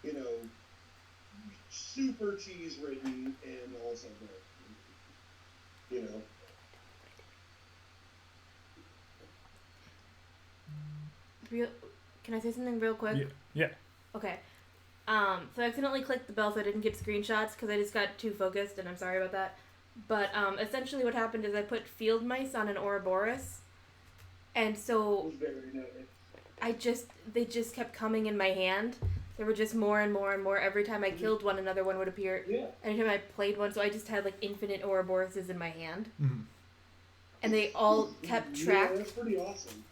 [SPEAKER 3] you know, super cheese ridden and also broken. You know.
[SPEAKER 2] Can I say something real quick?
[SPEAKER 4] Yeah.
[SPEAKER 2] Okay. So I accidentally clicked the bell so I didn't get screenshots because I just got too focused, and I'm sorry about that. But essentially what happened is I put field mice on an Ouroboros, and so they just kept coming in my hand. There were just more and more and more. Every time I killed one, another one would appear.
[SPEAKER 3] Yeah.
[SPEAKER 2] Anytime I played one, so I just had like infinite Ouroboroses in my hand.
[SPEAKER 4] Mm-hmm.
[SPEAKER 2] And they all kept track.
[SPEAKER 3] Yeah, that's pretty awesome.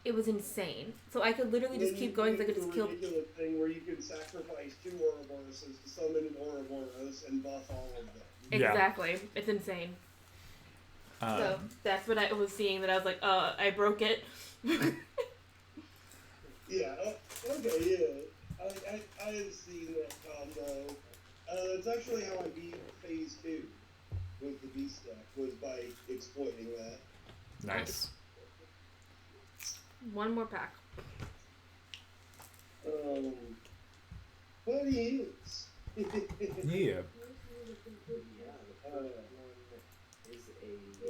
[SPEAKER 2] It was insane. So I could literally just keep going because I could just kill.
[SPEAKER 3] It's a ridiculous thing where you can sacrifice 2 Ouroboroses to summon an Ouroboros and buff all of them.
[SPEAKER 2] Exactly. Yeah. It's insane. So that's what I was seeing that I was like, I broke it.
[SPEAKER 3] Yeah, okay, yeah. I have seen that combo. That's actually how I beat phase 2 with the beast deck, was by exploiting that.
[SPEAKER 4] Nice.
[SPEAKER 2] One more pack.
[SPEAKER 3] But he is.
[SPEAKER 4] Yeah.
[SPEAKER 5] Yeah, the first one is a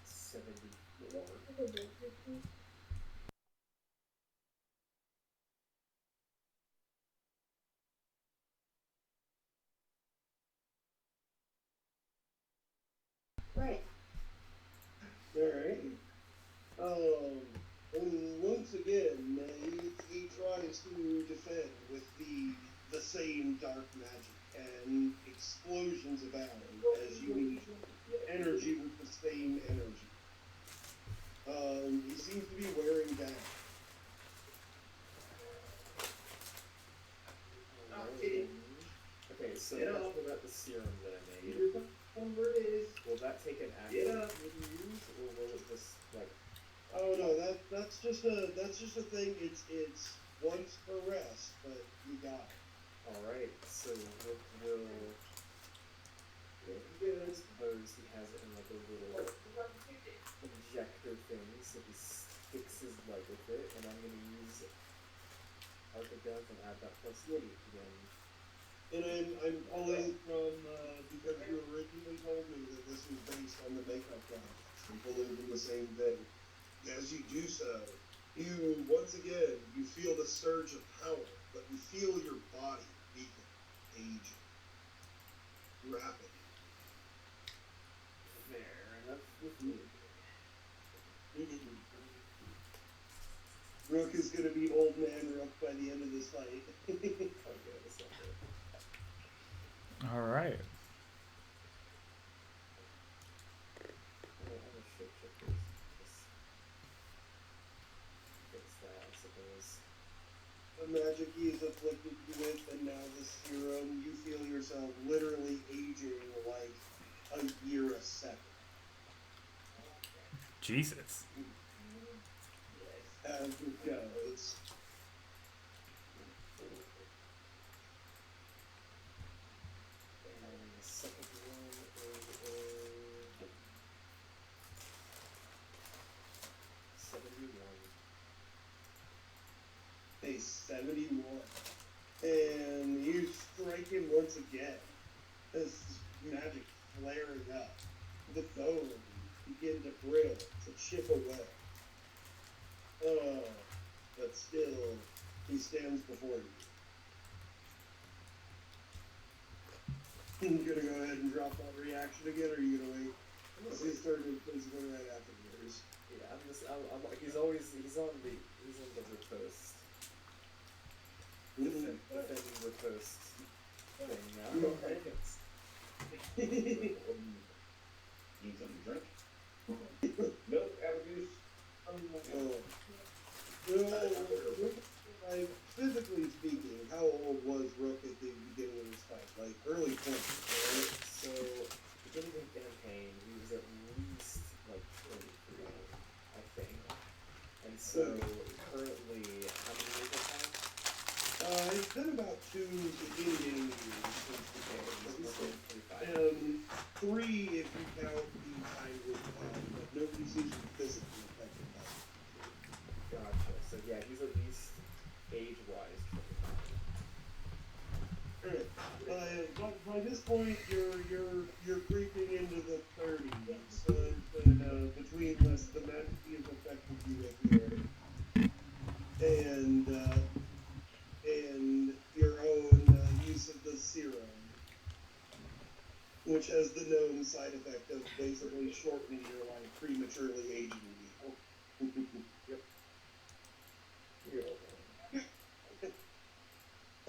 [SPEAKER 5] 74.
[SPEAKER 1] Right.
[SPEAKER 3] Alright. And once again, he tries to defend with the same dark magic, and explosions abound as you meet energy with the same energy. He seems to be wearing down.
[SPEAKER 5] Okay, so let's pull out the serum that I made. Will that take an action to use, or will it just like?
[SPEAKER 3] Oh no, that's just a thing. It's once per rest, but you got it.
[SPEAKER 5] All right, so Rook will. I suppose he has it in like a little injector thing, so he fix his leg with it, and I'm gonna use Arc of Death and add that +8 again.
[SPEAKER 3] And I'm pulling from, because you originally told me that this was based on the makeup projects. I'm pulling from the same thing. As you do so, once again, you feel the surge of power, but you feel your body weaken, aging, rapidly.
[SPEAKER 5] Fair enough with me.
[SPEAKER 3] Rook is gonna be old man Rook by the end of this fight.
[SPEAKER 5] Okay, that's not good.
[SPEAKER 4] All right.
[SPEAKER 5] I'm a shapeshifter. Just fix that, I suppose.
[SPEAKER 3] The magic he is afflicted you with, and now the serum, you feel yourself literally aging like a year a second.
[SPEAKER 4] Jesus.
[SPEAKER 3] As it goes.
[SPEAKER 5] And the second one is a 71.
[SPEAKER 3] A 71. And you strike him once again. This magic flaring up. The bones begin to brittle, to chip away. But still, he stands before you. You gonna go ahead and drop that reaction again, or are you gonna wait? It's his turn to please go right after yours.
[SPEAKER 5] Yeah, he's on the riposte. Defending riposte thing now.
[SPEAKER 7] Need something to drink? Milk, apple juice?
[SPEAKER 3] Like, physically speaking, how old was Rook at the beginning of this fight? Like, early 20s, right?
[SPEAKER 5] So, beginning of the campaign, he was at least, like, 23, I think. And so, currently, how many years have passed?
[SPEAKER 3] It's been about 2 in-game years since the game. 3 if you count the time with but nobody seems to be physically affected by it.
[SPEAKER 5] Gotcha. So, yeah, he's at least age-wise 25.
[SPEAKER 3] Alright, by this point, you're creeping into the 30s. Between the magic he has affected you with here, and your own use of the serum, which has the known side effect of basically shortening your life, prematurely aging you.
[SPEAKER 5] Yep.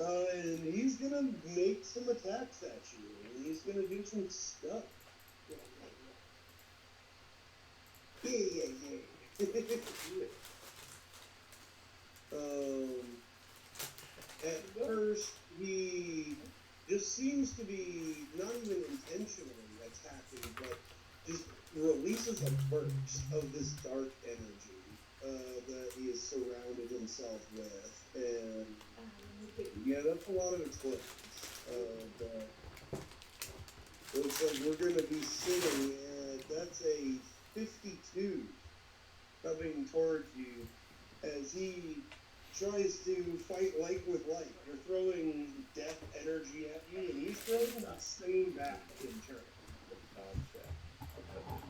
[SPEAKER 3] And he's gonna make some attacks at you, and he's gonna do some stuff. At first, he just seems to be not even intentionally attacking, but just releases a burst of this dark energy that he has surrounded himself with, and yeah, that's a lot of explosions. Looks like we're going to be sitting at, that's a 52 coming towards you as he tries to fight light with light. You're throwing death energy at you, and he's throwing the same back in turn.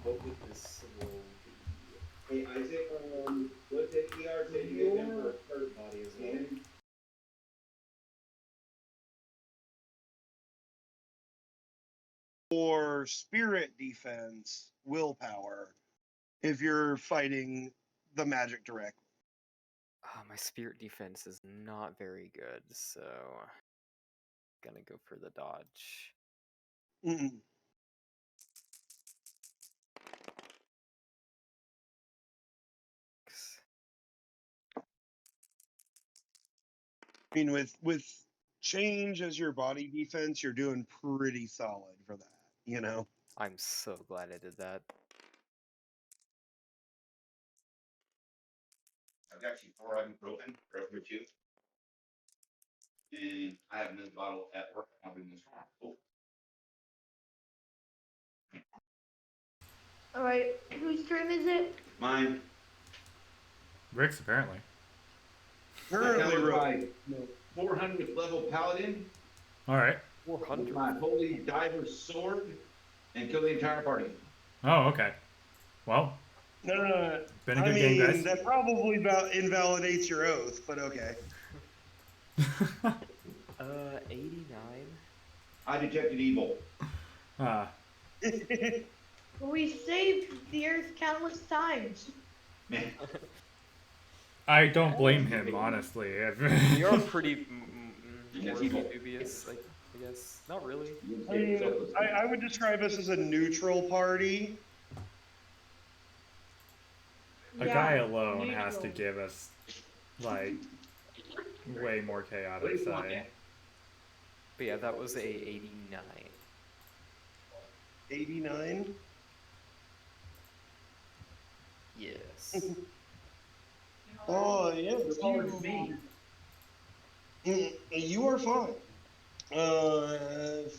[SPEAKER 5] What would this roll be?
[SPEAKER 7] Hey, Isaac, what's the ER say you get them for her
[SPEAKER 5] Body as well.
[SPEAKER 3] Or spirit defense, willpower, if you're fighting the magic directly.
[SPEAKER 6] My spirit defense is not very good, so gonna go for the dodge.
[SPEAKER 3] Mm-mm. I mean, with change as your body defense, you're doing pretty solid for that, you know?
[SPEAKER 6] I'm so glad I did that.
[SPEAKER 7] I've got you 4 ibuprofen for your tooth. And I have another bottle at work. I'll bring this home. Cool.
[SPEAKER 1] Alright, whose turn is it?
[SPEAKER 7] Mine.
[SPEAKER 4] Rick's apparently.
[SPEAKER 3] Currently,
[SPEAKER 7] Followed
[SPEAKER 3] Rook.
[SPEAKER 7] by 400th level paladin
[SPEAKER 4] All right.
[SPEAKER 7] with
[SPEAKER 6] 400.
[SPEAKER 7] my holy diver sword and kill the entire party.
[SPEAKER 4] Oh, okay. Well, been a
[SPEAKER 3] I
[SPEAKER 4] good game, guys.
[SPEAKER 3] mean, that probably invalidates your oath, but okay.
[SPEAKER 6] 89.
[SPEAKER 7] I detected evil.
[SPEAKER 4] Ah,
[SPEAKER 1] We saved the Earth countless times.
[SPEAKER 7] Man,
[SPEAKER 4] I don't blame him, honestly.
[SPEAKER 6] We are pretty
[SPEAKER 7] Yes,
[SPEAKER 6] morally
[SPEAKER 7] evil.
[SPEAKER 6] dubious, I guess. Not really.
[SPEAKER 3] I mean, I would describe us as a neutral party.
[SPEAKER 4] A guy alone has to give us, like, way more chaotic side.
[SPEAKER 6] But yeah, that was a 89.
[SPEAKER 3] 89?
[SPEAKER 6] Yes.
[SPEAKER 3] Oh, yeah.
[SPEAKER 7] Pardon me.
[SPEAKER 3] You are fine.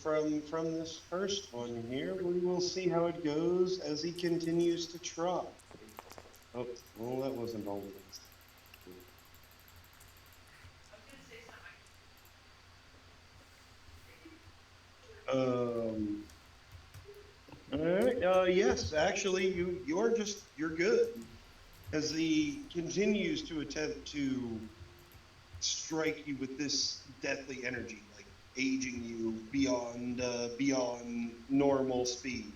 [SPEAKER 3] From this first one here, we will see how it goes as he continues to try. Oh, well, that wasn't all it is. All right. Yes, actually, you're good. As he continues to attempt to strike you with this deathly energy, like aging you beyond normal speed.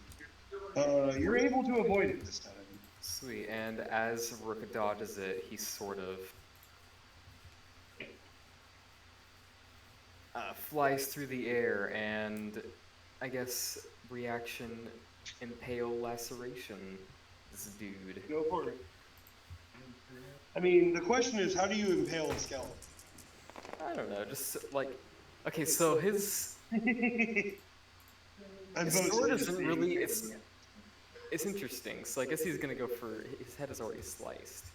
[SPEAKER 3] You're able to avoid it this time.
[SPEAKER 6] Sweet. And as Rook dodges it, he sort of flies through the air and, I guess, reaction, impale, laceration. This dude.
[SPEAKER 3] Go for it. I mean, the question is, how do you impale a skeleton?
[SPEAKER 6] I don't know, just like, okay, so his sword isn't really, it's interesting. So I guess he's gonna go for, his head is already sliced.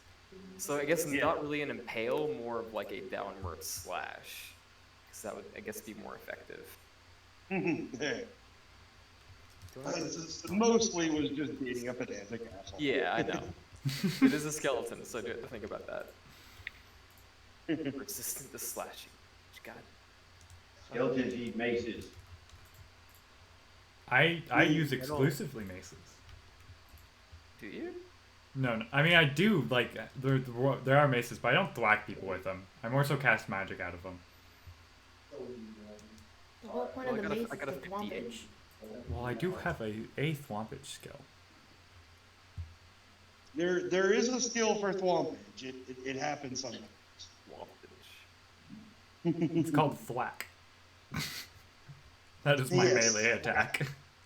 [SPEAKER 6] So I guess not really an impale, more of like a downward slash. Because that would, I guess, be more effective.
[SPEAKER 3] Mostly was just beating a pedantic asshole.
[SPEAKER 6] Yeah, I know. It is a skeleton, so I do have to think about that. Resistant to slashing. God.
[SPEAKER 7] Skeletons eat maces.
[SPEAKER 4] I use exclusively maces.
[SPEAKER 6] Do you?
[SPEAKER 4] No, I mean I do, like, there are maces, but I don't thwack people with them. I more so cast magic out of them.
[SPEAKER 2] The whole point
[SPEAKER 6] Well,
[SPEAKER 2] of the mace
[SPEAKER 6] I
[SPEAKER 2] is
[SPEAKER 6] got a
[SPEAKER 2] the
[SPEAKER 6] 58.
[SPEAKER 2] thwompage.
[SPEAKER 4] Well, I do have a thwompage skill.
[SPEAKER 3] There is a skill for thwompage. It happens sometimes.
[SPEAKER 4] It's called thwack. That is my melee attack.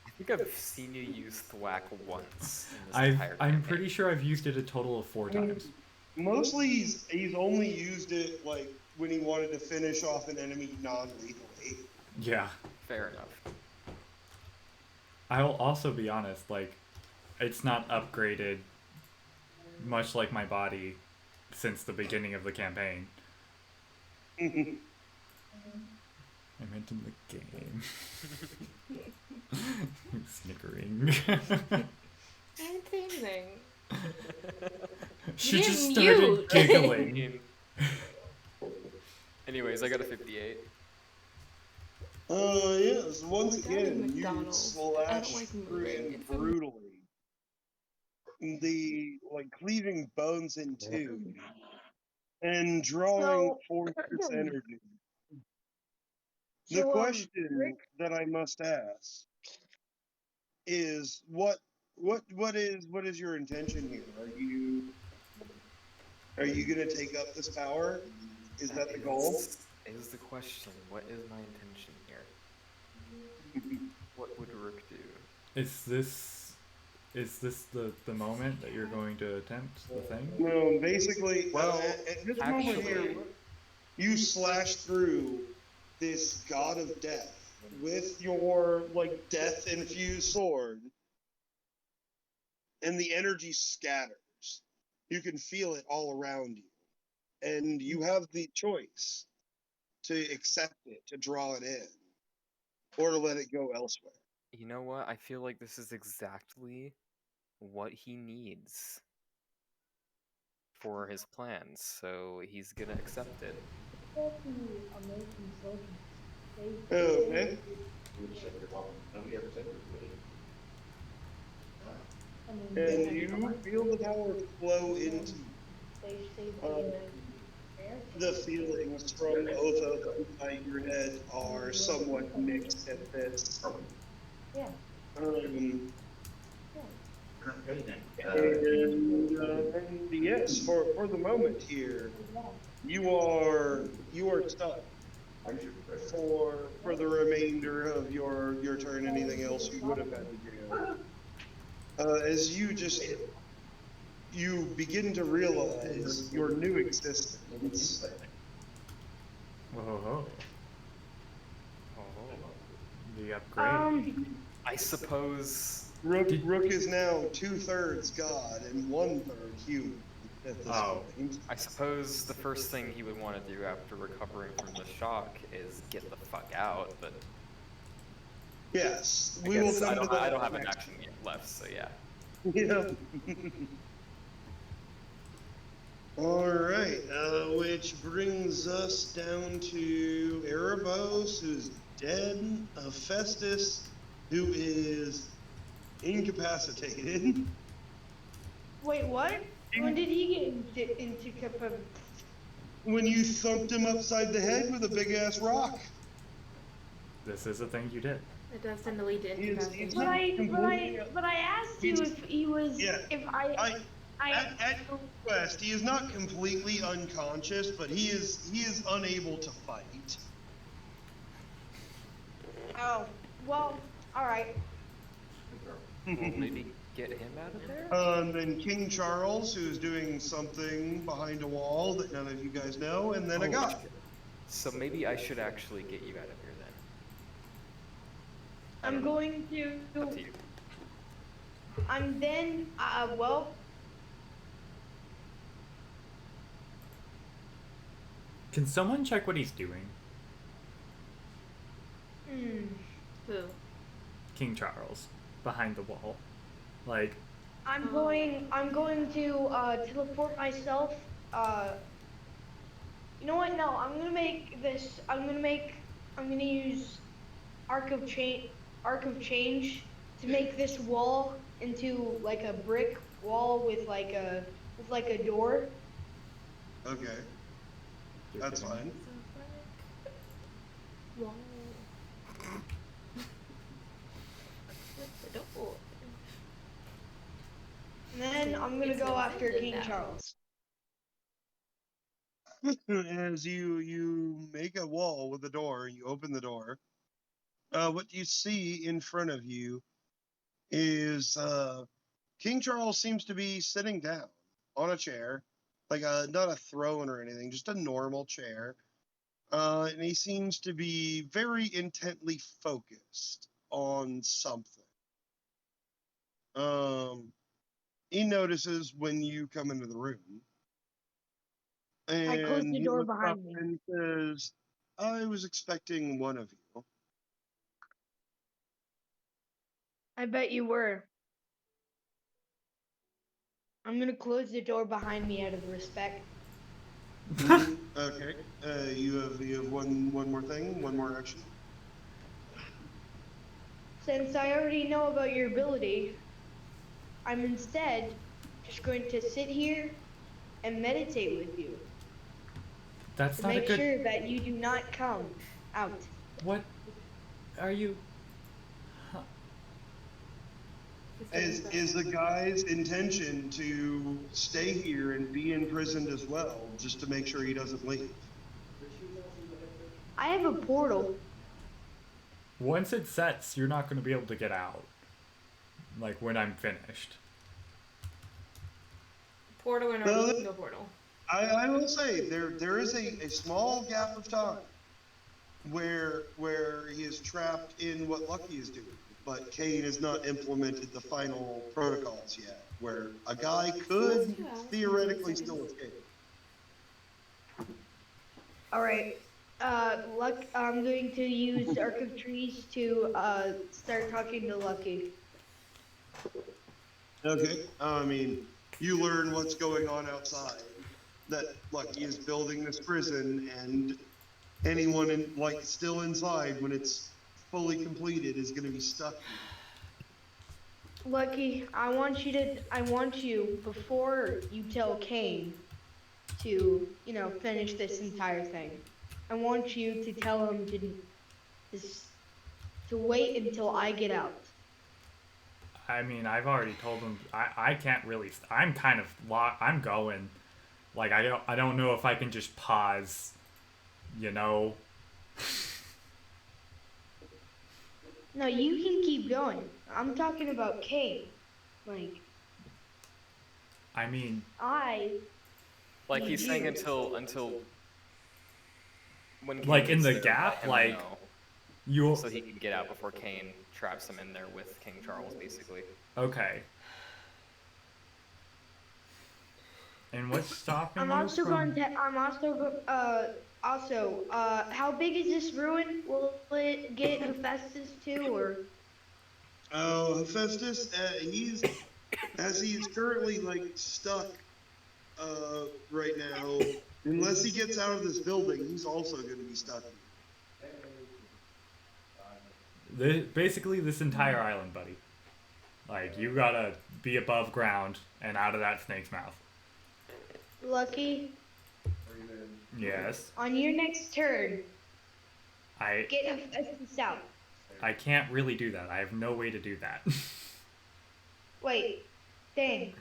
[SPEAKER 6] I think I've seen you use thwack once. In this entire
[SPEAKER 4] I'm
[SPEAKER 6] campaign.
[SPEAKER 4] pretty sure I've used it a total of 4 times.
[SPEAKER 3] Mostly he's only used it like when he wanted to finish off an enemy non-lethally.
[SPEAKER 4] Yeah.
[SPEAKER 6] Fair enough.
[SPEAKER 4] I will also be honest, like, it's not upgraded much like my body since the beginning of the campaign. I meant in the game. Snickering.
[SPEAKER 2] I'm teasing.
[SPEAKER 4] She
[SPEAKER 2] You
[SPEAKER 4] just
[SPEAKER 2] didn't
[SPEAKER 4] started
[SPEAKER 2] mute.
[SPEAKER 4] giggling.
[SPEAKER 6] Anyways, I got a 58.
[SPEAKER 3] Yes, once
[SPEAKER 2] Oh my God,
[SPEAKER 3] again, you
[SPEAKER 2] McDonald's. I don't
[SPEAKER 3] slash
[SPEAKER 2] like
[SPEAKER 3] through
[SPEAKER 2] moving.
[SPEAKER 3] him
[SPEAKER 2] It's so-
[SPEAKER 3] brutally. The, like, cleaving bones in two. And drawing forth this energy. The question
[SPEAKER 1] Rick?
[SPEAKER 3] that I must ask is what is your intention here? Are you gonna take up this power? Is that the goal?
[SPEAKER 6] Is the question. What is my intention here? What would Rook do?
[SPEAKER 4] Is this the moment that you're going to attempt the thing?
[SPEAKER 3] No, basically,
[SPEAKER 6] Well,
[SPEAKER 3] at this moment here,
[SPEAKER 6] actually-
[SPEAKER 3] you slash through this god of death with your, like, death-infused sword, and the energy scatters. You can feel it all around you. And you have the choice to accept it, to draw it in, or to let it go elsewhere.
[SPEAKER 6] You know what? I feel like this is exactly what he needs. for his plans, so he's gonna accept it.
[SPEAKER 3] Okay. And you feel the power flow into the feelings from both of them inside your head are somewhat mixed at this. And yes, for the moment here, you are stuck for the remainder of your turn. Anything else you would have had to do, as you begin to realize your new existence.
[SPEAKER 4] Whoa.
[SPEAKER 6] Oh.
[SPEAKER 4] The upgrade.
[SPEAKER 6] I suppose.
[SPEAKER 3] Rook is now 2/3 god and 1/3 human at this point.
[SPEAKER 6] I suppose the first thing he would want to do after recovering from the shock is get the fuck out, but
[SPEAKER 3] Yes,
[SPEAKER 6] I
[SPEAKER 3] we will
[SPEAKER 6] guess
[SPEAKER 3] come to that.
[SPEAKER 6] I don't have an action yet left, so yeah.
[SPEAKER 3] Yeah. All right, which brings us down to Erebos, who's dead, Festus, who is incapacitated.
[SPEAKER 1] Wait, what? When did he get into capacity?
[SPEAKER 3] When you thumped him upside the head with a big ass rock.
[SPEAKER 4] This is a thing you did.
[SPEAKER 2] It does tend to lead to
[SPEAKER 3] He is-
[SPEAKER 2] incapacitation.
[SPEAKER 1] But I asked you if he was,
[SPEAKER 3] Yeah.
[SPEAKER 1] if I
[SPEAKER 3] At your request, he is not completely unconscious, but he is unable to fight.
[SPEAKER 1] oh, well, all right.
[SPEAKER 6] Well, maybe get him out of there?
[SPEAKER 3] Then King Charles, who's doing something behind a wall that none of you guys know, and then a guy.
[SPEAKER 6] So maybe I should actually get you out of here then.
[SPEAKER 1] I'm going
[SPEAKER 6] Up to
[SPEAKER 1] to,
[SPEAKER 6] you.
[SPEAKER 1] I'm then, well,
[SPEAKER 4] Can someone check what he's doing?
[SPEAKER 2] Who?
[SPEAKER 4] King Charles. Behind the wall. Like,
[SPEAKER 1] I'm going to, teleport myself, you know what, no, I'm gonna use Arc of Change to make this wall into like a brick wall with like a door.
[SPEAKER 3] Okay, that's fine.
[SPEAKER 2] Wall.
[SPEAKER 1] And then I'm gonna go after King Charles.
[SPEAKER 3] As you make a wall with a door, you open the door. What you see in front of you is King Charles seems to be sitting down on a chair, like not a throne or anything, just a normal chair. And he seems to be very intently focused on something. He notices when you come into the room. And
[SPEAKER 1] I close the
[SPEAKER 3] he
[SPEAKER 1] door
[SPEAKER 3] looks up
[SPEAKER 1] behind me.
[SPEAKER 3] and says, I was expecting one of you.
[SPEAKER 1] I bet you were. I'm gonna close the door behind me out of respect.
[SPEAKER 3] Okay. You have one more thing, one more action.
[SPEAKER 1] Since I already know about your ability, I'm instead just going to sit here and meditate with you
[SPEAKER 4] that's
[SPEAKER 1] to
[SPEAKER 4] not a
[SPEAKER 1] make
[SPEAKER 4] good.
[SPEAKER 1] sure that you do not come out.
[SPEAKER 4] What are you?
[SPEAKER 3] Is the guy's intention to stay here and be imprisoned as well, just to make sure he doesn't leave?
[SPEAKER 1] I have a portal.
[SPEAKER 4] Once it sets, you're not going to be able to get out. Like when I'm finished.
[SPEAKER 2] Portal or no portal?
[SPEAKER 3] I will say there is a small gap of time where he is trapped in what Lucky is doing, but Kane has not implemented the final protocols yet, where a guy could theoretically still escape.
[SPEAKER 1] All right. I'm going to use Arc of Trees to start talking to Lucky.
[SPEAKER 3] Okay. I mean, you learn what's going on outside. that Lucky is building this prison, and anyone still inside when it's fully completed is going to be stuck here.
[SPEAKER 8] Lucky, I want you, before you tell Kane to, finish this entire thing, I want you to tell him this, to wait until I get out.
[SPEAKER 4] I mean, I've already told him I can't really. I'm kind of I'm going. Like I don't know if I can just pause. You know.
[SPEAKER 8] No, you can keep going. I'm talking about Kane. Like,
[SPEAKER 4] I mean,
[SPEAKER 6] Like he's saying until when Kane
[SPEAKER 4] like in
[SPEAKER 6] gets
[SPEAKER 4] the
[SPEAKER 6] there,
[SPEAKER 4] gap,
[SPEAKER 6] let him
[SPEAKER 4] like
[SPEAKER 6] know,
[SPEAKER 4] you.
[SPEAKER 6] so he can get out before Kane traps him in there with King Charles, basically.
[SPEAKER 4] Okay. And what's stopping
[SPEAKER 8] I'm
[SPEAKER 4] you
[SPEAKER 8] also
[SPEAKER 4] from...
[SPEAKER 8] going to. I'm also. How big is this ruin? Will it get Hephaestus too, or?
[SPEAKER 3] Oh, Hephaestus, he's currently stuck right now. Unless he gets out of this building, he's also going to be stuck.
[SPEAKER 4] Basically, this entire island, buddy. Like, you gotta be above ground and out of that snake's mouth.
[SPEAKER 8] Lucky.
[SPEAKER 4] Yes.
[SPEAKER 8] On your next turn,
[SPEAKER 4] Get
[SPEAKER 8] Hephaestus out.
[SPEAKER 4] I can't really do that. I have no way to do that.
[SPEAKER 8] Wait, dang.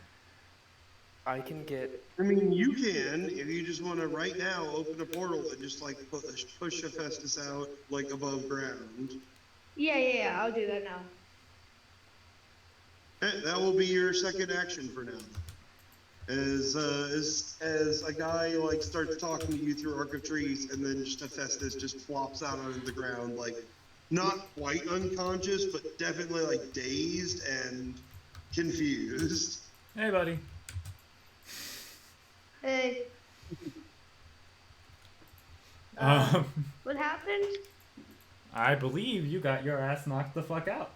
[SPEAKER 6] I can get.
[SPEAKER 3] I mean, you can if you just want to right now open a portal and just push Hephaestus out above ground.
[SPEAKER 8] Yeah. I'll do that now.
[SPEAKER 3] That will be your second action for now. As a guy starts talking to you through Arc of Trees, and then just Hephaestus just flops out onto the ground, not quite unconscious, but definitely dazed and confused.
[SPEAKER 4] Hey, buddy.
[SPEAKER 8] Hey. What happened?
[SPEAKER 4] I believe you got your ass knocked the fuck out.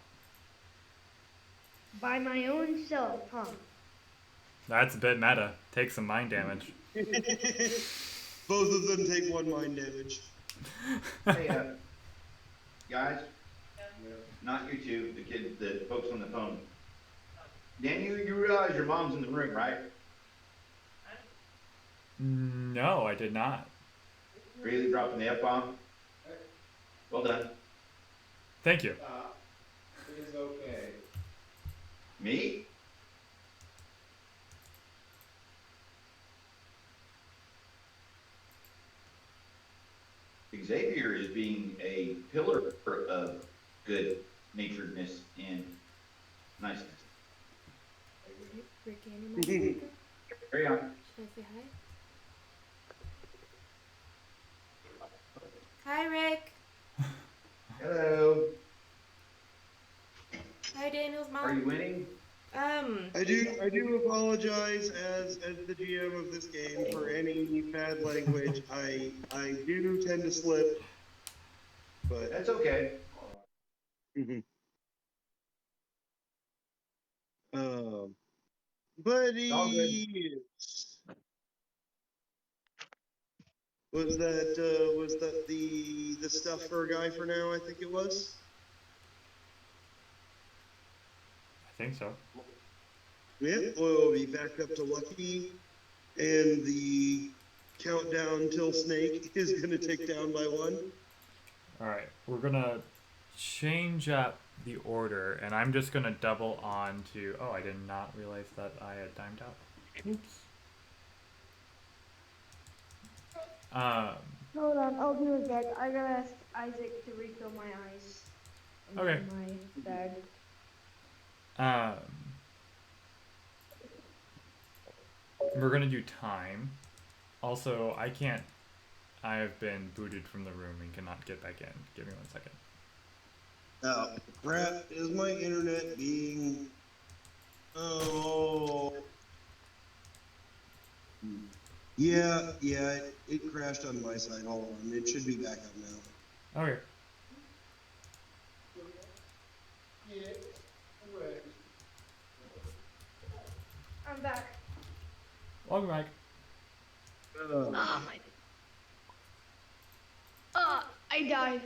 [SPEAKER 8] By my own self, huh?
[SPEAKER 4] That's a bit meta. Take some mind damage.
[SPEAKER 3] Both of them take 1 mind damage.
[SPEAKER 7] Hey, guys, not you two, the folks on the phone. Daniel, you realize your mom's in the room, right?
[SPEAKER 4] No, I did not.
[SPEAKER 7] Really dropping the F-bomb? Well done.
[SPEAKER 4] Thank you.
[SPEAKER 5] It is okay.
[SPEAKER 7] Me? Xavier is being a pillar of good naturedness and niceness.
[SPEAKER 2] Rick Animal.
[SPEAKER 7] Carry on.
[SPEAKER 2] Should I say hi? Hi, Rick.
[SPEAKER 7] Hello.
[SPEAKER 2] Hi, Daniel's mom.
[SPEAKER 7] Are you winning?
[SPEAKER 3] I do apologize as the GM of this game for any bad language. I do tend to slip, but
[SPEAKER 7] That's okay.
[SPEAKER 3] Buddy,
[SPEAKER 7] All good.
[SPEAKER 3] was that the stuff for a guy for now? I think it was.
[SPEAKER 4] I think so.
[SPEAKER 3] Yeah, we'll be back up to Lucky, and the countdown till Snake is going to tick down by 1.
[SPEAKER 4] Alright, we're gonna change up the order, and I'm just gonna double on to... Oh, I did not realize that I had timed out. Oops.
[SPEAKER 8] Hold on, I'll do it again. I gotta ask Isaac to refill my ice.
[SPEAKER 4] Okay.
[SPEAKER 8] My bag.
[SPEAKER 4] We're gonna do time. Also, I have been booted from the room and cannot get back in. Give me 1 second.
[SPEAKER 3] Oh, crap, is my internet being... Oh... Yeah, it crashed on my side. Hold on, it should be back up now.
[SPEAKER 4] Okay.
[SPEAKER 8] I'm back.
[SPEAKER 4] Welcome back.
[SPEAKER 8] died.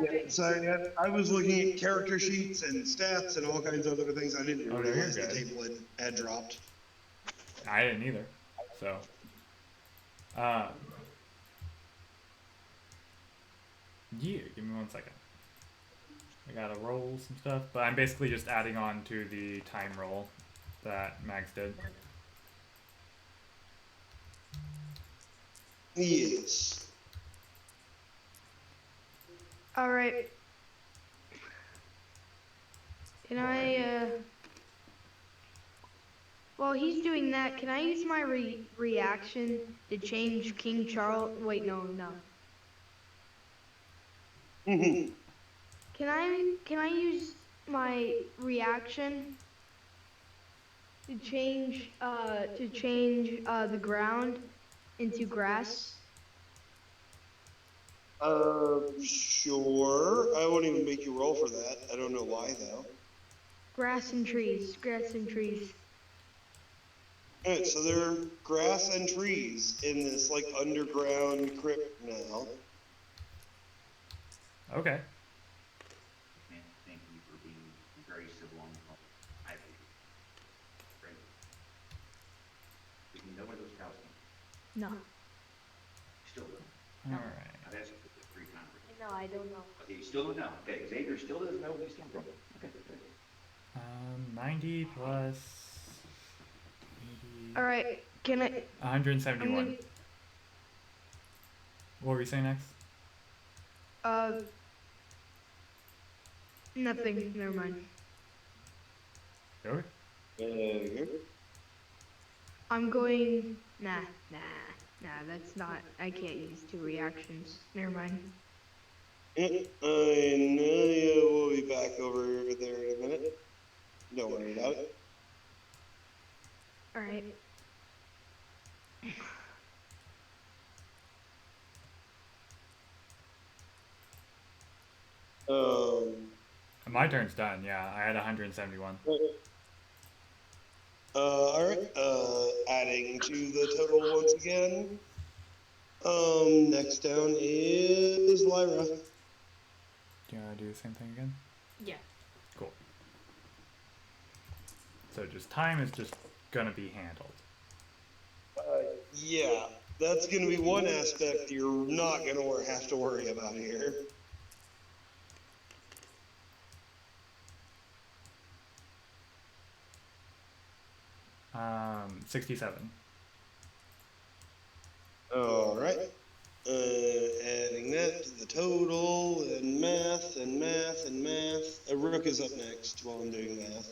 [SPEAKER 3] Yeah, so yeah, I was looking at character sheets and stats and all kinds of other things. I didn't
[SPEAKER 4] Oh, you're
[SPEAKER 3] realize the
[SPEAKER 4] good.
[SPEAKER 3] table had dropped.
[SPEAKER 4] I didn't either. So, yeah, give me 1 second. I gotta roll some stuff, but I'm basically just adding on to the time roll that Max did.
[SPEAKER 3] Yes.
[SPEAKER 8] All right. Can I, while he's doing that, can I use my reaction to change King Charles? Wait, no.
[SPEAKER 3] Mhm.
[SPEAKER 8] Can I use my reaction to change the ground into grass?
[SPEAKER 3] Sure. I won't even make you roll for that. I don't know why though.
[SPEAKER 8] Grass and trees. Grass and trees.
[SPEAKER 3] Alright, so there are grass and trees in this like underground crypt now.
[SPEAKER 4] Okay.
[SPEAKER 7] Man, thank you for being very civil on the phone. I appreciate it. Great. Do you know where those cows came from?
[SPEAKER 8] No.
[SPEAKER 7] You still don't.
[SPEAKER 4] All right.
[SPEAKER 7] I've asked you 3 times.
[SPEAKER 8] No, I don't know.
[SPEAKER 7] Okay, you still don't know. Okay, Xavier still doesn't know where these came from. Okay, good.
[SPEAKER 4] 90 plus 80,
[SPEAKER 8] All right. Can I?
[SPEAKER 4] 171. What were we saying next?
[SPEAKER 8] Nothing. Never mind.
[SPEAKER 4] Okay.
[SPEAKER 3] Here.
[SPEAKER 8] I'm going. Nah. That's not. I can't use 2 reactions. Never mind.
[SPEAKER 3] I know we'll be back over there in a minute. Don't worry about it.
[SPEAKER 8] All right.
[SPEAKER 4] My turn's done. Yeah, I had 171.
[SPEAKER 3] All right. Adding to the total once again. Next down is Lyra.
[SPEAKER 4] Do you want to do the same thing again?
[SPEAKER 2] Yeah.
[SPEAKER 4] Cool. So just time is just gonna be handled.
[SPEAKER 3] Yeah, that's gonna be one aspect you're not gonna have to worry about here.
[SPEAKER 4] 67.
[SPEAKER 3] All right. Adding that to the total and math and math and math. Rook is up next while I'm doing math.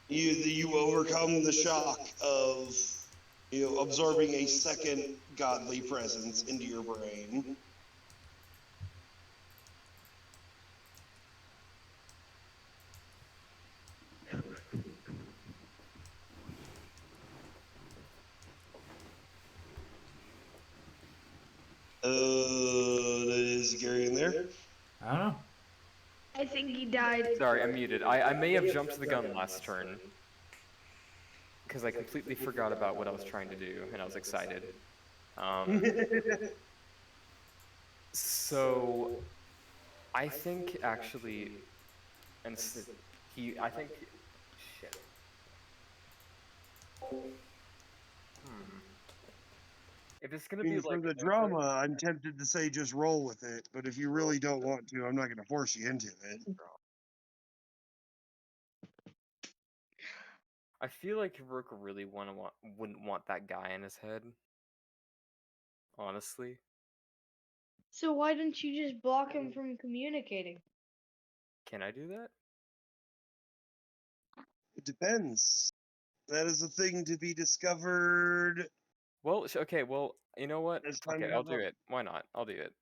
[SPEAKER 3] You overcome the shock of absorbing a second godly presence into your brain. Is Gary in there?
[SPEAKER 4] I don't know.
[SPEAKER 8] I think he died.
[SPEAKER 6] Sorry, I'm muted. I may have jumped the gun last turn because I completely forgot about what I was trying to do, and I was excited. So I think actually, I think, shit. If it's gonna be
[SPEAKER 3] For
[SPEAKER 6] like
[SPEAKER 3] the drama, I'm tempted to say just roll with it, but if you really don't want to, I'm not going to force you into it.
[SPEAKER 6] I feel like Rook really wouldn't want that guy in his head. Honestly.
[SPEAKER 8] So why didn't you just block him from communicating?
[SPEAKER 6] Can I do that?
[SPEAKER 3] It depends. That is a thing to be discovered.
[SPEAKER 6] Well, okay, well, you know what?
[SPEAKER 3] As time
[SPEAKER 6] Okay, I'll
[SPEAKER 3] goes
[SPEAKER 6] do
[SPEAKER 3] on.
[SPEAKER 6] it. Why not? I'll do it.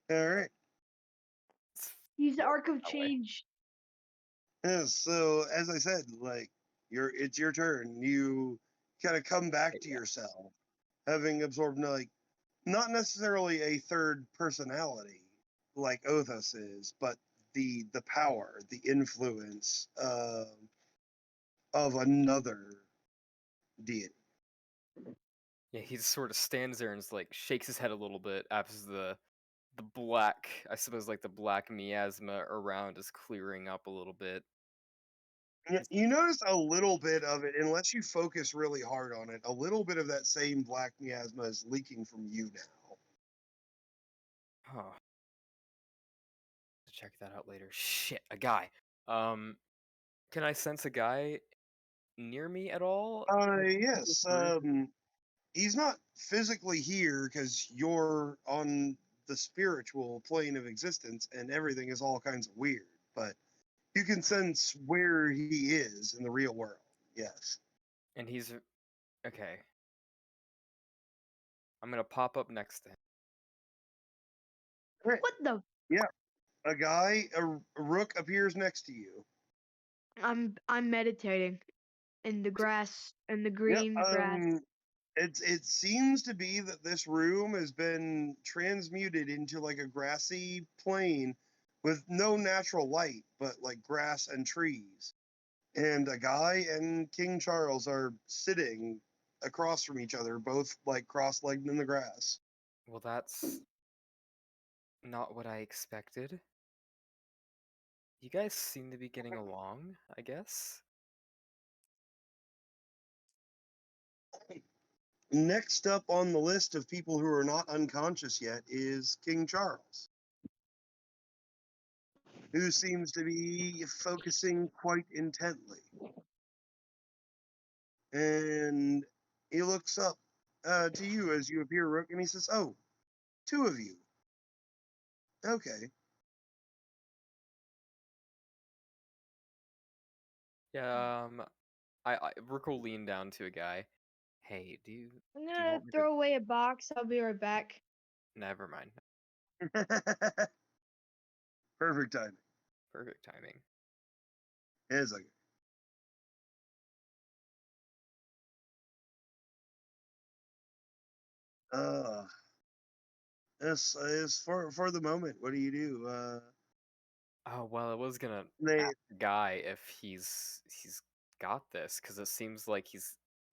[SPEAKER 3] All right.
[SPEAKER 8] Use the Arc of
[SPEAKER 6] That way.
[SPEAKER 8] Change.
[SPEAKER 3] Yeah, so as I said, like it's your turn. You kind of come back to yourself, having absorbed not necessarily a third personality like Othos is, but the power, the influence of another
[SPEAKER 9] deity.
[SPEAKER 6] Yeah, he just sort of stands there and is like shakes his head a little bit as the black, I suppose, like the black miasma around is clearing up a little bit.
[SPEAKER 9] You notice a little bit of it, unless you focus really hard on it. A little bit of that same black miasma is leaking from you now.
[SPEAKER 6] Oh, to check that out later. Shit, a guy. Can I sense a guy near me at all?
[SPEAKER 9] Yes. He's not physically here because you're on the spiritual plane of existence, and everything is all kinds of weird. But you can sense where he is in the real world. Yes.
[SPEAKER 6] And he's okay. I'm gonna pop up next to him.
[SPEAKER 9] Great.
[SPEAKER 8] What the?
[SPEAKER 9] Yeah. A rook appears next to you.
[SPEAKER 8] I'm meditating in the grass and the
[SPEAKER 9] Yep.
[SPEAKER 8] green grass.
[SPEAKER 9] It seems to be that this room has been transmuted into like a grassy plain with no natural light, but like grass and trees. And a guy and King Charles are sitting across from each other, both like cross-legged in the grass.
[SPEAKER 6] Well, that's not what I expected. You guys seem to be getting along, I guess.
[SPEAKER 9] Next up on the list of people who are not unconscious yet is King Charles, who seems to be focusing quite intently. And he looks up to you as you appear, Rook, and he says, "Oh, two of you. Okay."
[SPEAKER 6] Yeah, Rook will lean down to a guy. Hey, do you
[SPEAKER 8] I'm
[SPEAKER 6] do you
[SPEAKER 8] gonna
[SPEAKER 6] want me to?
[SPEAKER 8] throw away a box. I'll be right back.
[SPEAKER 6] Never mind.
[SPEAKER 9] Perfect timing.
[SPEAKER 6] Perfect timing.
[SPEAKER 9] It's like, as for the moment, what do you do?
[SPEAKER 6] Oh well, I was gonna
[SPEAKER 9] They
[SPEAKER 6] ask the guy if he's got this, because it seems like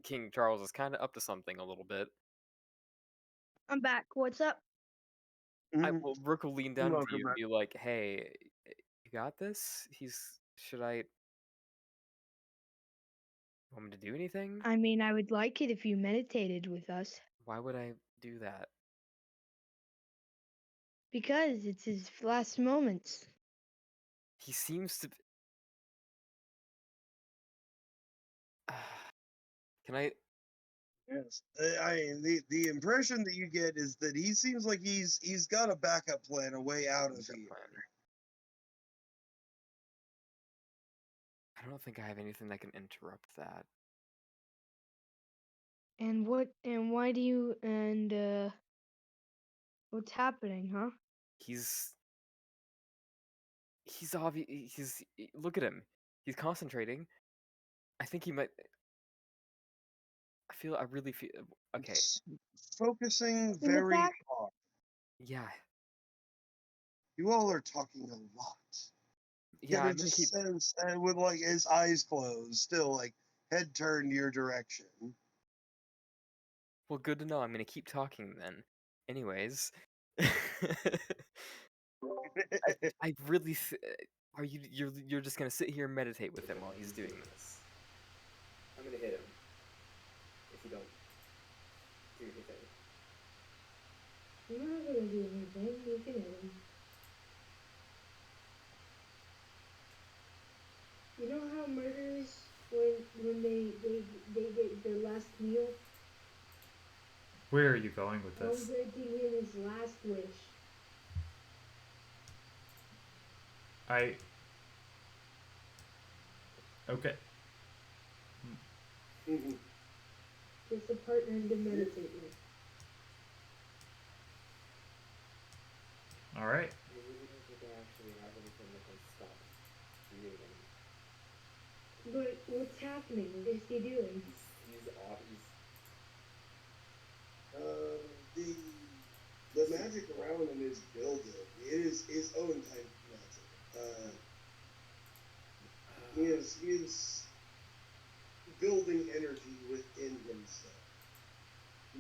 [SPEAKER 6] King Charles is kind of up to something a little bit.
[SPEAKER 8] I'm back. What's up?
[SPEAKER 6] Rook will lean down to you and be like, "Hey, you got this? Should I want me to do anything?
[SPEAKER 8] I mean, I would like it if you meditated with us
[SPEAKER 6] Why would I do that?"
[SPEAKER 8] because it's his last moments.
[SPEAKER 6] He seems to. Can I?
[SPEAKER 9] Yes, the impression that you get is that he seems like he's got a backup plan, a way out of here.
[SPEAKER 6] I don't think I have anything that can interrupt that.
[SPEAKER 8] And why do you what's happening, huh?
[SPEAKER 6] He's obvious. Look at him. He's concentrating. I think he might. I really feel. Okay.
[SPEAKER 9] It's focusing
[SPEAKER 8] In the
[SPEAKER 9] very
[SPEAKER 8] fact-
[SPEAKER 9] hard.
[SPEAKER 6] Yeah.
[SPEAKER 9] You all are talking a lot.
[SPEAKER 6] Yeah.
[SPEAKER 9] It just says with like his eyes closed, still like head turned your direction.
[SPEAKER 6] Well, good to know. I'm gonna keep talking then. Anyways. I really. Are you? You're just gonna sit here and meditate with him while he's doing this.
[SPEAKER 5] I'm gonna hit him if you don't do anything.
[SPEAKER 8] I'm not gonna do anything. You can hit him. You know how murderers, when they get their last meal,
[SPEAKER 4] Where are you going with
[SPEAKER 8] I'm
[SPEAKER 4] this?
[SPEAKER 8] granting him his last wish.
[SPEAKER 4] Okay.
[SPEAKER 8] Just a partner to meditate with.
[SPEAKER 4] All right.
[SPEAKER 5] I really don't think I actually have anything that can stop breathing.
[SPEAKER 8] But what's happening? What is he doing?
[SPEAKER 5] He's off.
[SPEAKER 9] The magic around him is building. It is his own type of magic. He is
[SPEAKER 3] building energy within himself.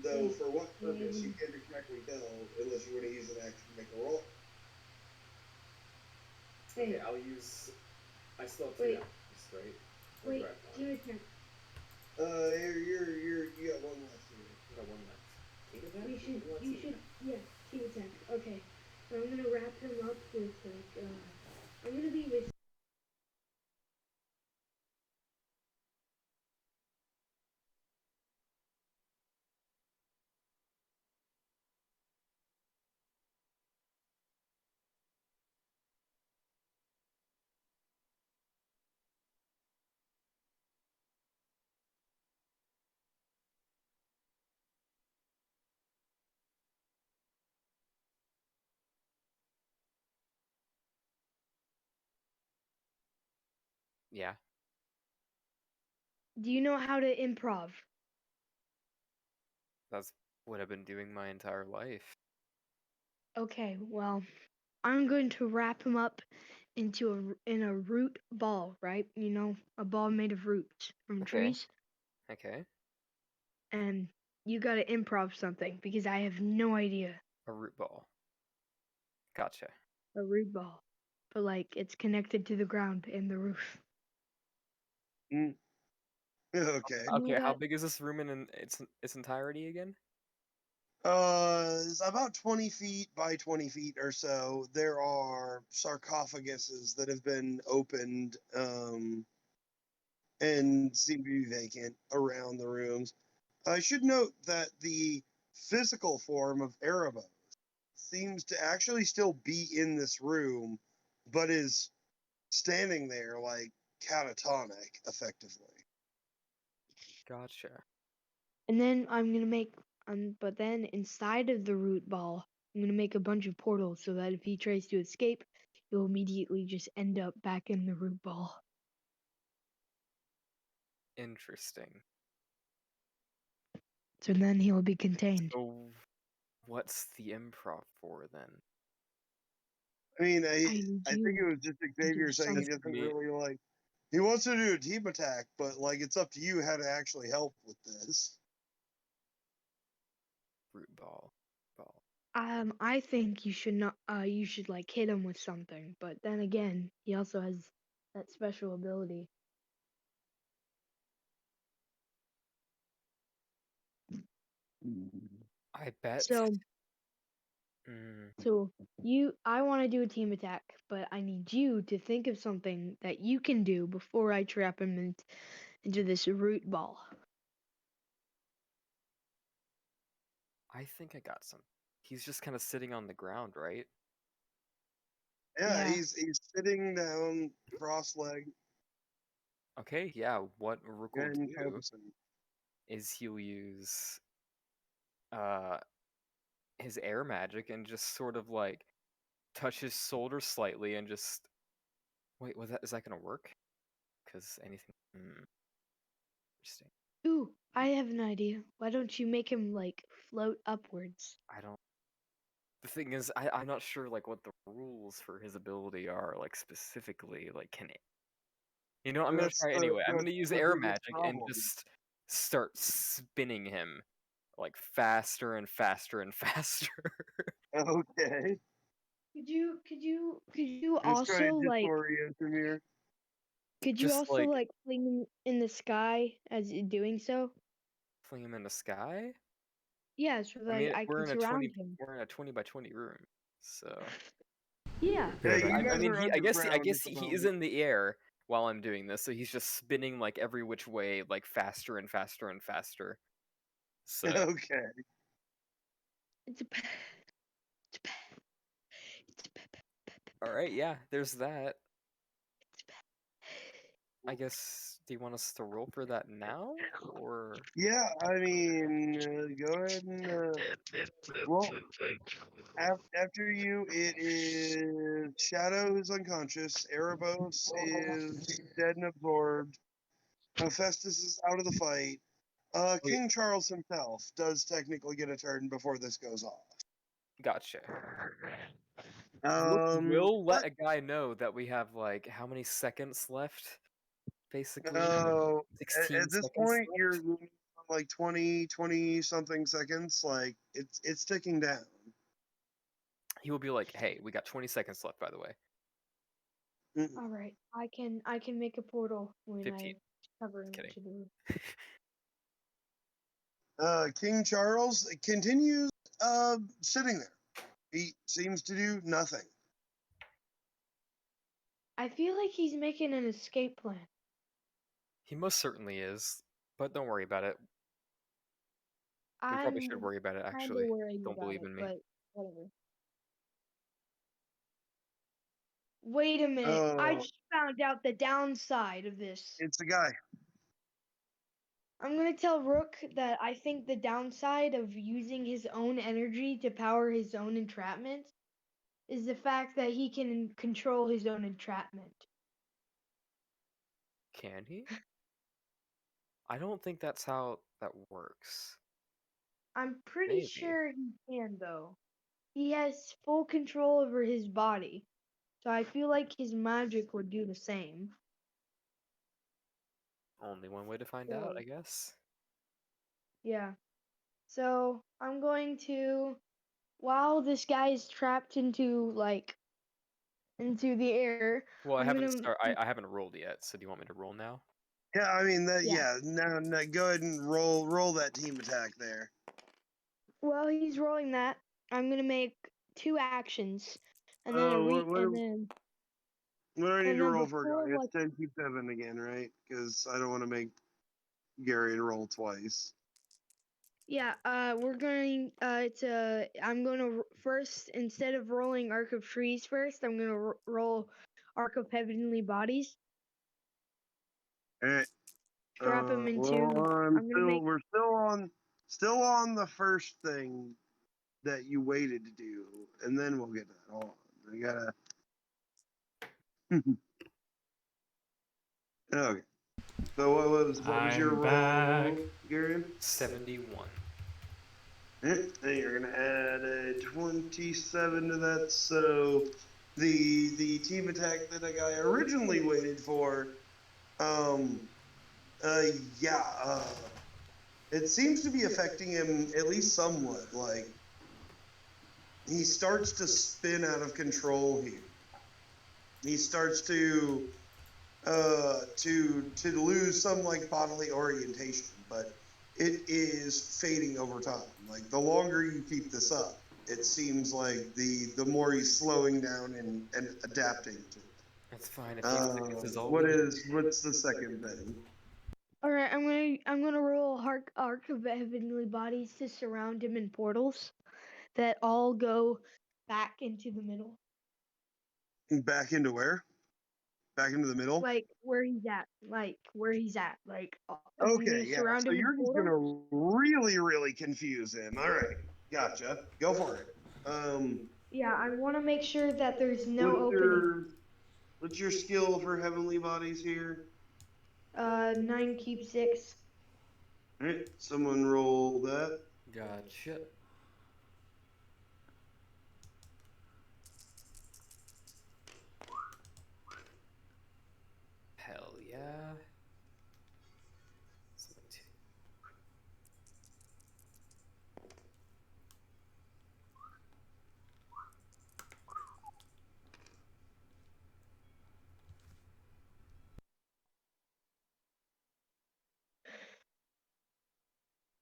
[SPEAKER 3] Though, for what purpose, you can't exactly tell unless you want to use an action to make a roll.
[SPEAKER 5] Okay,
[SPEAKER 8] Hey,
[SPEAKER 5] I'll use. I still have two
[SPEAKER 8] Wait.
[SPEAKER 5] actions, right? Or
[SPEAKER 8] wait,
[SPEAKER 5] do I have one?
[SPEAKER 8] team attack.
[SPEAKER 3] You got one left here.
[SPEAKER 5] I got one left. Team attack?
[SPEAKER 8] We should,
[SPEAKER 5] Who wants
[SPEAKER 8] you
[SPEAKER 5] team
[SPEAKER 8] should,
[SPEAKER 5] attack?
[SPEAKER 8] yeah, team attack. Okay. I'm gonna wrap him up with like, I'm gonna be with.
[SPEAKER 6] Yeah.
[SPEAKER 8] Do you know how to improv?
[SPEAKER 6] That's what I've been doing my entire life.
[SPEAKER 8] Okay, well, I'm going to wrap him up in a root ball, right? You know, a ball made of roots from
[SPEAKER 6] Okay.
[SPEAKER 8] trees.
[SPEAKER 6] Okay.
[SPEAKER 8] And you gotta improv something because I have no idea.
[SPEAKER 6] A root ball. Gotcha.
[SPEAKER 8] A root ball, but like it's connected to the ground and the roof.
[SPEAKER 3] Okay.
[SPEAKER 8] You know
[SPEAKER 6] Okay, how
[SPEAKER 8] that?
[SPEAKER 6] big is this room in its entirety again?
[SPEAKER 3] It's about 20 feet by 20 feet or so. There are sarcophaguses that have been opened and seem to be vacant around the rooms. I should note that the physical form of Erebos seems to actually still be in this room, but is standing there like catatonic, effectively.
[SPEAKER 6] Gotcha.
[SPEAKER 8] And then I'm gonna make but then inside of the root ball, I'm gonna make a bunch of portals so that if he tries to escape, he'll immediately just end up back in the root ball.
[SPEAKER 6] Interesting.
[SPEAKER 8] So then he'll be contained.
[SPEAKER 6] So, what's the improv for then?
[SPEAKER 3] I mean,
[SPEAKER 8] I need
[SPEAKER 3] I think
[SPEAKER 8] you
[SPEAKER 3] it was just
[SPEAKER 8] to
[SPEAKER 3] Xavier
[SPEAKER 8] do
[SPEAKER 3] saying he
[SPEAKER 8] something.
[SPEAKER 3] doesn't really like. He wants to do a team attack, but like it's up to you how to actually help with this.
[SPEAKER 6] Root ball. Ball.
[SPEAKER 8] I think you should not. You should like hit him with something. But then again, he also has that special ability.
[SPEAKER 6] I bet.
[SPEAKER 8] So,
[SPEAKER 6] Mm,
[SPEAKER 8] I want to do a team attack, but I need you to think of something that you can do before I trap him into this root ball.
[SPEAKER 6] I think I got some. He's just kind of sitting on the ground, right?
[SPEAKER 3] Yeah,
[SPEAKER 8] Yeah.
[SPEAKER 3] he's sitting down, cross-legged,
[SPEAKER 6] Okay, yeah. What Rook will
[SPEAKER 3] and
[SPEAKER 6] do
[SPEAKER 3] focusing.
[SPEAKER 6] is he'll use uh his air magic and just sort of like touch his shoulder slightly and just wait. Is that gonna work? Because anything. Interesting.
[SPEAKER 8] Ooh, I have an idea. Why don't you make him like float upwards?
[SPEAKER 6] I don't. The thing is, I'm not sure like what the rules for his ability are like specifically. Like, can it? You know, I'm gonna
[SPEAKER 3] That's
[SPEAKER 6] try anyway. I'm
[SPEAKER 3] that's
[SPEAKER 6] gonna use
[SPEAKER 3] the
[SPEAKER 6] air
[SPEAKER 3] biggest
[SPEAKER 6] magic and
[SPEAKER 3] problem.
[SPEAKER 6] just start spinning him like faster and faster and faster.
[SPEAKER 3] Okay,
[SPEAKER 8] Could you
[SPEAKER 3] just trying
[SPEAKER 8] also
[SPEAKER 3] to
[SPEAKER 8] like
[SPEAKER 3] disorient him here.
[SPEAKER 6] Just like
[SPEAKER 8] fling him in the sky as you're doing so?
[SPEAKER 6] fling him in the sky.
[SPEAKER 8] Yeah, so
[SPEAKER 6] I
[SPEAKER 8] that
[SPEAKER 6] mean,
[SPEAKER 8] I can surround him.
[SPEAKER 6] we're in a 20 by 20 room, so.
[SPEAKER 8] Yeah.
[SPEAKER 3] Yeah,
[SPEAKER 4] Good
[SPEAKER 3] you
[SPEAKER 6] I
[SPEAKER 3] guys
[SPEAKER 4] idea.
[SPEAKER 6] mean,
[SPEAKER 3] are
[SPEAKER 6] I
[SPEAKER 3] underground
[SPEAKER 6] guess
[SPEAKER 3] at the
[SPEAKER 6] he is
[SPEAKER 3] moment.
[SPEAKER 6] in the air while I'm doing this, so he's just spinning like every which way, like faster and faster and faster. So,
[SPEAKER 3] Okay.
[SPEAKER 8] It's a it's a it's a
[SPEAKER 6] all right, yeah, there's that. I guess. Do you want us to roll for that now, or
[SPEAKER 3] Yeah, I mean, go ahead and well, after you, it is Shadow who's unconscious. Erebos is dead and absorbed. Hephaestus is out of the fight.
[SPEAKER 6] okay,
[SPEAKER 3] King Charles himself does technically get a turn before this goes off.
[SPEAKER 6] gotcha.
[SPEAKER 3] Um,
[SPEAKER 6] We'll let
[SPEAKER 3] but
[SPEAKER 6] a guy know that we have like how many seconds left basically.
[SPEAKER 9] Oh,
[SPEAKER 6] 16
[SPEAKER 9] at this
[SPEAKER 6] seconds
[SPEAKER 9] point,
[SPEAKER 6] left.
[SPEAKER 9] you're on like 20 something seconds. Like it's ticking down.
[SPEAKER 6] He will be like, "Hey, we got 20 seconds left, by the way."
[SPEAKER 8] All right, I can make a portal when
[SPEAKER 6] 15.
[SPEAKER 8] I cover him
[SPEAKER 6] Kidding.
[SPEAKER 8] to the room.
[SPEAKER 9] King Charles continues sitting there. He seems to do nothing.
[SPEAKER 8] I feel like he's making an escape plan.
[SPEAKER 6] He most certainly is, but don't worry about it. We probably should
[SPEAKER 8] I'm
[SPEAKER 6] worry about it,
[SPEAKER 8] kind of
[SPEAKER 6] actually.
[SPEAKER 8] worried
[SPEAKER 6] Don't
[SPEAKER 8] about
[SPEAKER 6] believe
[SPEAKER 8] it,
[SPEAKER 6] in me.
[SPEAKER 8] but whatever. Wait a minute. I
[SPEAKER 9] Oh,
[SPEAKER 8] just found out the downside of this.
[SPEAKER 9] it's a guy.
[SPEAKER 8] I'm gonna tell Rook that I think the downside of using his own energy to power his own entrapment is the fact that he can control his own entrapment.
[SPEAKER 6] Can he? I don't think that's how that works.
[SPEAKER 8] I'm pretty
[SPEAKER 6] Maybe.
[SPEAKER 8] sure he can, though. He has full control over his body, so I feel like his magic would do the same.
[SPEAKER 6] Only one way to find out,
[SPEAKER 8] So,
[SPEAKER 6] I guess.
[SPEAKER 8] yeah. So I'm going to, while this guy is trapped into the air,
[SPEAKER 6] Well, I
[SPEAKER 8] I'm
[SPEAKER 6] haven't
[SPEAKER 8] gonna,
[SPEAKER 6] I haven't rolled yet, so do you want me to roll now?
[SPEAKER 9] Yeah, I mean that.
[SPEAKER 8] Yeah.
[SPEAKER 9] Yeah, now go ahead and roll that team attack there.
[SPEAKER 8] while he's rolling that, I'm gonna make 2 actions, and then
[SPEAKER 9] What
[SPEAKER 8] and
[SPEAKER 9] do
[SPEAKER 8] then
[SPEAKER 9] I need to roll for,
[SPEAKER 8] before
[SPEAKER 9] guy? It's 10 keep 7 again, right? Because I don't want to make Gary roll twice.
[SPEAKER 8] yeah, we're going to I'm going to first, instead of rolling Arc of Trees first, I'm going to roll Arc of Heavenly Bodies.
[SPEAKER 9] All right.
[SPEAKER 8] Drop him into.
[SPEAKER 9] Well,
[SPEAKER 8] I'm gonna make.
[SPEAKER 9] we're still on the first thing that you waited to do, and then we'll get that. Hold on. I gotta. Okay. So what was your
[SPEAKER 4] I'm
[SPEAKER 9] roll,
[SPEAKER 4] back.
[SPEAKER 9] Gary?
[SPEAKER 6] 71.
[SPEAKER 9] And you're gonna add a 27 to that. So the team attack that the guy originally waited for, it seems to be affecting him at least somewhat. Like he starts to spin out of control here. He starts to lose some like bodily orientation, but it is fading over time. Like the longer you keep this up, it seems like the more he's slowing down and adapting to it.
[SPEAKER 6] That's fine. 15 seconds is all we
[SPEAKER 9] What's the second thing?
[SPEAKER 8] All right, I'm gonna roll Arc of Heavenly Bodies to surround him in portals that all go back into the middle,
[SPEAKER 9] Back into where? Back into the middle?
[SPEAKER 8] like where he's at, I'm
[SPEAKER 9] Okay,
[SPEAKER 8] gonna
[SPEAKER 9] yeah.
[SPEAKER 8] surround
[SPEAKER 9] So
[SPEAKER 8] him in
[SPEAKER 9] you're just
[SPEAKER 8] portals.
[SPEAKER 9] gonna really confuse him. All right, gotcha. Go for it.
[SPEAKER 8] Yeah, I want to make sure that there's no
[SPEAKER 9] What's
[SPEAKER 8] opening.
[SPEAKER 9] what's your skill for heavenly bodies here?
[SPEAKER 8] 9 keep 6.
[SPEAKER 9] All right, someone roll that.
[SPEAKER 6] Gotcha. Hell yeah.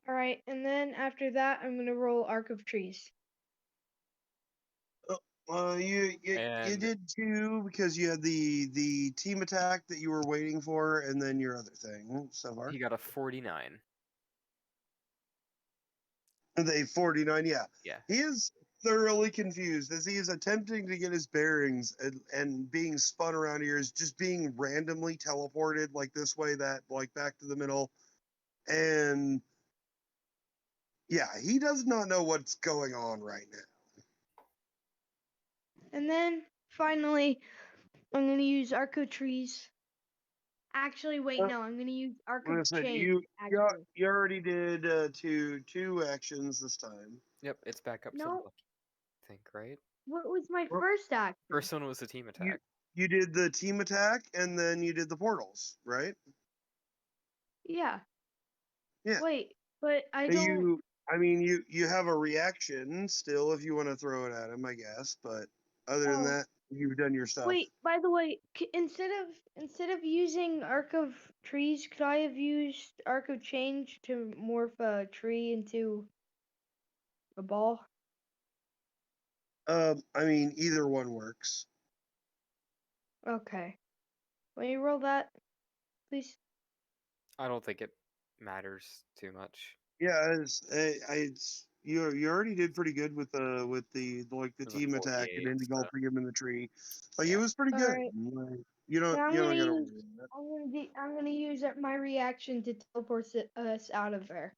[SPEAKER 8] All right, and then after that, I'm gonna roll Arc of Trees.
[SPEAKER 9] You
[SPEAKER 6] And
[SPEAKER 9] did two because you had the team attack that you were waiting for, and then your other thing so far.
[SPEAKER 6] he got a 49.
[SPEAKER 9] They 49, yeah.
[SPEAKER 6] Yeah.
[SPEAKER 9] He is thoroughly confused as he is attempting to get his bearings and being spun around here is just being randomly teleported like this way, that like back to the middle. And yeah, he does not know what's going on right now.
[SPEAKER 8] And then finally, I'm gonna use Arc of Trees. Actually, wait, no, I'm gonna use Arc
[SPEAKER 9] Like I
[SPEAKER 8] of
[SPEAKER 9] said,
[SPEAKER 8] Chain. Actually,
[SPEAKER 9] you already did two actions this time.
[SPEAKER 6] Yep, it's back up to
[SPEAKER 8] no.
[SPEAKER 6] lucky, I think, right?
[SPEAKER 8] What was my
[SPEAKER 9] Well,
[SPEAKER 8] first action?
[SPEAKER 6] First one was the team attack.
[SPEAKER 9] you did the team attack and then you did the portals, right?
[SPEAKER 8] Yeah.
[SPEAKER 9] Yeah.
[SPEAKER 8] Wait, but I don't.
[SPEAKER 9] You have a reaction still if you want to throw it at him, I guess. But other than
[SPEAKER 8] Oh.
[SPEAKER 9] that, you've done your stuff.
[SPEAKER 8] Wait, by the way, instead of using Arc of Trees, could I have used Arc of Change to morph a tree into a ball?
[SPEAKER 9] Either one works.
[SPEAKER 8] Okay. Will you roll that, please?
[SPEAKER 6] I don't think it matters too much.
[SPEAKER 9] Yeah, you already did pretty good with the
[SPEAKER 6] It was a
[SPEAKER 9] team attack and
[SPEAKER 6] 48, so
[SPEAKER 9] engulfing him in the tree. Like it
[SPEAKER 6] yeah.
[SPEAKER 9] was pretty
[SPEAKER 8] All
[SPEAKER 9] good.
[SPEAKER 8] right.
[SPEAKER 9] Like, you
[SPEAKER 8] Now
[SPEAKER 9] don't gotta worry about
[SPEAKER 8] I'm gonna use my reaction to teleport us out of there.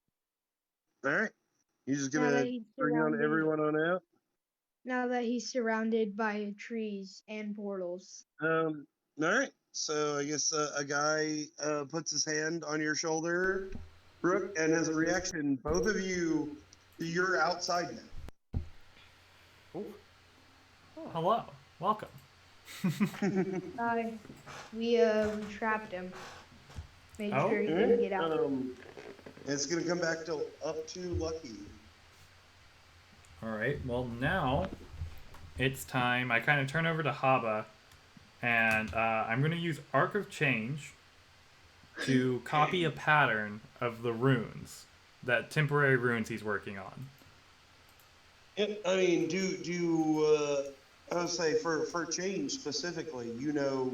[SPEAKER 9] that. All right, you're just
[SPEAKER 8] Now that
[SPEAKER 9] gonna
[SPEAKER 8] he's
[SPEAKER 9] bring on
[SPEAKER 8] surrounded.
[SPEAKER 9] everyone on out.
[SPEAKER 8] Now that he's surrounded by trees and portals.
[SPEAKER 9] All right. So I guess a guy puts his hand on your shoulder, Brooke, and as a reaction, both of you're outside now.
[SPEAKER 6] Ooh.
[SPEAKER 4] Oh, hello. Welcome.
[SPEAKER 8] We trapped him. Made
[SPEAKER 4] Oh,
[SPEAKER 8] sure he didn't get out.
[SPEAKER 9] It's gonna come back to up to Lucky.
[SPEAKER 4] All right. Well, now it's time. I kind of turn over to Haba, and I'm going to use Arc of Change to copy a pattern of the runes, that temporary runes he's working on.
[SPEAKER 9] I mean, I would say for change specifically,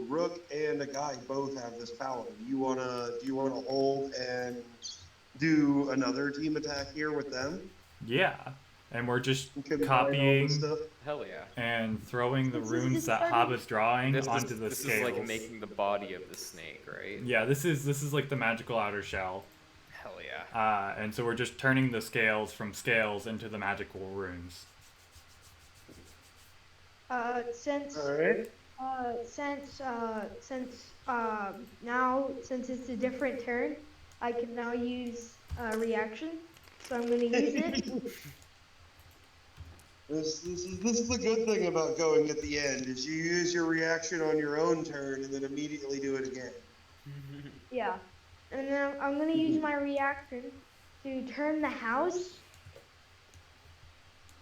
[SPEAKER 9] Rook and a guy both have this power. Do you wanna hold and do another team attack here with them?
[SPEAKER 4] Yeah, and we're just
[SPEAKER 9] Combine all
[SPEAKER 4] copying
[SPEAKER 9] this stuff?
[SPEAKER 6] Hell yeah.
[SPEAKER 4] and throwing the
[SPEAKER 8] This is
[SPEAKER 4] runes that
[SPEAKER 8] starting-
[SPEAKER 4] Haba's drawing
[SPEAKER 6] This
[SPEAKER 4] onto
[SPEAKER 6] is
[SPEAKER 4] the
[SPEAKER 6] this
[SPEAKER 4] scales.
[SPEAKER 6] is like making the body of the snake, right?
[SPEAKER 4] Yeah, this is like the magical outer shell.
[SPEAKER 6] Hell yeah.
[SPEAKER 4] And so we're just turning the scales from scales into the magical runes.
[SPEAKER 8] Since
[SPEAKER 9] All right.
[SPEAKER 8] Now since it's a different turn, I can now use reaction. So I'm gonna use it.
[SPEAKER 9] This is the good thing about going at the end is you use your reaction on your own turn and then immediately do it again.
[SPEAKER 8] Yeah. And then I'm gonna use my reaction to turn the house.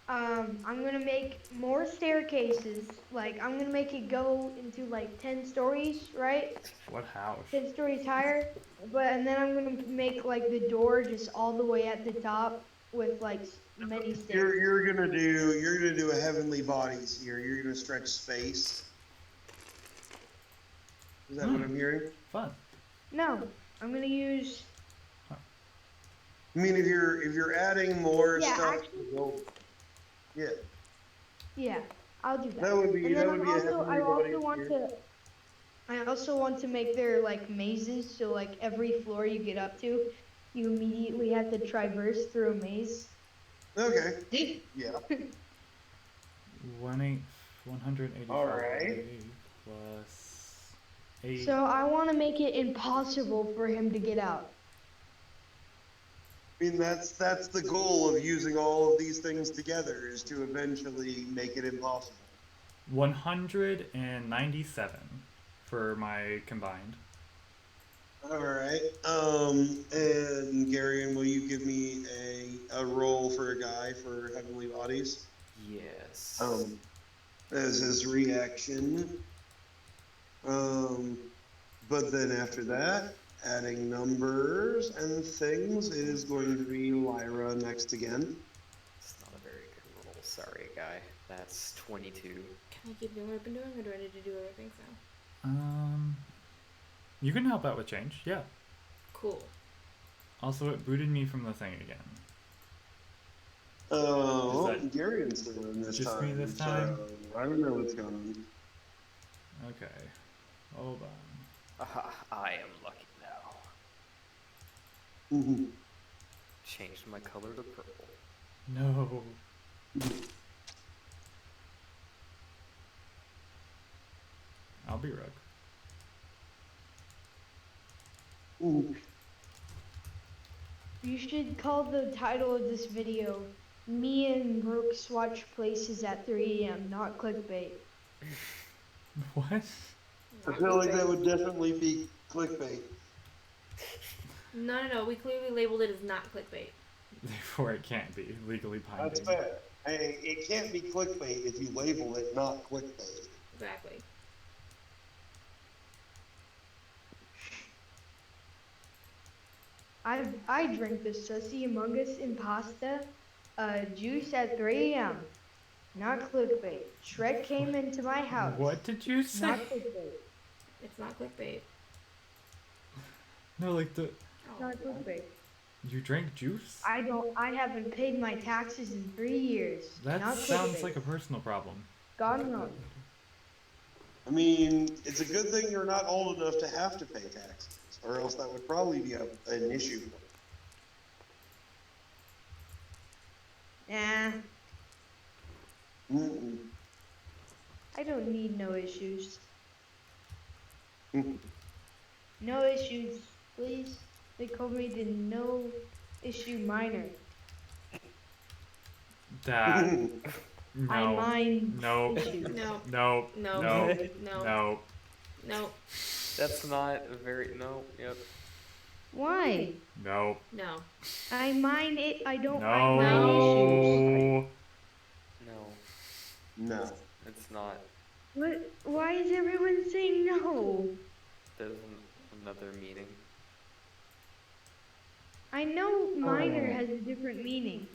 [SPEAKER 8] I'm gonna make more staircases. Like I'm gonna make it go into like 10 stories, right?
[SPEAKER 4] What house?
[SPEAKER 8] 10 stories higher. And then I'm gonna make like the door just all the way at the top with like many stairs.
[SPEAKER 9] You're gonna do a heavenly bodies here. You're gonna stretch space. Is that what I'm hearing?
[SPEAKER 4] Fun.
[SPEAKER 8] No, I'm gonna use.
[SPEAKER 9] I mean, if you're adding more
[SPEAKER 8] Yeah,
[SPEAKER 9] stuff,
[SPEAKER 8] actually-
[SPEAKER 9] yeah.
[SPEAKER 8] Yeah, I'll do that.
[SPEAKER 9] That would be
[SPEAKER 8] And then
[SPEAKER 9] a heavenly
[SPEAKER 8] I
[SPEAKER 9] bodies
[SPEAKER 8] also want
[SPEAKER 9] here.
[SPEAKER 8] to. I also want to make their like mazes, so like every floor you get up to, you immediately have to traverse through a maze.
[SPEAKER 9] Okay. Yeah.
[SPEAKER 4] 185
[SPEAKER 9] All right.
[SPEAKER 4] plus 8.
[SPEAKER 8] So I want to make it impossible for him to get out.
[SPEAKER 9] I mean, that's the goal of using all of these things together is to eventually make it impossible.
[SPEAKER 4] 197 for my combined.
[SPEAKER 9] All right. And Garion, will you give me a roll for a guy for heavenly bodies?
[SPEAKER 6] Yes.
[SPEAKER 9] As his reaction. But then after that, adding numbers and things is going to be Lyra next again.
[SPEAKER 6] It's not a very good roll. Sorry, guy. That's 22.
[SPEAKER 2] Can I keep doing what I've been doing, or do I need to do other things now?
[SPEAKER 4] You can help out with change, yeah.
[SPEAKER 2] Cool.
[SPEAKER 4] Also, it booted me from the thing again.
[SPEAKER 9] Oh,
[SPEAKER 4] Is that
[SPEAKER 9] Garion's still in this
[SPEAKER 4] just
[SPEAKER 9] time.
[SPEAKER 4] me this time?
[SPEAKER 9] So I don't know what's going on.
[SPEAKER 4] Okay. Hold on.
[SPEAKER 6] Aha, I am lucky now. Changed my color to purple.
[SPEAKER 4] No. I'll be Rook.
[SPEAKER 8] You should call the title of this video "Me and Brooke Swatch Places at 3 a.m." Not clickbait.
[SPEAKER 4] What?
[SPEAKER 9] I feel like that would definitely be clickbait.
[SPEAKER 2] No. We clearly labeled it as not clickbait.
[SPEAKER 4] Therefore, it can't be legally
[SPEAKER 9] That's
[SPEAKER 4] binding.
[SPEAKER 9] fair. Hey, it can't be clickbait if you label it not clickbait.
[SPEAKER 2] Exactly.
[SPEAKER 8] I drank the Sussy Among Us Impasta juice at 3 a.m. Not clickbait. Shrek came into my house.
[SPEAKER 4] What did you say?
[SPEAKER 8] Not clickbait.
[SPEAKER 2] It's not clickbait.
[SPEAKER 4] No, like the
[SPEAKER 8] Not clickbait.
[SPEAKER 4] you drank juice?
[SPEAKER 8] I haven't paid my taxes in 3 years.
[SPEAKER 4] That
[SPEAKER 8] Not
[SPEAKER 4] sounds
[SPEAKER 8] clickbait.
[SPEAKER 4] like a personal problem.
[SPEAKER 8] Gone wrong.
[SPEAKER 9] I mean, it's a good thing you're not old enough to have to pay taxes, or else that would probably be an issue.
[SPEAKER 8] Nah,
[SPEAKER 9] Mm-mm.
[SPEAKER 8] I don't need no issues.
[SPEAKER 9] Mm-mm.
[SPEAKER 8] No issues, please. They call me the no issue minor.
[SPEAKER 4] That
[SPEAKER 8] I
[SPEAKER 4] no.
[SPEAKER 8] mind
[SPEAKER 4] Nope.
[SPEAKER 8] issues.
[SPEAKER 2] No.
[SPEAKER 4] Nope.
[SPEAKER 2] No.
[SPEAKER 4] Nope.
[SPEAKER 2] No.
[SPEAKER 4] Nope.
[SPEAKER 2] No.
[SPEAKER 6] That's not a very no. Yep.
[SPEAKER 8] Why?
[SPEAKER 4] Nope.
[SPEAKER 2] No.
[SPEAKER 8] I mind it. I don't
[SPEAKER 4] No.
[SPEAKER 8] mind issues.
[SPEAKER 6] No,
[SPEAKER 9] No.
[SPEAKER 6] it's not.
[SPEAKER 8] What? Why is everyone saying no?
[SPEAKER 6] There's another meaning.
[SPEAKER 8] I know minor has a different meaning,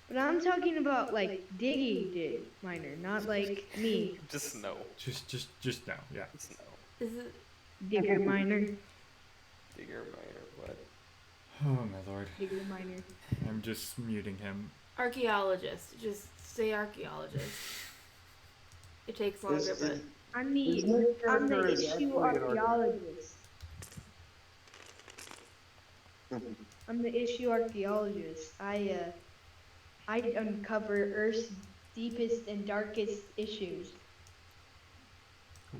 [SPEAKER 8] but I'm talking about like Diggy did minor, not like me.
[SPEAKER 6] Just no.
[SPEAKER 4] Just no. Yeah.
[SPEAKER 6] Just no.
[SPEAKER 2] Is it?
[SPEAKER 8] Digger minor.
[SPEAKER 6] Digger minor. What?
[SPEAKER 4] Oh my lord.
[SPEAKER 8] Digger minor.
[SPEAKER 4] I'm just muting him.
[SPEAKER 2] Archaeologist. Just say archaeologist. It takes longer, but
[SPEAKER 8] I'm
[SPEAKER 9] His
[SPEAKER 8] the
[SPEAKER 9] next
[SPEAKER 8] I'm
[SPEAKER 9] character
[SPEAKER 8] the
[SPEAKER 9] is
[SPEAKER 8] issue
[SPEAKER 9] actually an
[SPEAKER 8] archaeologist. I'm the issue archaeologist. I uncover Earth's deepest and darkest issues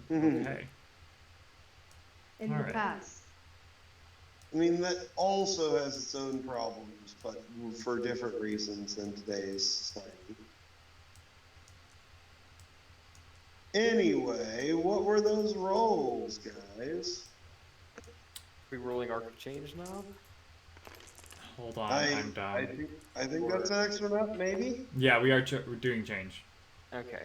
[SPEAKER 4] Okay.
[SPEAKER 8] in the
[SPEAKER 4] Alright.
[SPEAKER 8] past.
[SPEAKER 9] I mean, that also has its own problems, but for different reasons in today's society. Anyway, what were those rolls, guys?
[SPEAKER 6] We rolling Arc of Change now?
[SPEAKER 4] Hold on.
[SPEAKER 9] I
[SPEAKER 4] I'm done.
[SPEAKER 9] think that's the next one up, maybe?
[SPEAKER 4] Yeah, we're doing change.
[SPEAKER 6] Okay.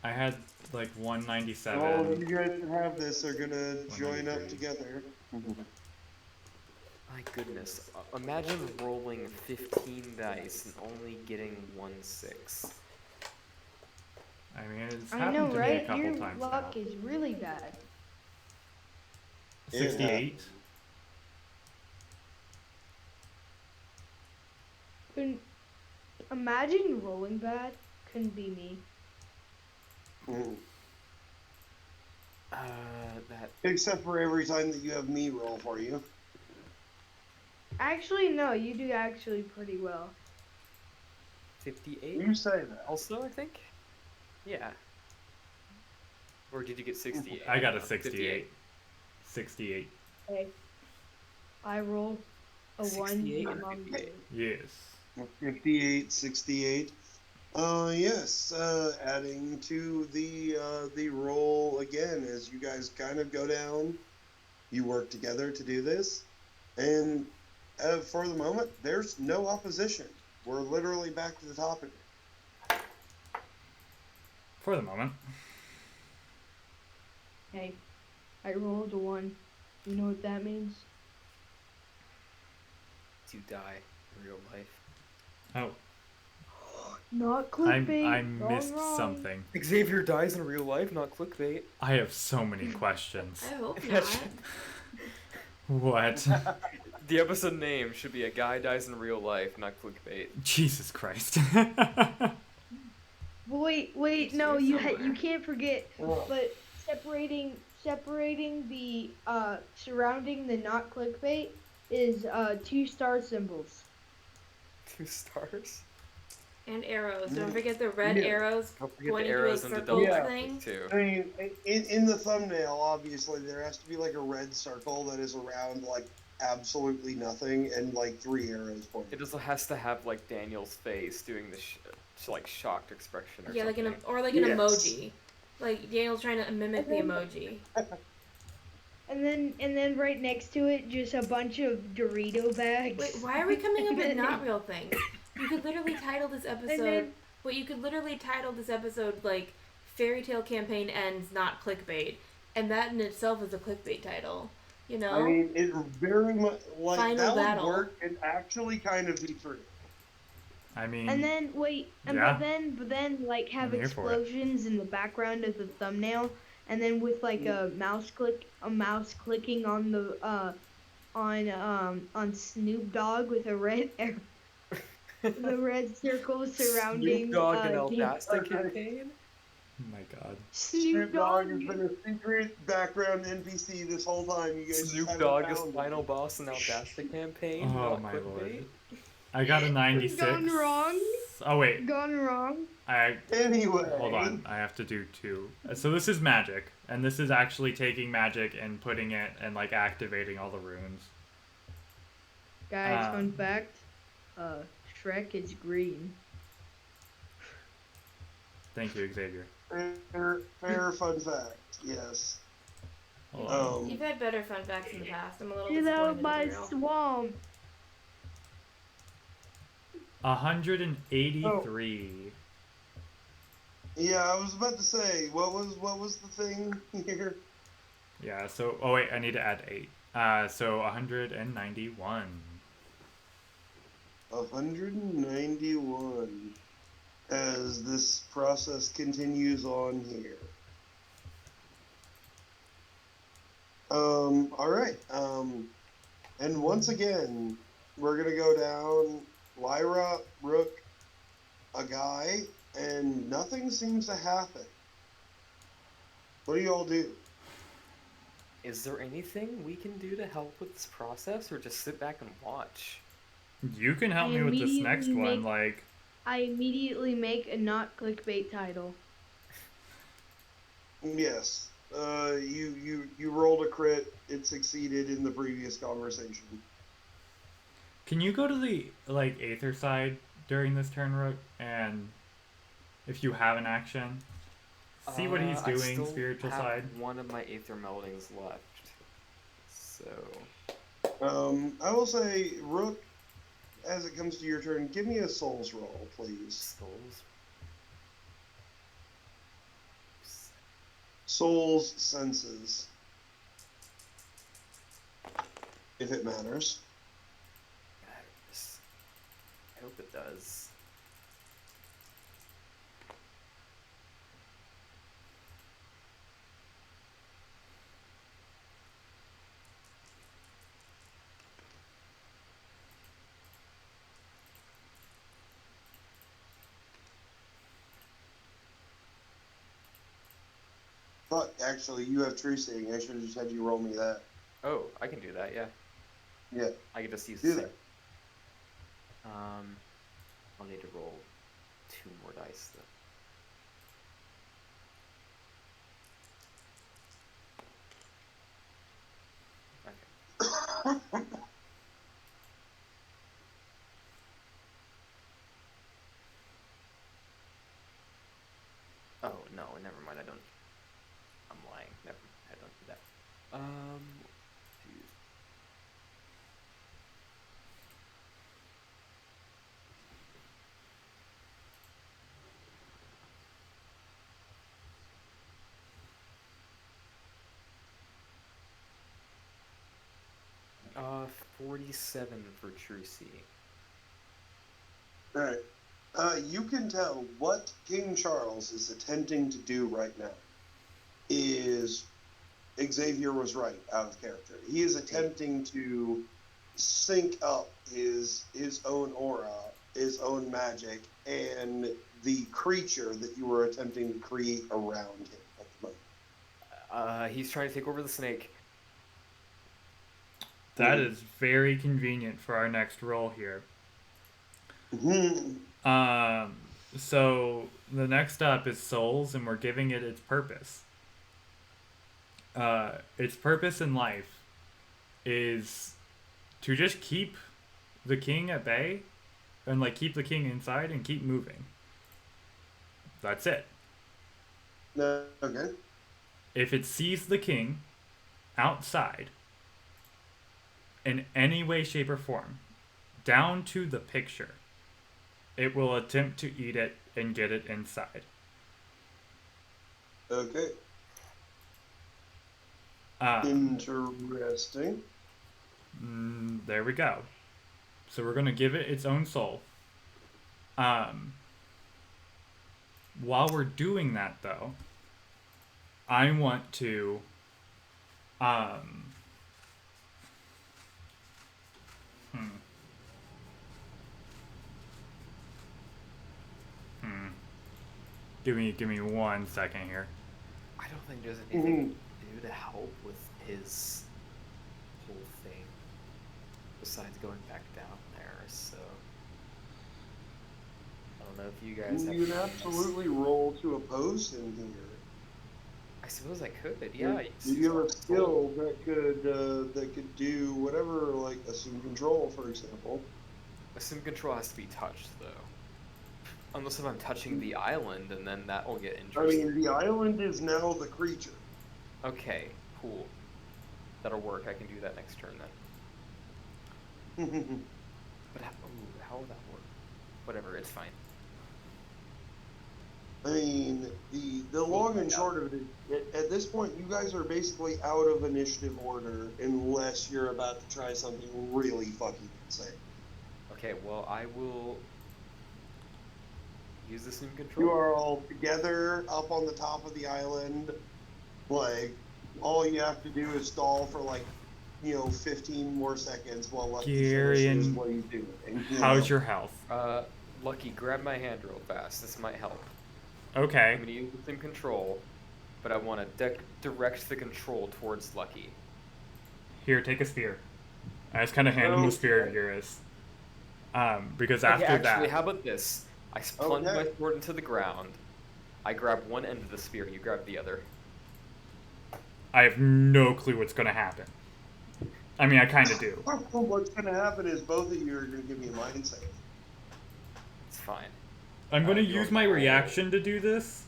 [SPEAKER 4] I had like 197.
[SPEAKER 9] All of you guys that have this are gonna join up
[SPEAKER 4] 193.
[SPEAKER 9] together.
[SPEAKER 6] My goodness. Imagine rolling 15 dice and only getting 1 6.
[SPEAKER 4] I mean, it's
[SPEAKER 8] I
[SPEAKER 4] happened
[SPEAKER 8] know,
[SPEAKER 4] to me a
[SPEAKER 8] right?
[SPEAKER 4] couple
[SPEAKER 8] Your
[SPEAKER 4] times
[SPEAKER 8] luck
[SPEAKER 4] now.
[SPEAKER 8] is really bad.
[SPEAKER 4] 68.
[SPEAKER 8] Imagine rolling bad. Couldn't be me.
[SPEAKER 9] Mhm.
[SPEAKER 6] That.
[SPEAKER 9] Except for every time that you have me roll for you.
[SPEAKER 8] Actually, no. You do actually pretty well.
[SPEAKER 6] 58?
[SPEAKER 9] You say that.
[SPEAKER 6] Also, I think? Yeah. Or did you get 68?
[SPEAKER 4] I got a
[SPEAKER 6] 58.
[SPEAKER 4] 68. 68.
[SPEAKER 8] Okay. I roll a
[SPEAKER 6] 68
[SPEAKER 8] 1
[SPEAKER 6] and
[SPEAKER 8] among
[SPEAKER 6] 58.
[SPEAKER 4] Yes.
[SPEAKER 9] 58, 68. Yes, adding to the roll again as you guys kind of go down. You work together to do this, and for the moment, there's no opposition. We're literally back to the top.
[SPEAKER 4] For the moment.
[SPEAKER 8] Hey, I rolled a 1. You know what that means?
[SPEAKER 6] To die in real life.
[SPEAKER 4] Oh,
[SPEAKER 8] Not clickbait.
[SPEAKER 4] I
[SPEAKER 8] wrong,
[SPEAKER 4] missed
[SPEAKER 8] wrong.
[SPEAKER 4] something.
[SPEAKER 6] Xavier dies in real life, not clickbait.
[SPEAKER 4] I have so many questions.
[SPEAKER 2] I hope not.
[SPEAKER 4] What?
[SPEAKER 6] The episode name should be A Guy Dies in Real Life, not clickbait.
[SPEAKER 4] Jesus Christ.
[SPEAKER 8] Wait, no,
[SPEAKER 6] It's
[SPEAKER 8] you
[SPEAKER 6] somewhere.
[SPEAKER 8] you can't forget. But separating the surrounding the not clickbait is 2 star symbols.
[SPEAKER 6] 2 stars?
[SPEAKER 2] And arrows. Don't forget the red
[SPEAKER 9] Yeah.
[SPEAKER 2] arrows
[SPEAKER 6] Don't forget the
[SPEAKER 2] pointing to a
[SPEAKER 6] arrows and the
[SPEAKER 2] circle
[SPEAKER 6] double
[SPEAKER 9] Yeah.
[SPEAKER 2] thing.
[SPEAKER 6] too.
[SPEAKER 9] I mean, in the thumbnail, obviously, there has to be like a red circle that is around like absolutely nothing and like 3 arrows pointing.
[SPEAKER 6] It also has to have like Daniel's face doing the like shocked expression or
[SPEAKER 2] Yeah, like
[SPEAKER 6] something.
[SPEAKER 2] an
[SPEAKER 9] Yes.
[SPEAKER 2] emoji. Like Daniel's trying to mimic the emoji.
[SPEAKER 8] And then right next to it, just a bunch of Dorito bags.
[SPEAKER 2] Wait, why are we coming up
[SPEAKER 8] And
[SPEAKER 2] with
[SPEAKER 8] then-
[SPEAKER 2] not real things? You could literally title this episode. You could literally title this episode like "Fairy Tale Campaign Ends, Not Clickbait," and that in itself is a clickbait title. You know.
[SPEAKER 9] I mean, it very much like
[SPEAKER 2] Final
[SPEAKER 9] that
[SPEAKER 2] battle.
[SPEAKER 9] would work and actually kind of be true.
[SPEAKER 4] I mean,
[SPEAKER 8] And then wait, and
[SPEAKER 4] yeah.
[SPEAKER 8] but then like have
[SPEAKER 4] I'm here for it.
[SPEAKER 8] explosions in the background of the thumbnail, and then with like a mouse clicking on the on Snoop Dogg with a red arrow, the red circle surrounding
[SPEAKER 6] Snoop Dogg and
[SPEAKER 8] Game-
[SPEAKER 6] Eldasta campaign?
[SPEAKER 4] Oh my god.
[SPEAKER 8] Snoop
[SPEAKER 9] Dogg
[SPEAKER 8] Dogg.
[SPEAKER 9] has been a secret background NPC this whole time. You guys just
[SPEAKER 6] Snoop
[SPEAKER 9] haven't
[SPEAKER 6] Dogg is
[SPEAKER 9] found it.
[SPEAKER 6] final boss in Eldasta campaign?
[SPEAKER 4] Oh
[SPEAKER 6] not
[SPEAKER 4] my
[SPEAKER 6] clickbait?
[SPEAKER 4] lord. I got a 96.
[SPEAKER 8] Gone wrong.
[SPEAKER 4] Oh wait,
[SPEAKER 8] Gone wrong.
[SPEAKER 9] Anyway.
[SPEAKER 4] hold on. I have to do 2. So this is magic, and this is actually taking magic and putting it and like activating all the runes.
[SPEAKER 8] Guys, fun fact. Shrek is green.
[SPEAKER 4] Thank you, Xavier.
[SPEAKER 9] Fair fun fact. Yes.
[SPEAKER 4] Hold on.
[SPEAKER 2] You've had better fun facts in the past. I'm a little
[SPEAKER 8] Get out
[SPEAKER 2] disappointed.
[SPEAKER 8] my
[SPEAKER 2] Israel.
[SPEAKER 8] swamp.
[SPEAKER 4] 183.
[SPEAKER 9] Yeah, I was about to say, what was the thing here?
[SPEAKER 4] Yeah. So wait, I need to add 8. So 191.
[SPEAKER 9] 191 as this process continues on here. All right. And once again, we're gonna go down Lyra, Rook, a guy, and nothing seems to happen. What do you all do?
[SPEAKER 6] Is there anything we can do to help with this process, or just sit back and watch?
[SPEAKER 4] You can help me with this next
[SPEAKER 8] immediately
[SPEAKER 4] one. Like,
[SPEAKER 8] I immediately make a not clickbait title.
[SPEAKER 9] Yes. You rolled a crit. It succeeded in the previous conversation.
[SPEAKER 4] can you go to the like Aether side during this turn, Rook, and if you have an action, see what he's
[SPEAKER 6] I
[SPEAKER 4] doing.
[SPEAKER 6] still
[SPEAKER 4] Spiritual
[SPEAKER 6] have
[SPEAKER 4] side.
[SPEAKER 6] one of my Aether meldings left. So,
[SPEAKER 9] I will say, Rook, as it comes to your turn, give me a Souls roll, please.
[SPEAKER 6] souls.
[SPEAKER 9] Souls senses. If it matters.
[SPEAKER 6] Matters. I hope it does.
[SPEAKER 9] Fuck, actually, you have true seeing. I should have just had you roll me that.
[SPEAKER 6] Oh, I can do that, yeah.
[SPEAKER 9] Yeah.
[SPEAKER 6] I can just use
[SPEAKER 9] Do
[SPEAKER 6] the
[SPEAKER 9] that.
[SPEAKER 6] I'll need to roll 2 more dice though. Okay. Oh no, never mind. I don't. I'm lying. Never. I don't do that. Geez. Uh, 47 for true seeing.
[SPEAKER 9] Alright. You can tell what King Charles is attempting to do right now is Xavier was right out of character. He is attempting to sync up his own aura, his own magic, and the creature that you were attempting to create around him at the moment.
[SPEAKER 6] He's trying to take over the snake.
[SPEAKER 4] That is very convenient for our next roll here.
[SPEAKER 9] Mhm.
[SPEAKER 4] So the next up is souls, and we're giving it its purpose. Its purpose in life is to just keep the king at bay, and like keep the king inside and keep moving. That's it.
[SPEAKER 9] No, okay.
[SPEAKER 4] If it sees the king outside in any way, shape, or form, down to the picture, it will attempt to eat it and get it inside.
[SPEAKER 9] Okay. Interesting.
[SPEAKER 4] There we go. So we're gonna give it its own soul. While we're doing that, though, I want to Give me 1 second here.
[SPEAKER 6] I don't think there's anything we can do to help with his whole thing besides going back down there. So I don't know if you guys.
[SPEAKER 9] You can absolutely roll to oppose him here.
[SPEAKER 6] I suppose I could. Yeah.
[SPEAKER 9] You have a skill that could do whatever, like assume control, for example.
[SPEAKER 6] Assume control has to be touched though. Unless if I'm touching the island, and then that will get interesting.
[SPEAKER 9] I mean, the island is now the creature.
[SPEAKER 6] Okay, cool. That'll work. I can do that next turn then. But how will that work? Whatever, it's fine.
[SPEAKER 9] I mean, the long and short of it is, at this point, you guys are basically out of initiative order unless you're about to try something really fucking insane.
[SPEAKER 6] Okay, well, I will use this in control.
[SPEAKER 9] You are all together up on the top of the island. Like, all you have to do is stall for 15 more seconds while Lucky finishes what he's doing.
[SPEAKER 4] How's your health?
[SPEAKER 6] Lucky, grab my hand real fast. This might help.
[SPEAKER 4] Okay.
[SPEAKER 6] I'm gonna use this in control, but I want to direct the control towards Lucky.
[SPEAKER 4] Here, take a spear. I just kind of hand him the spear of yours. Because after
[SPEAKER 6] actually,
[SPEAKER 4] that...
[SPEAKER 6] how about this? I plunge my sword into the ground. I grab one end of the spear, you grab the other.
[SPEAKER 4] I have no clue what's going to happen. I mean, I kind of do.
[SPEAKER 9] What's going to happen is both of you are going to give me a mind save.
[SPEAKER 6] It's fine.
[SPEAKER 4] I'm going to use my reaction to do this.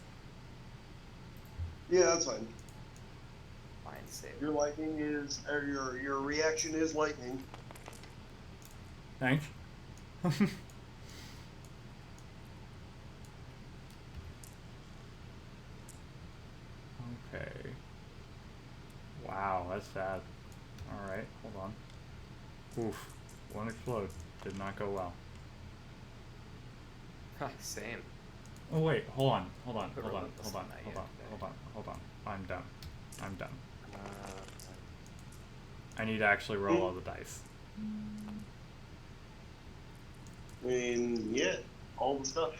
[SPEAKER 9] Yeah, that's fine.
[SPEAKER 6] Mind save.
[SPEAKER 9] Your lightning is, or your reaction is lightning.
[SPEAKER 4] Thanks. Okay. Wow, that's sad. Alright, hold on. Oof. One explode. Did not go well.
[SPEAKER 6] Same.
[SPEAKER 4] Oh wait, hold on. I'm done. I need to actually roll all the dice.
[SPEAKER 9] I mean, yeah, all the stuff.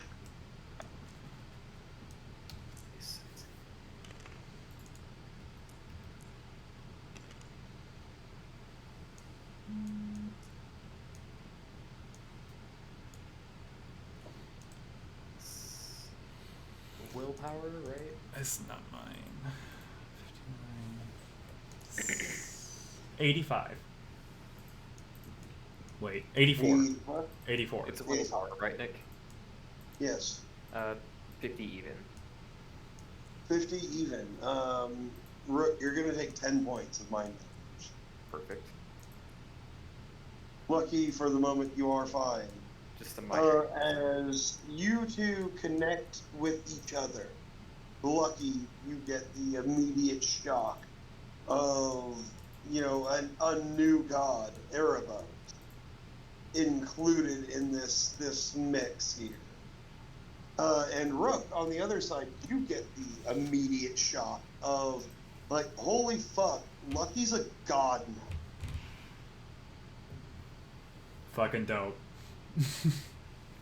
[SPEAKER 6] Willpower, right?
[SPEAKER 4] It's not mine. 59. 85. Wait, 84. 84.
[SPEAKER 6] It's a willpower, right, Nick?
[SPEAKER 9] Yes.
[SPEAKER 6] 50 even.
[SPEAKER 9] 50 even. Rook, you're going to take 10 points of mind damage.
[SPEAKER 6] Perfect.
[SPEAKER 9] Lucky, for the moment, you are fine.
[SPEAKER 6] Just a minor.
[SPEAKER 9] As you two connect with each other, Lucky, you get the immediate shock of, a new god, Ouroboros, included in this mix here. And Rook, on the other side, you get the immediate shock of, holy fuck, Lucky's a god now.
[SPEAKER 4] Fucking dope.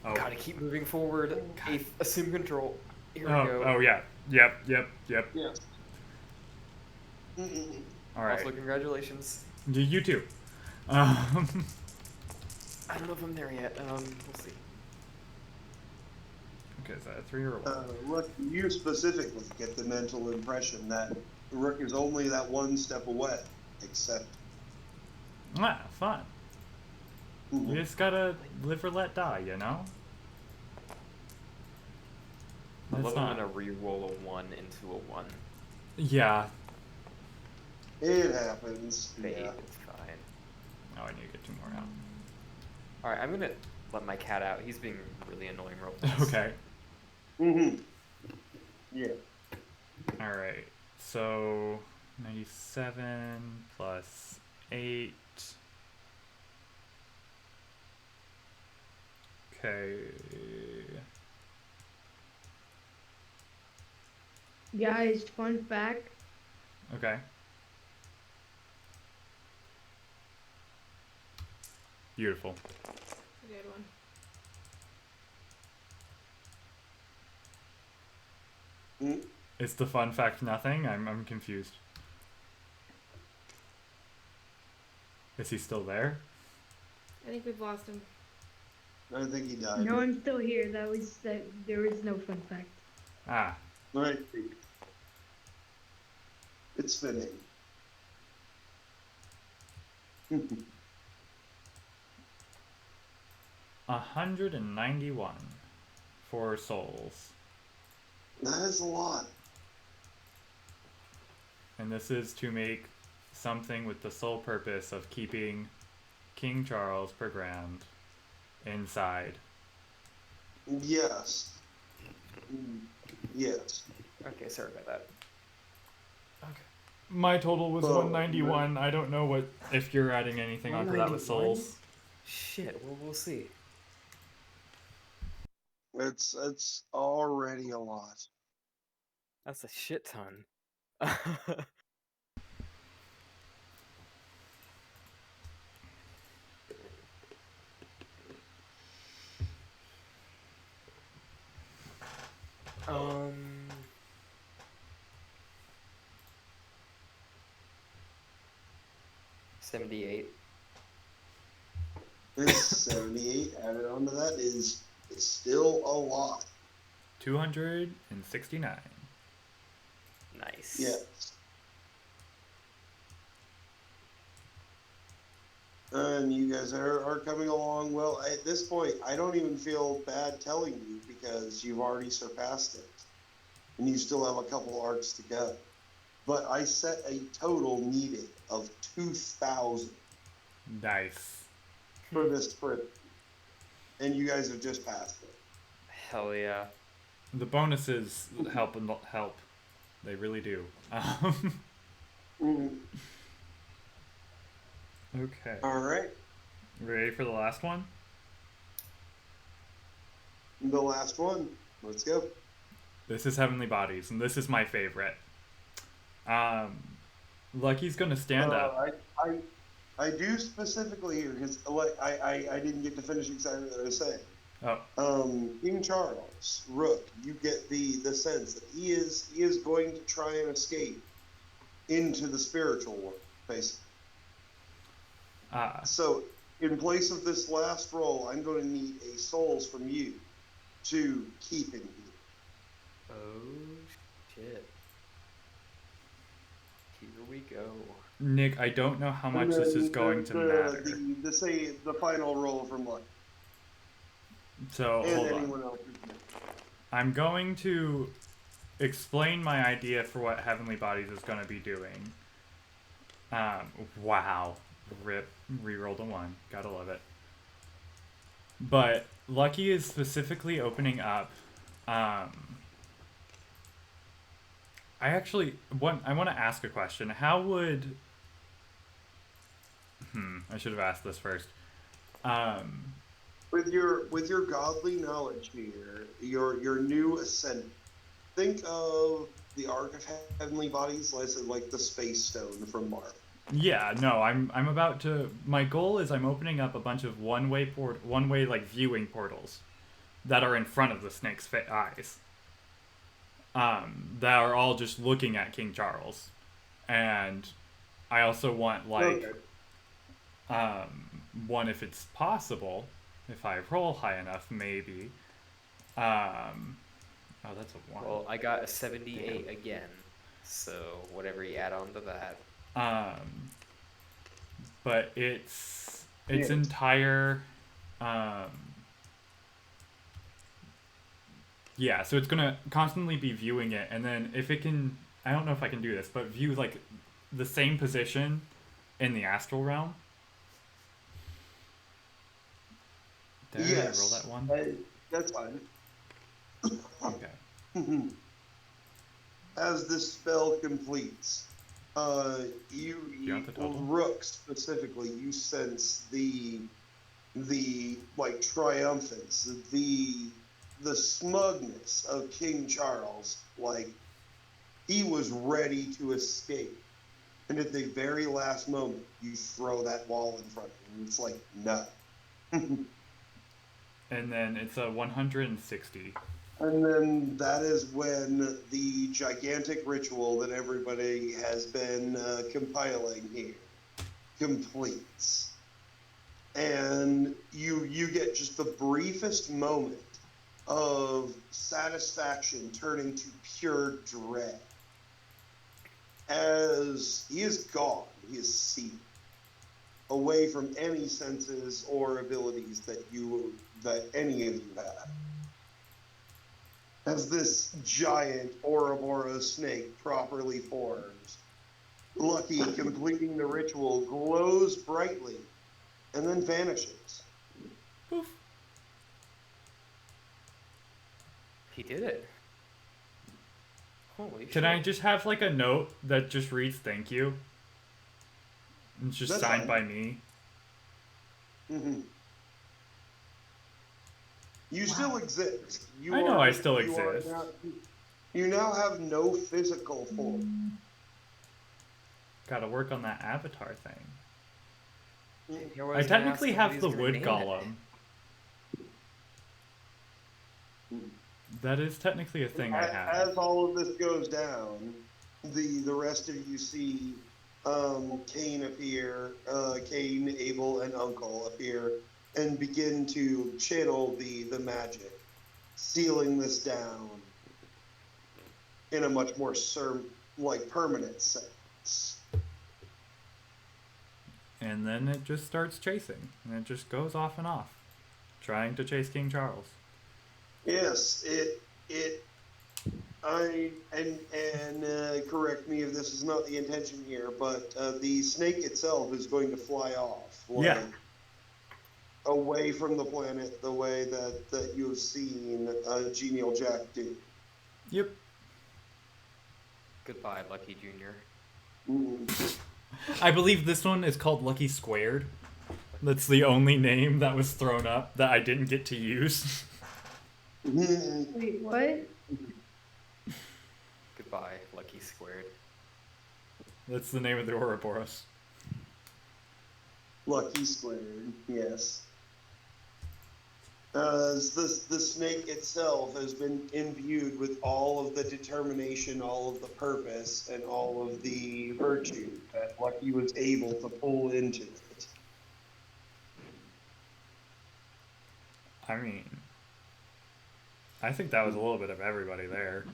[SPEAKER 6] Oh. Gotta keep moving forward. Assume control. Here we go.
[SPEAKER 4] Oh yeah. Yep.
[SPEAKER 9] Yeah.
[SPEAKER 4] All right.
[SPEAKER 6] Also, congratulations.
[SPEAKER 4] You too.
[SPEAKER 6] I don't know if I'm there yet. We'll see.
[SPEAKER 4] Okay, is that a 3 or a 1?
[SPEAKER 9] Rook, you specifically get the mental impression that Rook is only that one step away, except...
[SPEAKER 4] Fun.
[SPEAKER 9] Mm-hmm.
[SPEAKER 4] You just gotta live or let die, you know?
[SPEAKER 6] I
[SPEAKER 4] That's
[SPEAKER 6] love
[SPEAKER 4] not.
[SPEAKER 6] when a reroll a 1 into a 1.
[SPEAKER 4] Yeah.
[SPEAKER 9] It happens.
[SPEAKER 6] Fade,
[SPEAKER 9] Yeah.
[SPEAKER 6] it's fine.
[SPEAKER 4] Oh, I need to get 2 more out.
[SPEAKER 6] Alright, I'm gonna let my cat out. He's being really annoying real fast.
[SPEAKER 4] Okay.
[SPEAKER 9] Mm-hmm. Yeah.
[SPEAKER 4] All right. So 97 plus 8. Okay.
[SPEAKER 8] Guys, fun fact.
[SPEAKER 4] Okay. Beautiful.
[SPEAKER 2] Good one.
[SPEAKER 4] Is the fun fact nothing? I'm confused. Is he still there?
[SPEAKER 2] I think we've lost him.
[SPEAKER 9] I think he died.
[SPEAKER 8] No, I'm still here. There is no fun fact.
[SPEAKER 4] Ah.
[SPEAKER 9] Right. It's fitting.
[SPEAKER 4] 191 for souls.
[SPEAKER 9] That is a lot.
[SPEAKER 4] And this is to make something with the sole purpose of keeping King Charles per grand inside.
[SPEAKER 9] Yes. Yes.
[SPEAKER 6] Okay, sorry about that.
[SPEAKER 4] Okay. My total was
[SPEAKER 9] Oh,
[SPEAKER 4] 191. I don't know what if you're adding anything onto that with
[SPEAKER 6] 191?
[SPEAKER 4] souls.
[SPEAKER 6] Shit, well, we'll see.
[SPEAKER 9] It's already a lot.
[SPEAKER 6] That's a shit ton. 78.
[SPEAKER 9] This 78 added onto that is still a lot.
[SPEAKER 4] 269.
[SPEAKER 6] Nice.
[SPEAKER 9] Yes. And you guys are coming along well. At this point, I don't even feel bad telling you because you've already surpassed it. And you still have a couple arcs to go. But I set a total needed of 2,000
[SPEAKER 4] Nice.
[SPEAKER 9] for this sprint. And you guys have just passed it.
[SPEAKER 6] Hell yeah.
[SPEAKER 4] The bonuses help and help. They really do. Okay.
[SPEAKER 9] All right.
[SPEAKER 4] Ready for the last one?
[SPEAKER 9] The last one. Let's go.
[SPEAKER 4] This is Heavenly Bodies, and this is my favorite. Lucky's gonna stand up.
[SPEAKER 9] I do specifically here because I didn't get to finish exactly what I was saying.
[SPEAKER 4] Oh.
[SPEAKER 9] King Charles, Rook, you get the sense that he is going to try and escape into the spiritual world, basically. So, in place of this last roll, I'm going to need a souls from you to keep him here.
[SPEAKER 6] Oh, shit. Here we go.
[SPEAKER 4] Nick, I don't know how much this is going to matter.
[SPEAKER 9] The final roll from Luck.
[SPEAKER 4] So,
[SPEAKER 9] And
[SPEAKER 4] hold
[SPEAKER 9] anyone
[SPEAKER 4] on.
[SPEAKER 9] else.
[SPEAKER 4] I'm going to explain my idea for what Heavenly Bodies is going to be doing. Wow. Rip. Rerolled a 1. Gotta love it. But Lucky is specifically opening up. I want to ask a question. How would... I should have asked this first.
[SPEAKER 9] With your godly knowledge here, your new ascent, think of the Ark of Heavenly Bodies like the Space Stone from Marvel.
[SPEAKER 4] Yeah, no, I'm about to. My goal is I'm opening up a bunch of one-way like viewing portals that are in front of the snake's eyes. That are all just looking at King Charles, and I also want one if it's possible, if I roll high enough, maybe. Oh, that's a 1.
[SPEAKER 6] Well, I got a 78 again, so whatever you add on to that.
[SPEAKER 4] But its entire, Yeah, so it's gonna constantly be viewing it, and then if it can, I don't know if I can do this, but view like the same position in the astral realm. Did I already roll that one?
[SPEAKER 9] That's fine.
[SPEAKER 4] Okay.
[SPEAKER 9] As this spell completes, you
[SPEAKER 4] got the total?
[SPEAKER 9] Rook specifically, you sense the like triumphance, the smugness of King Charles. Like, he was ready to escape, and at the very last moment, you throw that wall in front of him. And it's like, no.
[SPEAKER 4] And then it's a 160.
[SPEAKER 9] And then that is when the gigantic ritual that everybody has been compiling here completes. And you get just the briefest moment of satisfaction turning to pure dread. As he is gone, he is seen, away from any senses or abilities that any of you have. As this giant Ouroboros snake properly forms, Lucky, completing the ritual, glows brightly and then vanishes.
[SPEAKER 4] Poof.
[SPEAKER 6] He did it. Holy shit.
[SPEAKER 4] Can I just have like a note that just reads "Thank you"? And it's just
[SPEAKER 9] That's
[SPEAKER 4] signed
[SPEAKER 9] fine.
[SPEAKER 4] by me.
[SPEAKER 9] Mm-hmm. You still exist.
[SPEAKER 4] I know I still
[SPEAKER 9] you are
[SPEAKER 4] exist.
[SPEAKER 9] you now have no physical form.
[SPEAKER 4] Gotta work on that avatar thing.
[SPEAKER 6] Yeah,
[SPEAKER 4] I technically have the wood golem. That is technically a thing I have.
[SPEAKER 9] As all of this goes down, the rest of you see Cain appear, Cain, Abel, and Uncle appear and begin to channel the magic, sealing this down in a much more permanent sense.
[SPEAKER 4] And then it just starts chasing. And it just goes off and off. Trying to chase King Charles.
[SPEAKER 9] Yes, correct me if this is not the intention here, but the snake itself is going to fly off. Away from the planet, the way that you have seen Genial Jack do.
[SPEAKER 4] Yep.
[SPEAKER 6] Goodbye, Lucky Junior.
[SPEAKER 4] I believe this one is called Lucky Squared. That's the only name that was thrown up that I didn't get to use.
[SPEAKER 8] Wait, what?
[SPEAKER 6] Goodbye, Lucky Squared.
[SPEAKER 4] That's the name of the Ouroboros.
[SPEAKER 9] Lucky Squared, yes. The snake itself has been imbued with all of the determination, all of the purpose, and all of the virtue that Lucky was able to pull into it.
[SPEAKER 4] I mean, I think that was a little bit of everybody there.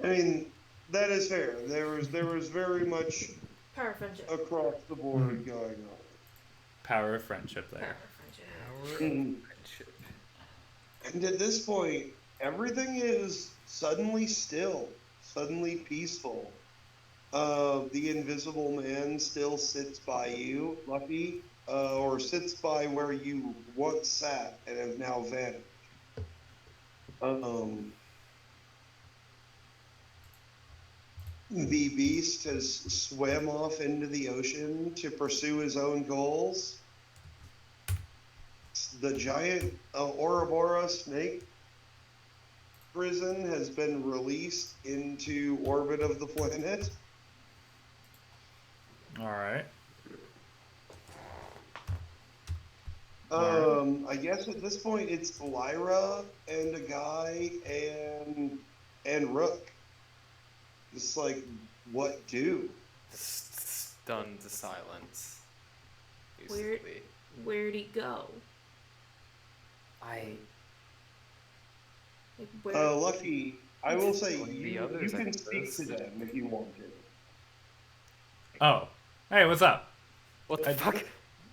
[SPEAKER 9] I mean, that is fair. There was very much
[SPEAKER 2] Power of friendship.
[SPEAKER 9] across the board going on.
[SPEAKER 4] Power of friendship there.
[SPEAKER 6] Friendship.
[SPEAKER 9] And at this point, everything is suddenly still, suddenly peaceful. The invisible man still sits by you, Lucky, or sits by where you once sat and have now vanished. The beast has swam off into the ocean to pursue his own goals. The giant Ouroboros snake prison has been released into orbit of the planet.
[SPEAKER 4] Alright.
[SPEAKER 9] I guess at this point it's Lyra and a guy and Rook. Just like, what do?
[SPEAKER 6] Stunned to silence. Basically.
[SPEAKER 2] Where'd he go? Like, where?
[SPEAKER 9] Lucky, I will say
[SPEAKER 6] The
[SPEAKER 9] you
[SPEAKER 6] others, I
[SPEAKER 9] can
[SPEAKER 6] think
[SPEAKER 9] speak
[SPEAKER 6] those-
[SPEAKER 9] to them if you want to.
[SPEAKER 4] Oh. Hey, what's up?
[SPEAKER 6] What the fuck?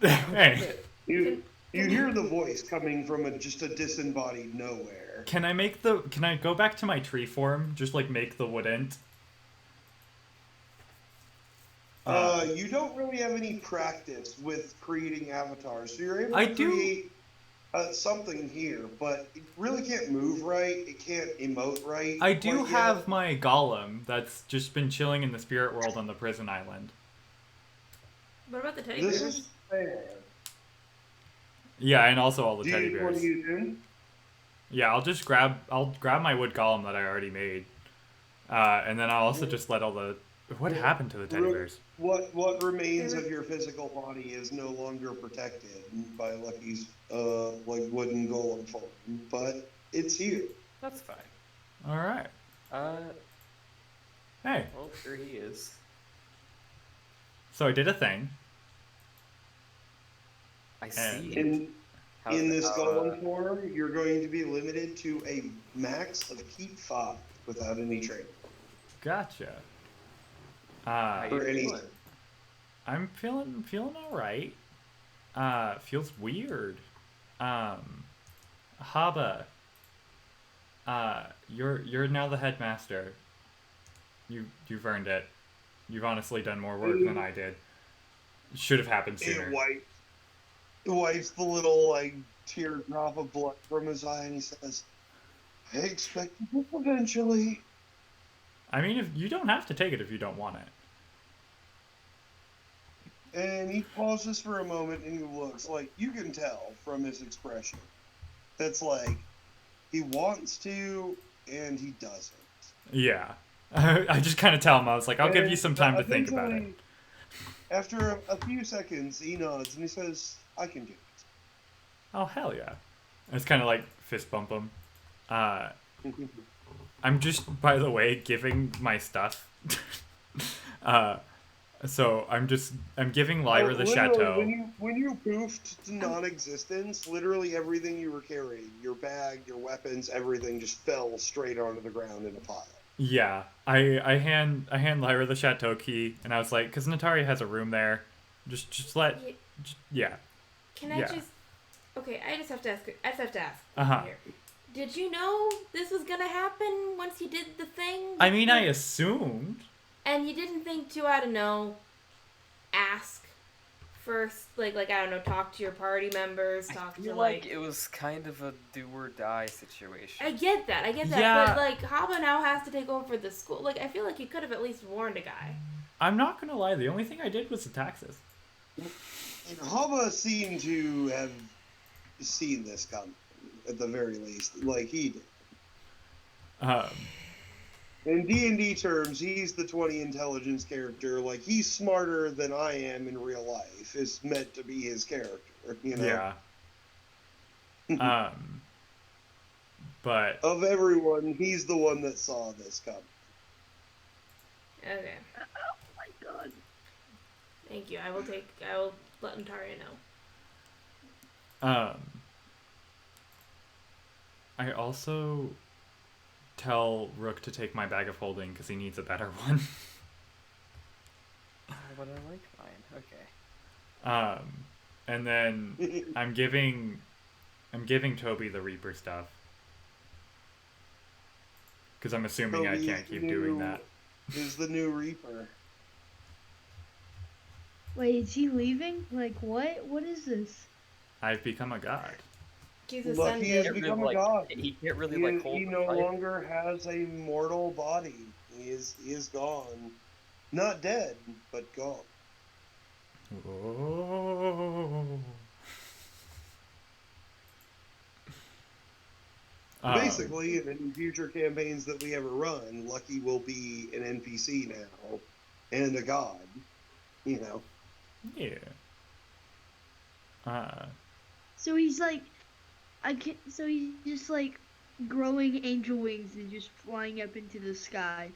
[SPEAKER 4] Hey.
[SPEAKER 9] You You hear the voice coming from just a disembodied nowhere.
[SPEAKER 4] Can I go back to my tree form? Just like make the wood ent?
[SPEAKER 9] You don't really have any practice with creating avatars, so you're able
[SPEAKER 4] I
[SPEAKER 9] to
[SPEAKER 4] do-
[SPEAKER 9] create something here, but it really can't move right. It can't emote right.
[SPEAKER 4] I do
[SPEAKER 9] quite
[SPEAKER 4] have
[SPEAKER 9] yet.
[SPEAKER 4] my golem that's just been chilling in the spirit world on the prison island.
[SPEAKER 2] What about the teddy
[SPEAKER 9] This
[SPEAKER 2] bears?
[SPEAKER 9] is fair.
[SPEAKER 4] Yeah, and also all the
[SPEAKER 9] Do
[SPEAKER 4] teddy
[SPEAKER 9] you want
[SPEAKER 4] bears.
[SPEAKER 9] to use him?
[SPEAKER 4] Yeah, I'll grab my wood golem that I already made. And then I'll also just let all the... What happened to the teddy bears?
[SPEAKER 9] What remains of your physical body is no longer protected by Lucky's like wooden golem form, but it's here.
[SPEAKER 6] That's fine.
[SPEAKER 4] Alright. Hey,
[SPEAKER 6] Well, here he is.
[SPEAKER 4] so I did a thing.
[SPEAKER 6] I see. it.
[SPEAKER 9] In
[SPEAKER 6] How's
[SPEAKER 9] in
[SPEAKER 6] that-
[SPEAKER 9] this
[SPEAKER 6] how,
[SPEAKER 9] golem form, you're going to be limited to a max of keep 5 without any training.
[SPEAKER 4] Gotcha.
[SPEAKER 6] how you
[SPEAKER 9] for any-
[SPEAKER 6] feeling?
[SPEAKER 4] I'm feeling alright. Feels weird. Haba. You're now the headmaster. You've earned it. You've honestly done more work than I did. Should have happened sooner.
[SPEAKER 9] It wipes the little like teardrop of blood from his eye, and he says, "I expected this eventually."
[SPEAKER 4] I mean, if you don't have to take it if you don't want it.
[SPEAKER 9] And he pauses for a moment, and he looks like you can tell from his expression that's like he wants to and he doesn't.
[SPEAKER 4] Yeah. I just kind of tell him, I was like, I'll give you
[SPEAKER 9] And
[SPEAKER 4] some time to think about it.
[SPEAKER 9] eventually, After a few seconds, he nods and he says, "I can do it."
[SPEAKER 4] Oh, hell yeah. I just kind of like fist bump him. I'm just, by the way, giving my stuff. So I'm giving Lyra the
[SPEAKER 9] Literally,
[SPEAKER 4] chateau.
[SPEAKER 9] When you poofed to non-existence, literally everything you were carrying, your bag, your weapons, everything just fell straight onto the ground in a pile.
[SPEAKER 4] Yeah, I hand Lyra the chateau key, and I was like, because Natari has a room there, just let, yeah.
[SPEAKER 2] Can I
[SPEAKER 4] Yeah.
[SPEAKER 2] just? Okay, I just have to ask.
[SPEAKER 4] Uh-huh.
[SPEAKER 2] Here. Did you know this was gonna happen once you did the thing?
[SPEAKER 4] I mean, I assumed.
[SPEAKER 2] And you didn't think to, I don't know, ask first, like I don't know, talk to your party members,
[SPEAKER 6] I
[SPEAKER 2] talk
[SPEAKER 6] feel
[SPEAKER 2] to
[SPEAKER 6] like it was kind of a do or die situation.
[SPEAKER 2] I get that,
[SPEAKER 4] Yeah.
[SPEAKER 2] but like Haba now has to take over the school. Like I feel like you could have at least warned a guy.
[SPEAKER 4] I'm not gonna lie, the only thing I did was the taxes.
[SPEAKER 9] And Haba seemed to have seen this coming, at the very least, like he did. In D&D terms, he's the 20 intelligence character. Like, he's smarter than I am in real life. It's meant to be his character, you know?
[SPEAKER 4] Yeah. But
[SPEAKER 9] Of everyone, he's the one that saw this coming.
[SPEAKER 2] Okay.
[SPEAKER 8] Oh my god.
[SPEAKER 2] Thank you. I will let Nataria know.
[SPEAKER 4] I also tell Rook to take my bag of holding because he needs a better one.
[SPEAKER 6] Oh, but I like mine. Okay.
[SPEAKER 4] And then I'm giving Toby the Reaper stuff because I'm assuming I
[SPEAKER 9] Toby's
[SPEAKER 4] can't keep
[SPEAKER 9] the
[SPEAKER 4] doing
[SPEAKER 9] new-
[SPEAKER 4] that.
[SPEAKER 9] Is the new Reaper.
[SPEAKER 8] Wait, is he leaving? Like what? What is this?
[SPEAKER 4] I've become a god.
[SPEAKER 2] He's
[SPEAKER 9] Look, he has
[SPEAKER 2] ascended.
[SPEAKER 9] become a
[SPEAKER 6] like,
[SPEAKER 9] god.
[SPEAKER 6] he can't really
[SPEAKER 9] He,
[SPEAKER 6] like hold
[SPEAKER 9] he
[SPEAKER 6] the
[SPEAKER 9] no
[SPEAKER 6] knife.
[SPEAKER 9] longer has a mortal body. He is gone. Not dead, but gone.
[SPEAKER 4] Oh.
[SPEAKER 9] Basically, in any future campaigns that we ever run, Lucky will be an NPC now and a god. You know.
[SPEAKER 4] Yeah.
[SPEAKER 8] So he's like, So he's just like growing angel wings and just flying up into the sky.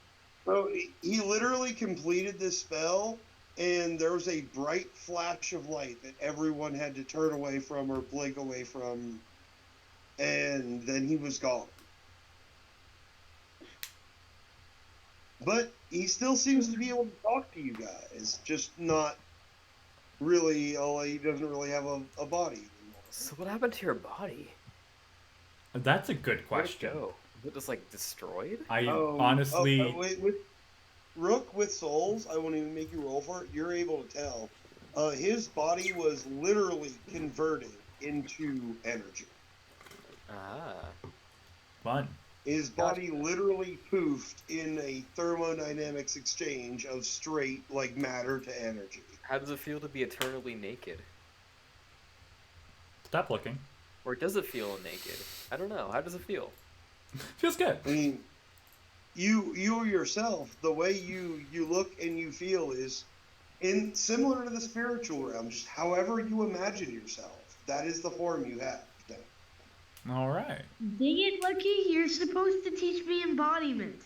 [SPEAKER 9] So he literally completed this spell, and there was a bright flash of light that everyone had to turn away from or blink away from, and then he was gone. But he still seems to be able to talk to you guys, just not really. He doesn't really have a body anymore.
[SPEAKER 6] So what happened to your body?
[SPEAKER 4] That's a good
[SPEAKER 6] Where'd it
[SPEAKER 4] question.
[SPEAKER 6] go? Was it just like destroyed?
[SPEAKER 4] I honestly.
[SPEAKER 9] With Rook with souls, I won't even make you roll for it. You're able to tell. His body was literally converted into energy.
[SPEAKER 6] Ah.
[SPEAKER 4] Fun.
[SPEAKER 9] His body literally poofed in a thermodynamics exchange of straight, like, matter to energy.
[SPEAKER 6] How does it feel to be eternally naked?
[SPEAKER 4] Stop looking.
[SPEAKER 6] Or does it feel naked? I don't know. How does it feel?
[SPEAKER 4] Feels good.
[SPEAKER 9] I mean, you yourself, the way you look and you feel is similar to the spiritual realm, just however you imagine yourself. That is the form you have.
[SPEAKER 4] All right.
[SPEAKER 8] Dang it, Lucky! You're supposed to teach me embodiment.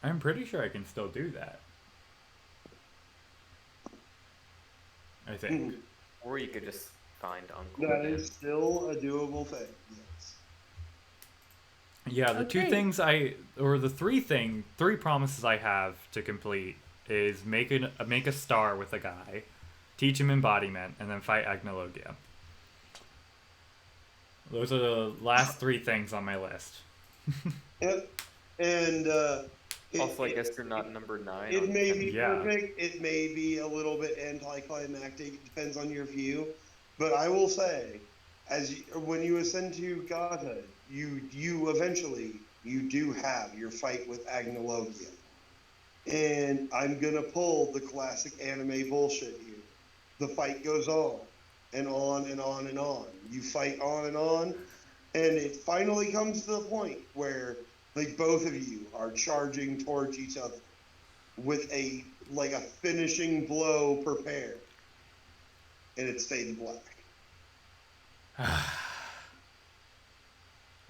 [SPEAKER 4] I'm pretty sure I can still do that. I think.
[SPEAKER 6] Or you could just find Uncle
[SPEAKER 9] That
[SPEAKER 6] Ben.
[SPEAKER 9] is still a doable thing. Yes.
[SPEAKER 4] Yeah, the two
[SPEAKER 8] Okay.
[SPEAKER 4] things three promises I have to complete is make a star with a guy, teach him embodiment, and then fight Agnologia. Those are the last three things on my list.
[SPEAKER 9] Yep. And
[SPEAKER 6] Also, I guess you're not number 9.
[SPEAKER 9] it
[SPEAKER 6] on
[SPEAKER 9] may
[SPEAKER 6] 10.
[SPEAKER 9] be
[SPEAKER 4] Yeah.
[SPEAKER 9] perfect. It may be a little bit anticlimactic. It depends on your view. But I will say, when you ascend to godhood, you eventually do have your fight with Agnologia. And I'm gonna pull the classic anime bullshit here. The fight goes on and on and on and on. You fight on, and it finally comes to the point where like both of you are charging towards each other with a finishing blow prepared. And it's fade to black.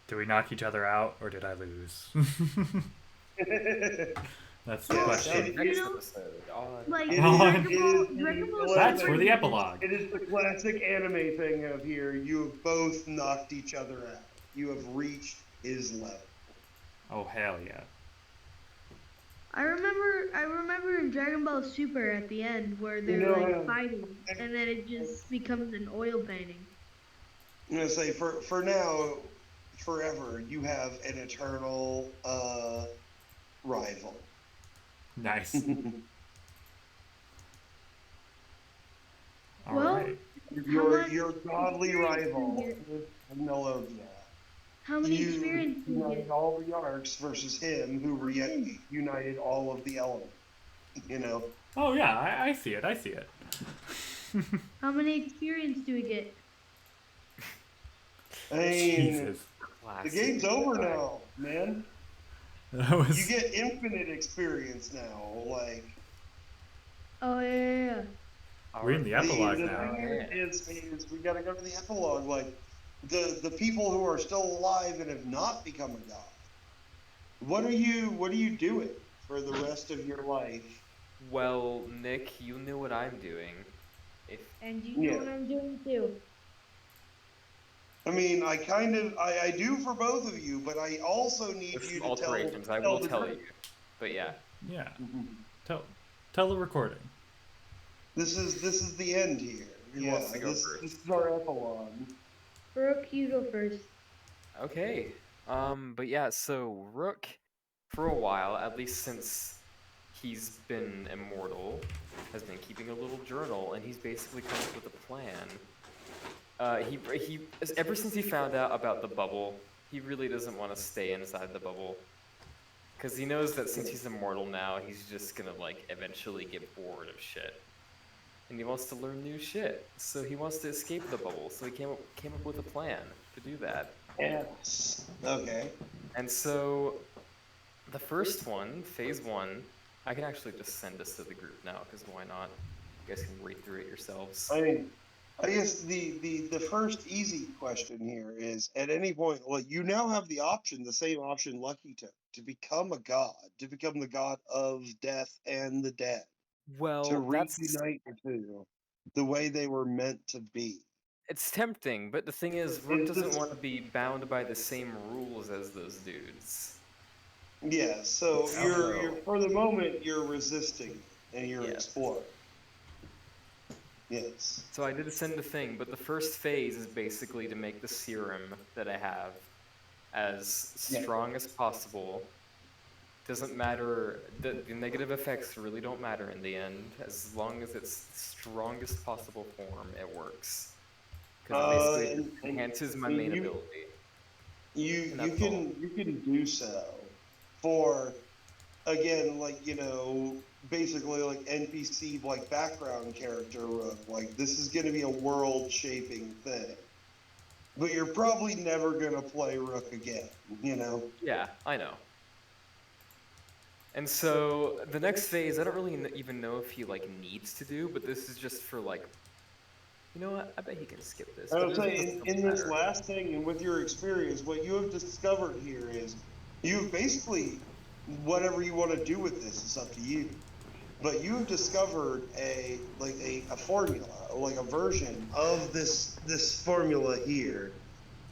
[SPEAKER 4] Do we knock each other out, or did I lose? That's the
[SPEAKER 9] Yeah,
[SPEAKER 4] question.
[SPEAKER 6] Next
[SPEAKER 8] You know,
[SPEAKER 6] episode on.
[SPEAKER 8] Like
[SPEAKER 9] It
[SPEAKER 8] Dragon
[SPEAKER 9] is-
[SPEAKER 8] Ball,
[SPEAKER 9] it is
[SPEAKER 8] Dragon Ball
[SPEAKER 9] the-
[SPEAKER 8] Super
[SPEAKER 4] That's for the
[SPEAKER 8] did it.
[SPEAKER 4] epilogue.
[SPEAKER 9] It is the classic anime thing of here. You have both knocked each other out. You have reached his level.
[SPEAKER 4] Oh hell yeah!
[SPEAKER 8] I remember in Dragon Ball Super at the end where they're
[SPEAKER 9] know,
[SPEAKER 8] like fighting, and then it just becomes an oil painting.
[SPEAKER 9] I'm gonna say for now, forever, you have an eternal rival.
[SPEAKER 4] Nice. All
[SPEAKER 8] Well,
[SPEAKER 4] right.
[SPEAKER 9] Your godly
[SPEAKER 8] experience
[SPEAKER 9] rival,
[SPEAKER 8] do you
[SPEAKER 9] Agnologia.
[SPEAKER 8] How many experience do you
[SPEAKER 9] united
[SPEAKER 8] get?
[SPEAKER 9] all the arcs versus him who united all of the elements. You know.
[SPEAKER 4] Oh yeah, I see it. I see it.
[SPEAKER 8] How many experience do we get?
[SPEAKER 9] I mean,
[SPEAKER 4] Jesus.
[SPEAKER 9] the
[SPEAKER 6] Classic.
[SPEAKER 9] game's over now, man.
[SPEAKER 4] That was.
[SPEAKER 9] You get infinite experience now. Like
[SPEAKER 8] Oh yeah.
[SPEAKER 4] We're in the epilogue
[SPEAKER 9] the
[SPEAKER 4] now.
[SPEAKER 9] thing is we gotta go to the epilogue. Like the people who are still alive and have not become a god. What are you doing for the rest of your life?
[SPEAKER 6] Well, Nick, you knew what I'm doing.
[SPEAKER 8] And you know what I'm doing too.
[SPEAKER 9] I mean, I do for both of you, but I also need
[SPEAKER 6] With
[SPEAKER 9] you
[SPEAKER 6] some
[SPEAKER 9] to tell.
[SPEAKER 6] alterations, I will
[SPEAKER 9] the
[SPEAKER 6] tell
[SPEAKER 9] truth.
[SPEAKER 6] you. But yeah.
[SPEAKER 4] Yeah.
[SPEAKER 9] Mhm.
[SPEAKER 4] Tell the recording.
[SPEAKER 9] This is the end here.
[SPEAKER 6] Who wants to go
[SPEAKER 9] this
[SPEAKER 6] first?
[SPEAKER 9] is our epilogue.
[SPEAKER 8] Brooke, you go first.
[SPEAKER 6] Okay. But yeah, so Rook, for a while, at least since he's been immortal, has been keeping a little journal, and he's basically come up with a plan. He ever since he found out about the bubble, he really doesn't want to stay inside the bubble. Because he knows that since he's immortal now, he's just gonna, like, eventually get bored of shit. And he wants to learn new shit. So he wants to escape the bubble. So he came up with a plan to do that.
[SPEAKER 9] Yes. Okay.
[SPEAKER 6] And so, the first one, phase 1, I can actually just send this to the group now, because why not? You guys can read through it yourselves.
[SPEAKER 9] I mean, I guess the first easy question here is: at any point, like you now have the option, the same option Lucky took, to become a god, to become the god of death and the dead, to
[SPEAKER 6] Well, that's...
[SPEAKER 9] reunite the two, the way they were meant to be.
[SPEAKER 6] It's tempting, but the thing is, Rook doesn't want to be bound by the same rules as those dudes.
[SPEAKER 9] Yeah. So
[SPEAKER 6] So-
[SPEAKER 9] you're for the moment you're resisting and you're
[SPEAKER 6] Yes.
[SPEAKER 9] exploring. Yes.
[SPEAKER 6] So I did send a thing, but the first phase is basically to make the serum that I have as strong as possible. Doesn't matter, the negative effects really don't matter in the end. As long as it's the strongest possible form, it works. Because basically it enhances my main ability.
[SPEAKER 9] You can do so for, again, like, basically like NPC, like background character Rook. Like, this is going to be a world shaping thing, but you're probably never going to play Rook again.
[SPEAKER 6] Yeah, I know. And so the next phase, I don't really even know if he like needs to do, but this is just for like, you know what? I bet he can skip this.
[SPEAKER 9] I
[SPEAKER 6] But
[SPEAKER 9] would
[SPEAKER 6] it
[SPEAKER 9] say
[SPEAKER 6] doesn't
[SPEAKER 9] in this
[SPEAKER 6] matter.
[SPEAKER 9] last thing and with your experience, what you have discovered here is you've basically, whatever you want to do with this is up to you. But you have discovered a formula, like a version of this formula here.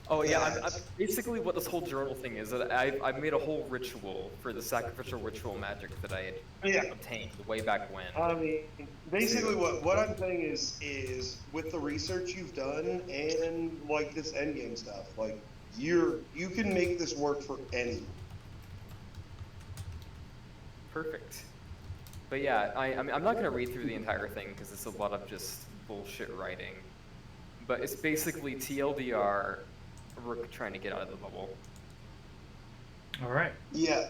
[SPEAKER 6] Oh yeah, I'm basically what this whole journal thing is that I've made a whole ritual for the sacrificial ritual magic that I had obtained way back when.
[SPEAKER 9] I mean, basically, what I'm saying is with the research you've done and like this endgame stuff, like you can make this work for anyone.
[SPEAKER 6] Perfect. But yeah, I'm not gonna read through the entire thing because it's a lot of just bullshit writing. But it's basically TLDR, Rook trying to get out of the bubble.
[SPEAKER 4] All right.
[SPEAKER 9] Yeah.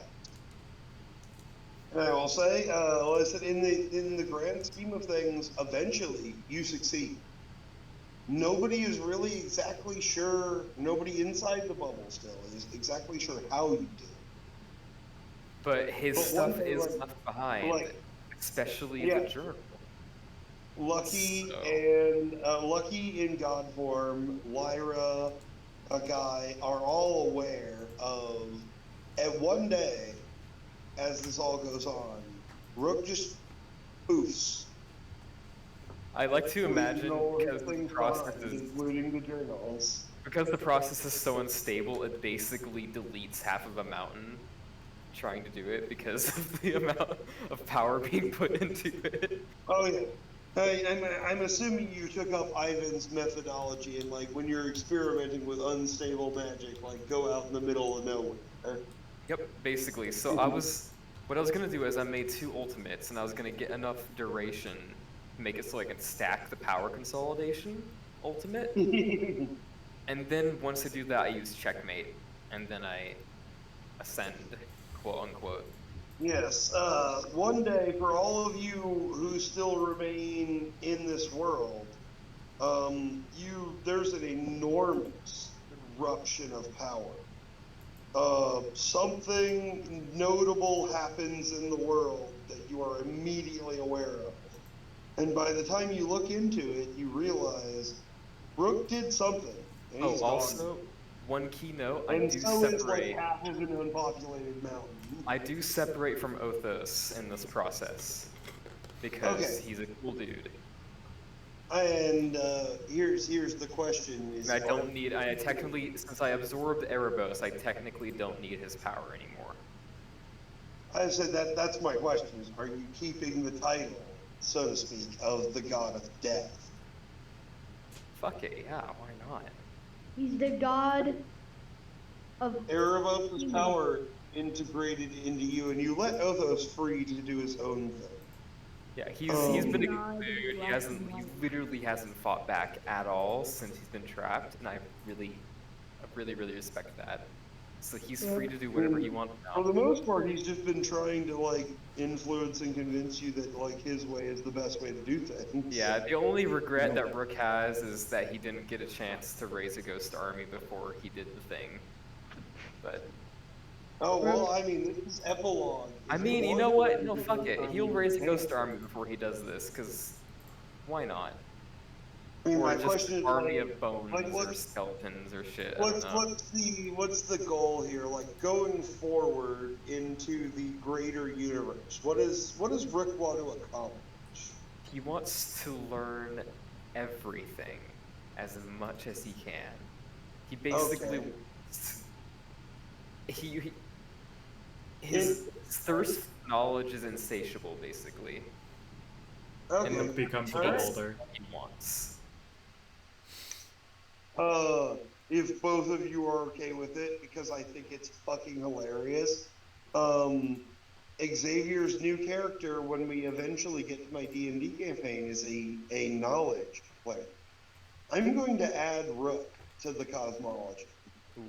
[SPEAKER 9] And I will say, listen, in the grand scheme of things, eventually you succeed. Nobody is really exactly sure. Nobody inside the bubble still is exactly sure how you do.
[SPEAKER 6] But his stuff is left behind, especially the journal.
[SPEAKER 9] Lucky in God form, Lyra, a guy, are all aware of. And one day, as this all goes on, Rook just poofs.
[SPEAKER 6] I like to imagine because the process is,
[SPEAKER 9] including the journals.
[SPEAKER 6] Because the process is so unstable, it basically deletes half of a mountain trying to do it because of the amount of power being put into it.
[SPEAKER 9] Oh yeah. I'm assuming you took up Ivan's methodology and like when you're experimenting with unstable magic, like go out in the middle of nowhere.
[SPEAKER 6] Yep, basically. So what I was gonna do is I made 2 ultimates and I was gonna get enough duration to make it so I can stack the power consolidation ultimate. And then once I do that, I use checkmate and then I ascend, quote unquote.
[SPEAKER 9] Yes. One day, for all of you who still remain in this world, there's an enormous eruption of power. Something notable happens in the world that you are immediately aware of. And by the time you look into it, you realize Rook did something. And he's
[SPEAKER 6] also, one key note, I do
[SPEAKER 9] separate. Is like
[SPEAKER 6] separate.
[SPEAKER 9] half of an unpopulated mountain.
[SPEAKER 6] I do separate from Othos in this process because he's a cool dude.
[SPEAKER 9] And here's the question:
[SPEAKER 6] I don't need. I technically, since I absorbed Ouroboros, I technically don't need his power anymore.
[SPEAKER 9] I said that's my question: is are you keeping the title, so to speak, of the god of death?
[SPEAKER 6] Fuck it, yeah. Why not?
[SPEAKER 8] He's the god of
[SPEAKER 9] Ouroboros' power integrated into you, and you let Othos free to do his own thing.
[SPEAKER 6] Yeah, he's been a good dude. He literally hasn't fought back at all since he's been trapped, and I really respect that. So he's free to do whatever he wants now.
[SPEAKER 9] For the most part, he's just been trying to like influence and convince you that like his way is the best way to do things.
[SPEAKER 6] Yeah, the only regret that Rook has is that he didn't get a chance to raise a ghost army before he did the thing. But
[SPEAKER 9] oh well, I mean, this is epilogue.
[SPEAKER 6] I mean, you know what? No, fuck it. He'll raise a ghost army before he does this, because why not?
[SPEAKER 9] I mean,
[SPEAKER 6] or
[SPEAKER 9] my
[SPEAKER 6] just
[SPEAKER 9] question
[SPEAKER 6] an
[SPEAKER 9] is,
[SPEAKER 6] army
[SPEAKER 9] like,
[SPEAKER 6] of bones
[SPEAKER 9] like
[SPEAKER 6] or skeletons or shit.
[SPEAKER 9] What's the goal here? Like going forward into the greater universe. What does Rick want to accomplish?
[SPEAKER 6] He wants to learn everything as much as he can. He basically his thirst for knowledge is insatiable, basically.
[SPEAKER 5] Okay.
[SPEAKER 6] And
[SPEAKER 4] becomes a
[SPEAKER 5] Alright.
[SPEAKER 4] beholder.
[SPEAKER 6] he wants.
[SPEAKER 9] If both of you are okay with it, because I think it's fucking hilarious. Xavier's new character, when we eventually get to my D&D campaign, is a knowledge player. I'm going to add Rook to the cosmology.
[SPEAKER 6] Ooh.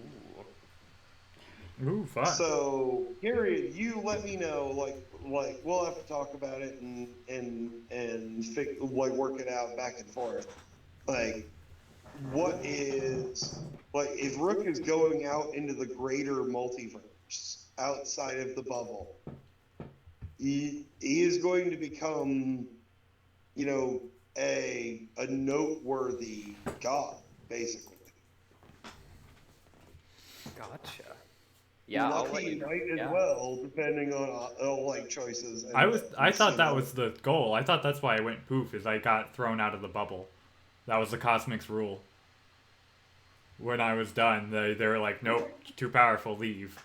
[SPEAKER 4] Ooh, fun.
[SPEAKER 9] So, period. You let me know. Like we'll have to talk about it and work it out back and forth. Like, what is like if Rook is going out into the greater multiverse outside of the bubble, he is going to become, you know, a noteworthy god, basically.
[SPEAKER 6] Gotcha. Yeah, I'll let
[SPEAKER 9] Lucky
[SPEAKER 6] you know.
[SPEAKER 9] might as
[SPEAKER 6] Yeah.
[SPEAKER 9] well, depending on like choices. And
[SPEAKER 4] I thought that
[SPEAKER 9] so-
[SPEAKER 4] was the goal. I thought that's why I went poof, is I got thrown out of the bubble. That was the Cosmic's rule. When I was done, they were like, nope, too powerful, leave.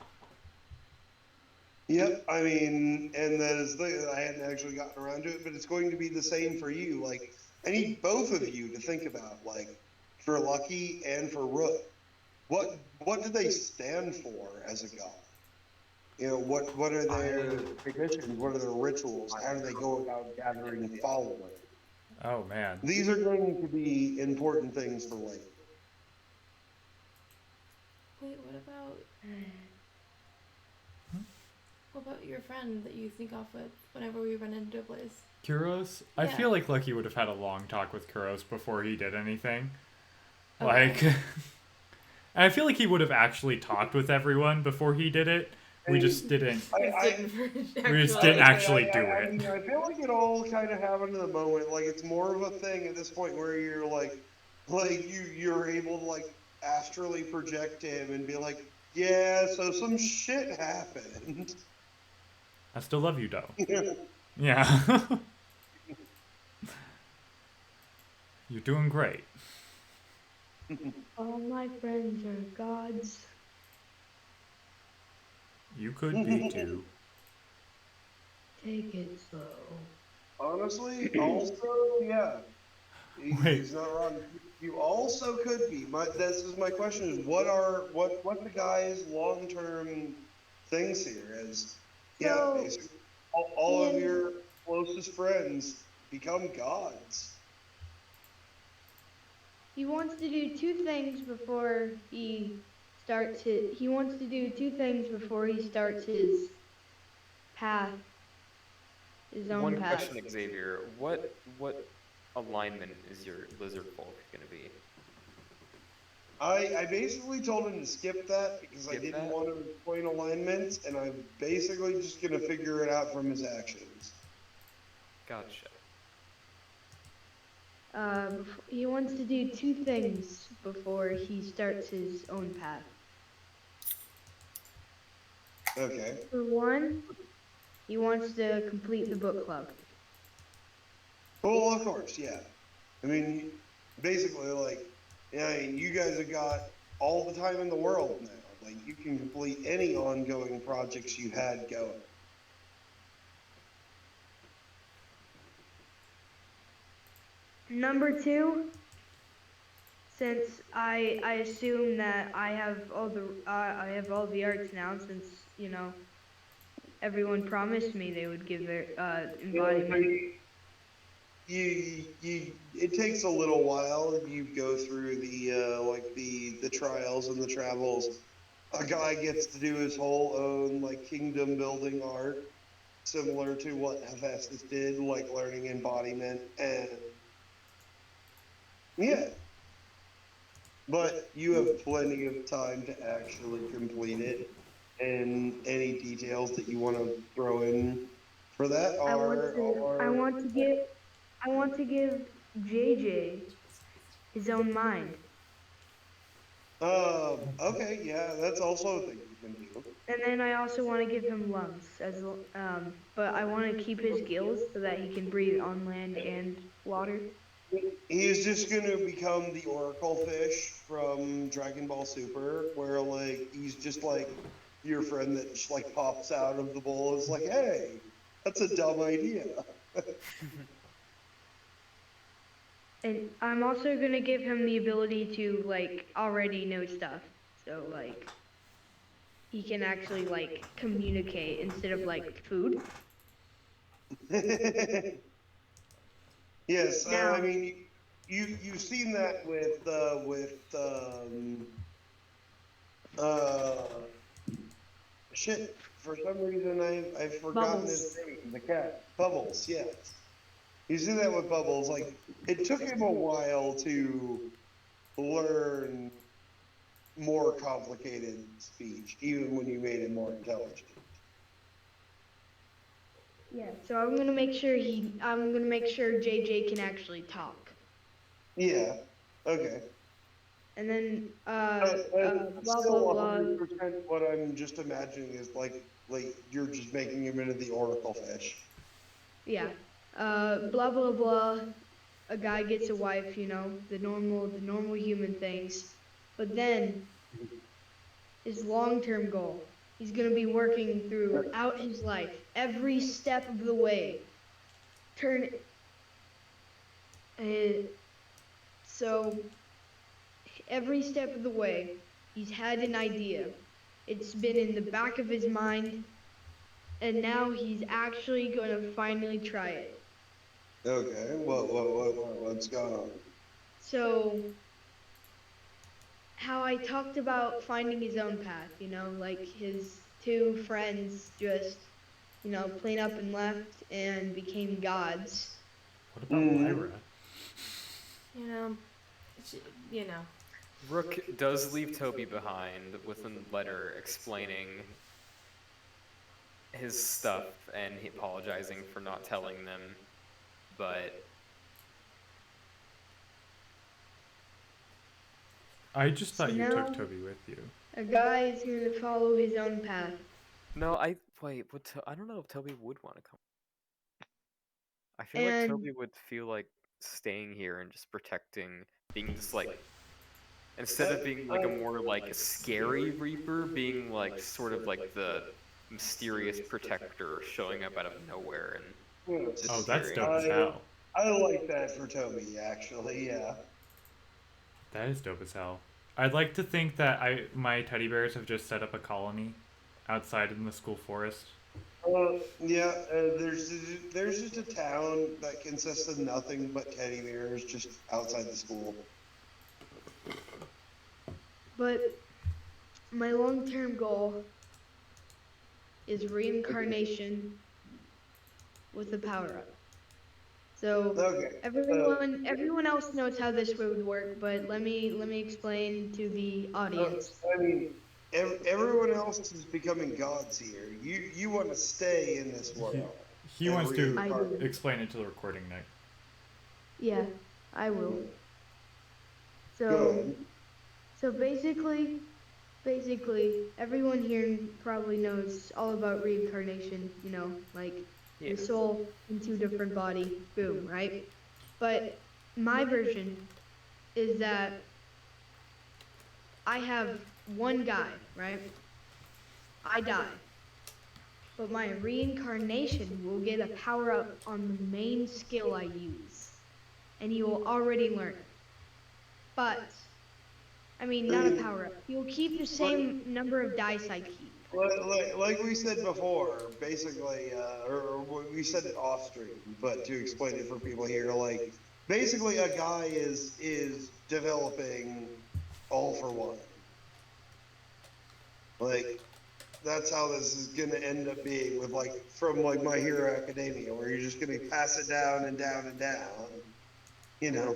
[SPEAKER 9] Yep, I mean, and that is I hadn't actually gotten around to it, but it's going to be the same for you. Like, I need both of you to think about, like, for Lucky and for Rook, what do they stand for as a god? You know, what are their traditions? What are their rituals? How do they go about gathering followers?
[SPEAKER 4] Oh, man.
[SPEAKER 9] These are going to be important things for later.
[SPEAKER 2] Wait, what about your friend that you sneak off with whenever we run into a place?
[SPEAKER 4] Kuros? I
[SPEAKER 2] Yeah.
[SPEAKER 4] feel like Lucky would have had a long talk with Kuros before he did anything.
[SPEAKER 2] Okay.
[SPEAKER 4] Like, and I feel like he would have actually talked with everyone before he did it. We just didn't. We just didn't actually do
[SPEAKER 9] I
[SPEAKER 4] it.
[SPEAKER 9] mean, I feel like it all kind of happened in the moment. Like, it's more of a thing at this point where you're you're able to like astrally project him and be like, yeah, so some shit happened.
[SPEAKER 4] I still love you, though.
[SPEAKER 9] Yeah.
[SPEAKER 4] Yeah. You're doing great.
[SPEAKER 8] All my friends are gods.
[SPEAKER 4] You could be, too.
[SPEAKER 8] Take it slow.
[SPEAKER 9] Honestly, also, yeah,
[SPEAKER 4] Wait.
[SPEAKER 9] he's not wrong. You also could be. This is my question: is what the guy's long-term things here? Is
[SPEAKER 8] So,
[SPEAKER 9] basically all of
[SPEAKER 8] Ian-
[SPEAKER 9] your closest friends become gods.
[SPEAKER 8] He wants to do two things before he starts his. He wants to do two things before he starts his path. His own
[SPEAKER 6] One
[SPEAKER 8] path.
[SPEAKER 6] question, Xavier. What alignment is your lizard folk gonna be?
[SPEAKER 9] I basically told him to skip that because I
[SPEAKER 6] Skip
[SPEAKER 9] didn't
[SPEAKER 6] that?
[SPEAKER 9] want to explain alignments, and I'm basically just gonna figure it out from his actions.
[SPEAKER 6] Gotcha.
[SPEAKER 8] He wants to do two things before he starts his own path.
[SPEAKER 9] Okay.
[SPEAKER 8] For one, he wants to complete the book club.
[SPEAKER 9] Well, of course, yeah. I mean, basically, like, yeah, I mean, you guys have got all the time in the world now. Like, you can complete any ongoing projects you had going.
[SPEAKER 8] Number two, since I assume that I have all the arts now, since everyone promised me they would give their embodiment.
[SPEAKER 9] It takes a little while. You go through the trials and the travels. A guy gets to do his whole own like kingdom building art, similar to what Hephaestus did, like learning embodiment and yeah. But you have plenty of time to actually complete it, and any details that you want to throw in for that
[SPEAKER 8] I
[SPEAKER 9] are
[SPEAKER 8] want to give JJ his own mind,
[SPEAKER 9] okay, yeah, that's also a thing you can do.
[SPEAKER 8] and then I also want to give him lungs but I want to keep his gills so that he can breathe on land and water.
[SPEAKER 9] He's just gonna become the Oracle fish from Dragon Ball Super, where like he's just like your friend that just like pops out of the bowl. Is like, hey, that's a dumb idea.
[SPEAKER 8] And I'm also gonna give him the ability to like already know stuff. So like he can actually like communicate instead of like food.
[SPEAKER 9] Yes,
[SPEAKER 8] Now,
[SPEAKER 9] I mean, you've seen that with uh shit. For some reason, I've forgotten his
[SPEAKER 8] Bubbles.
[SPEAKER 9] name. The cat, Bubbles. Yes, you see that with Bubbles. Like it took him a while to learn more complicated speech, even when you made him more intelligent.
[SPEAKER 8] Yeah, so I'm gonna make sure JJ can actually talk.
[SPEAKER 9] Yeah. Okay.
[SPEAKER 8] And then blah
[SPEAKER 9] Still
[SPEAKER 8] blah blah.
[SPEAKER 9] 100% what I'm just imagining is like you're just making him into the Oracle fish.
[SPEAKER 8] Yeah. Blah blah blah. A guy gets a wife, you know, the normal human things. But then his long-term goal, he's going to be working throughout his life, every step of the way. Turn uh, so every step of the way, he's had an idea. It's been in the back of his mind, and now he's actually going to finally try it.
[SPEAKER 9] Okay. What's going on?
[SPEAKER 8] So how I talked about finding his own path, you know, like his two friends just, you know, played up and left and became gods.
[SPEAKER 4] What about
[SPEAKER 9] Mm.
[SPEAKER 4] Lyra?
[SPEAKER 2] You know, you know.
[SPEAKER 6] Rook does leave Toby behind with a letter explaining his stuff and he apologizing for not telling them, but
[SPEAKER 4] I just
[SPEAKER 8] So
[SPEAKER 4] thought you
[SPEAKER 8] now
[SPEAKER 4] took Toby with you.
[SPEAKER 8] a guy is going to follow his own path.
[SPEAKER 6] no, I don't know if Toby would want to come. I feel like
[SPEAKER 8] And
[SPEAKER 6] Toby would feel like staying here and just protecting, being just like instead of being like a more like scary Reaper, being like sort of like the mysterious protector showing up out of nowhere and
[SPEAKER 9] Yes.
[SPEAKER 4] Oh, that's
[SPEAKER 6] disappearing.
[SPEAKER 4] dope as hell.
[SPEAKER 9] I like that for Toby, actually. Yeah.
[SPEAKER 4] That is dope as hell. I'd like to think that my teddy bears have just set up a colony outside in the school forest.
[SPEAKER 9] Yeah. There's just a town that consists of nothing but teddy bears just outside the school.
[SPEAKER 8] but my long-term goal is reincarnation with a power-up. So
[SPEAKER 9] Okay.
[SPEAKER 8] everyone else knows how this would work, but let me explain to the audience.
[SPEAKER 9] I mean, everyone else is becoming gods here. You want to stay in this world.
[SPEAKER 4] He
[SPEAKER 9] and
[SPEAKER 4] wants to
[SPEAKER 8] I do.
[SPEAKER 4] explain it to the recording, Nick.
[SPEAKER 8] Yeah, I will. So
[SPEAKER 9] Good.
[SPEAKER 8] so basically everyone here probably knows all about reincarnation, you know, like
[SPEAKER 6] Yeah.
[SPEAKER 8] your soul into a different body, boom, right? But my version is that I have one guy, right? I die. But my reincarnation will get a power up on the main skill I use. And he will already learn it. But, I mean, not a power up. He will keep the same number of dice I keep.
[SPEAKER 9] Like we said before, basically, or we said it off stream, but to explain it for people here, like basically a guy is developing all for one. Like that's how this is gonna end up being with like from like My Hero Academia, where you're just gonna pass it down and down and down. You know.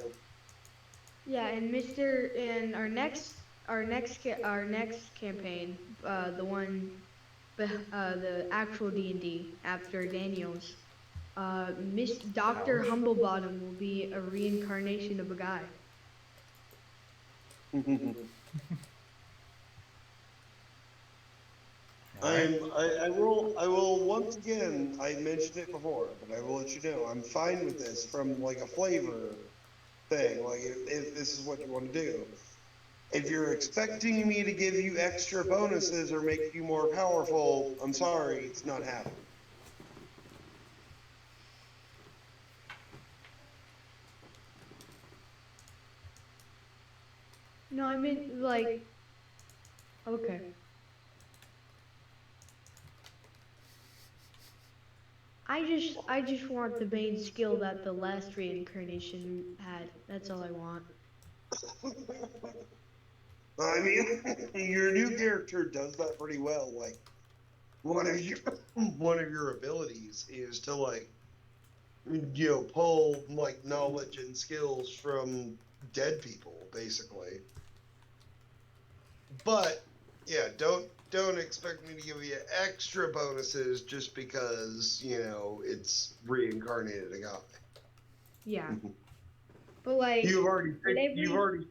[SPEAKER 8] Yeah, and our next campaign, the actual D&D after Daniel's, Miss Dr. Humblebottom will be a reincarnation of a guy.
[SPEAKER 9] I will once again, I mentioned it before, but I will let you know, I'm fine with this from like a flavor thing, like if this is what you want to do. If you're expecting me to give you extra bonuses or make you more powerful, I'm sorry, it's not happening.
[SPEAKER 8] No, I mean like. Okay. I just want the main skill that the last reincarnation had. That's all I want.
[SPEAKER 9] I mean, your new character does that pretty well. Like, one of your one of your abilities is to like, pull like knowledge and skills from dead people, basically. But yeah, don't expect me to give you extra bonuses just because it's reincarnated a guy.
[SPEAKER 8] Yeah. But like.
[SPEAKER 9] You've already
[SPEAKER 8] But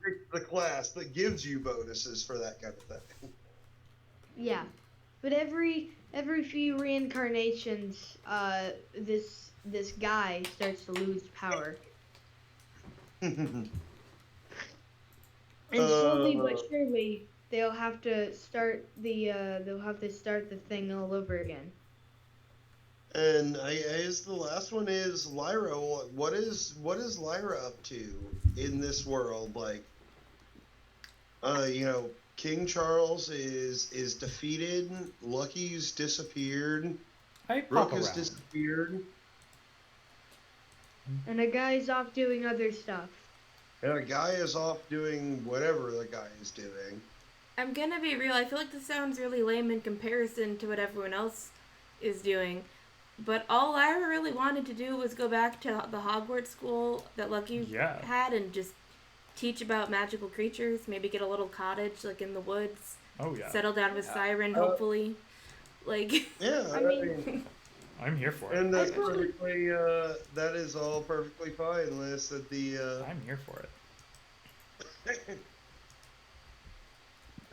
[SPEAKER 9] picked the class that gives you bonuses for that kind of thing.
[SPEAKER 8] Yeah. But every few reincarnations, this guy starts to lose power. And slowly but surely they'll have to start the thing all over again.
[SPEAKER 9] And I guess the last one is Lyra. What is Lyra up to in this world? Like, King Charles is defeated. Lucky's disappeared.
[SPEAKER 4] I pop
[SPEAKER 9] Brooke has
[SPEAKER 4] around.
[SPEAKER 9] disappeared.
[SPEAKER 8] And a guy's off doing other stuff.
[SPEAKER 9] And a guy is off doing whatever the guy is doing.
[SPEAKER 2] I'm gonna be real. I feel like this sounds really lame in comparison to what everyone else is doing. But all Lyra really wanted to do was go back to the Hogwarts school that Lucky had and just teach about magical creatures. Maybe get a little cottage like in the woods.
[SPEAKER 4] Oh yeah.
[SPEAKER 2] Settle down with Siren, hopefully. Like.
[SPEAKER 9] Yeah,
[SPEAKER 2] I mean.
[SPEAKER 4] I'm here for it.
[SPEAKER 9] And that's perfectly. That is all perfectly fine, Liz. That the.
[SPEAKER 4] I'm here for it.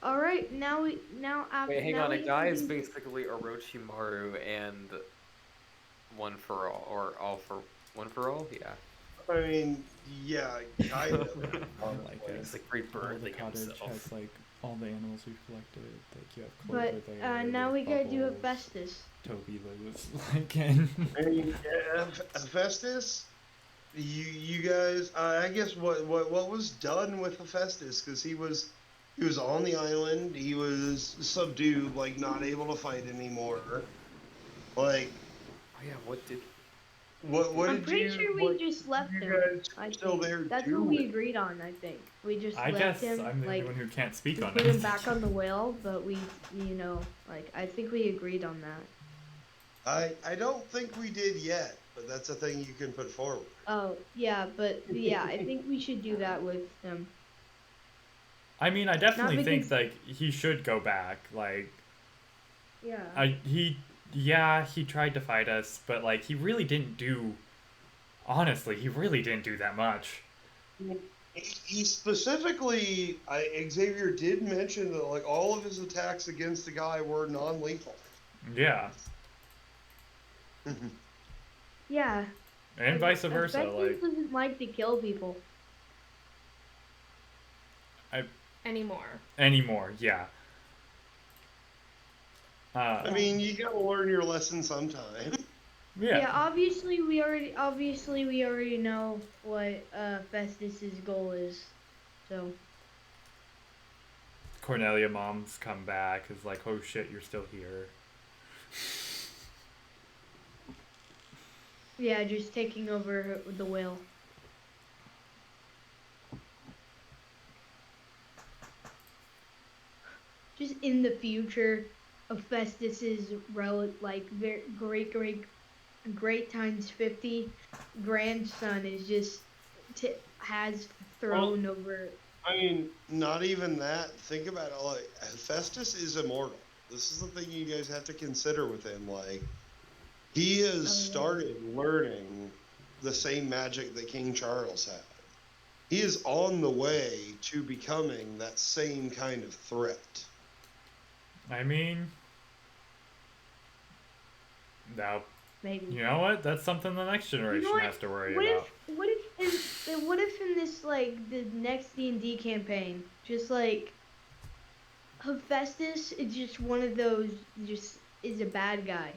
[SPEAKER 8] All right, now.
[SPEAKER 6] Wait, hang on. A guy is basically Orochimaru and One for All, or All for One for All. Yeah.
[SPEAKER 9] I mean, yeah, kind of.
[SPEAKER 6] It's like rebirthing himself.
[SPEAKER 4] Has like all the animals we've collected. Like you have
[SPEAKER 8] Clover there. Now we gotta do Hephaestus.
[SPEAKER 4] Toby was like in.
[SPEAKER 9] I mean, Hephaestus. You guys. I guess what was done with Hephaestus, because he was on the island. He was subdued, like not able to fight anymore. Like.
[SPEAKER 6] Oh yeah. What did?
[SPEAKER 8] I'm pretty sure we just left him. That's what we agreed on. I think we just left him.
[SPEAKER 4] I'm the one who can't speak on it.
[SPEAKER 8] Put him back on the whale, but we, I think we agreed on that.
[SPEAKER 9] I don't think we did yet, but that's a thing you can put forward.
[SPEAKER 8] Oh yeah, but yeah, I think we should do that with him.
[SPEAKER 4] I mean, I definitely think like he should go back. Like.
[SPEAKER 8] Yeah.
[SPEAKER 4] He tried to fight us, but like he really didn't do. Honestly, he really didn't do that much.
[SPEAKER 9] He specifically, Xavier did mention that like all of his attacks against the guy were non-lethal.
[SPEAKER 4] Yeah.
[SPEAKER 8] Yeah.
[SPEAKER 4] And vice versa.
[SPEAKER 8] Like doesn't like to kill people.
[SPEAKER 2] Anymore,
[SPEAKER 4] yeah.
[SPEAKER 9] I mean, you gotta learn your lesson sometime.
[SPEAKER 8] Yeah. Obviously, we already know what Festus's goal is. So.
[SPEAKER 4] Cornelia mom's come back. Is like, oh shit, you're still here.
[SPEAKER 8] Yeah, just taking over the whale. Just in the future. Festus's great times 50 grandson is just has throne over.
[SPEAKER 9] I mean, not even that. Think about it. Like, Festus is immortal. This is the thing you guys have to consider with him. Like, he has started learning the same magic that King Charles had. He is on the way to becoming that same kind of threat.
[SPEAKER 4] I mean, now,
[SPEAKER 8] maybe.
[SPEAKER 4] You know what? That's something the next generation has to worry about.
[SPEAKER 8] What if in this like the next D&D campaign, just like Hephaestus is just one of those, just is a bad guy.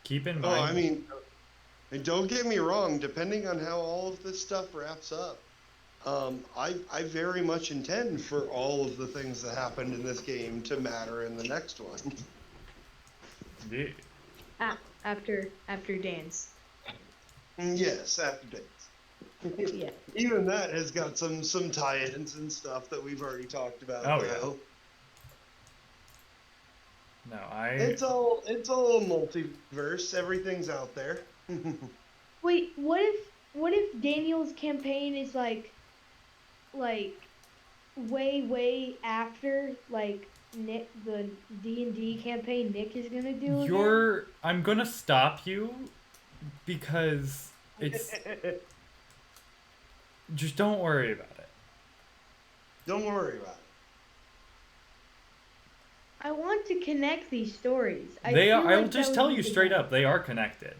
[SPEAKER 4] Keep in mind.
[SPEAKER 9] Oh, I mean, and don't get me wrong. Depending on how all of this stuff wraps up, I very much intend for all of the things that happened in this game to matter in the next one.
[SPEAKER 4] Indeed.
[SPEAKER 8] After dance.
[SPEAKER 9] Yes, after days.
[SPEAKER 8] Yeah.
[SPEAKER 9] Even that has got some tie-ins and stuff that we've already talked about.
[SPEAKER 4] Oh, yeah.
[SPEAKER 9] though.
[SPEAKER 4] No,
[SPEAKER 9] It's all a multiverse. Everything's out there.
[SPEAKER 8] Wait, what if Daniel's campaign is like way after like Nick the D&D campaign Nick is gonna do again?
[SPEAKER 4] I'm gonna stop you because it's just don't worry about it.
[SPEAKER 9] Don't worry about it.
[SPEAKER 8] I want to connect these stories.
[SPEAKER 4] They are.
[SPEAKER 8] feel
[SPEAKER 4] I will
[SPEAKER 8] like
[SPEAKER 4] just
[SPEAKER 8] that
[SPEAKER 4] tell
[SPEAKER 8] would
[SPEAKER 4] you
[SPEAKER 8] be the
[SPEAKER 4] straight
[SPEAKER 8] best.
[SPEAKER 4] up. They are connected.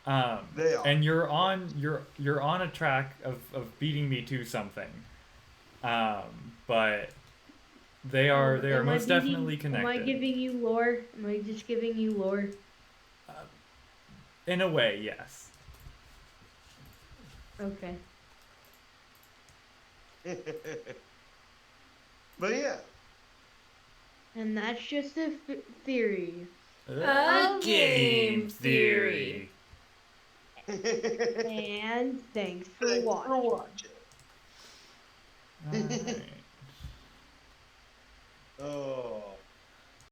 [SPEAKER 9] They are.
[SPEAKER 4] And you're on a track of beating me to something. But they are
[SPEAKER 8] Am I
[SPEAKER 4] most
[SPEAKER 8] giving-
[SPEAKER 4] definitely connected.
[SPEAKER 8] Am I giving you lore? Am I just giving you lore?
[SPEAKER 4] In a way, yes.
[SPEAKER 8] Okay.
[SPEAKER 9] But yeah.
[SPEAKER 8] And that's just a theory.
[SPEAKER 2] A game theory.
[SPEAKER 8] And thanks for
[SPEAKER 9] Thanks
[SPEAKER 8] watching.
[SPEAKER 9] for watching.
[SPEAKER 4] Alright.
[SPEAKER 9] Oh.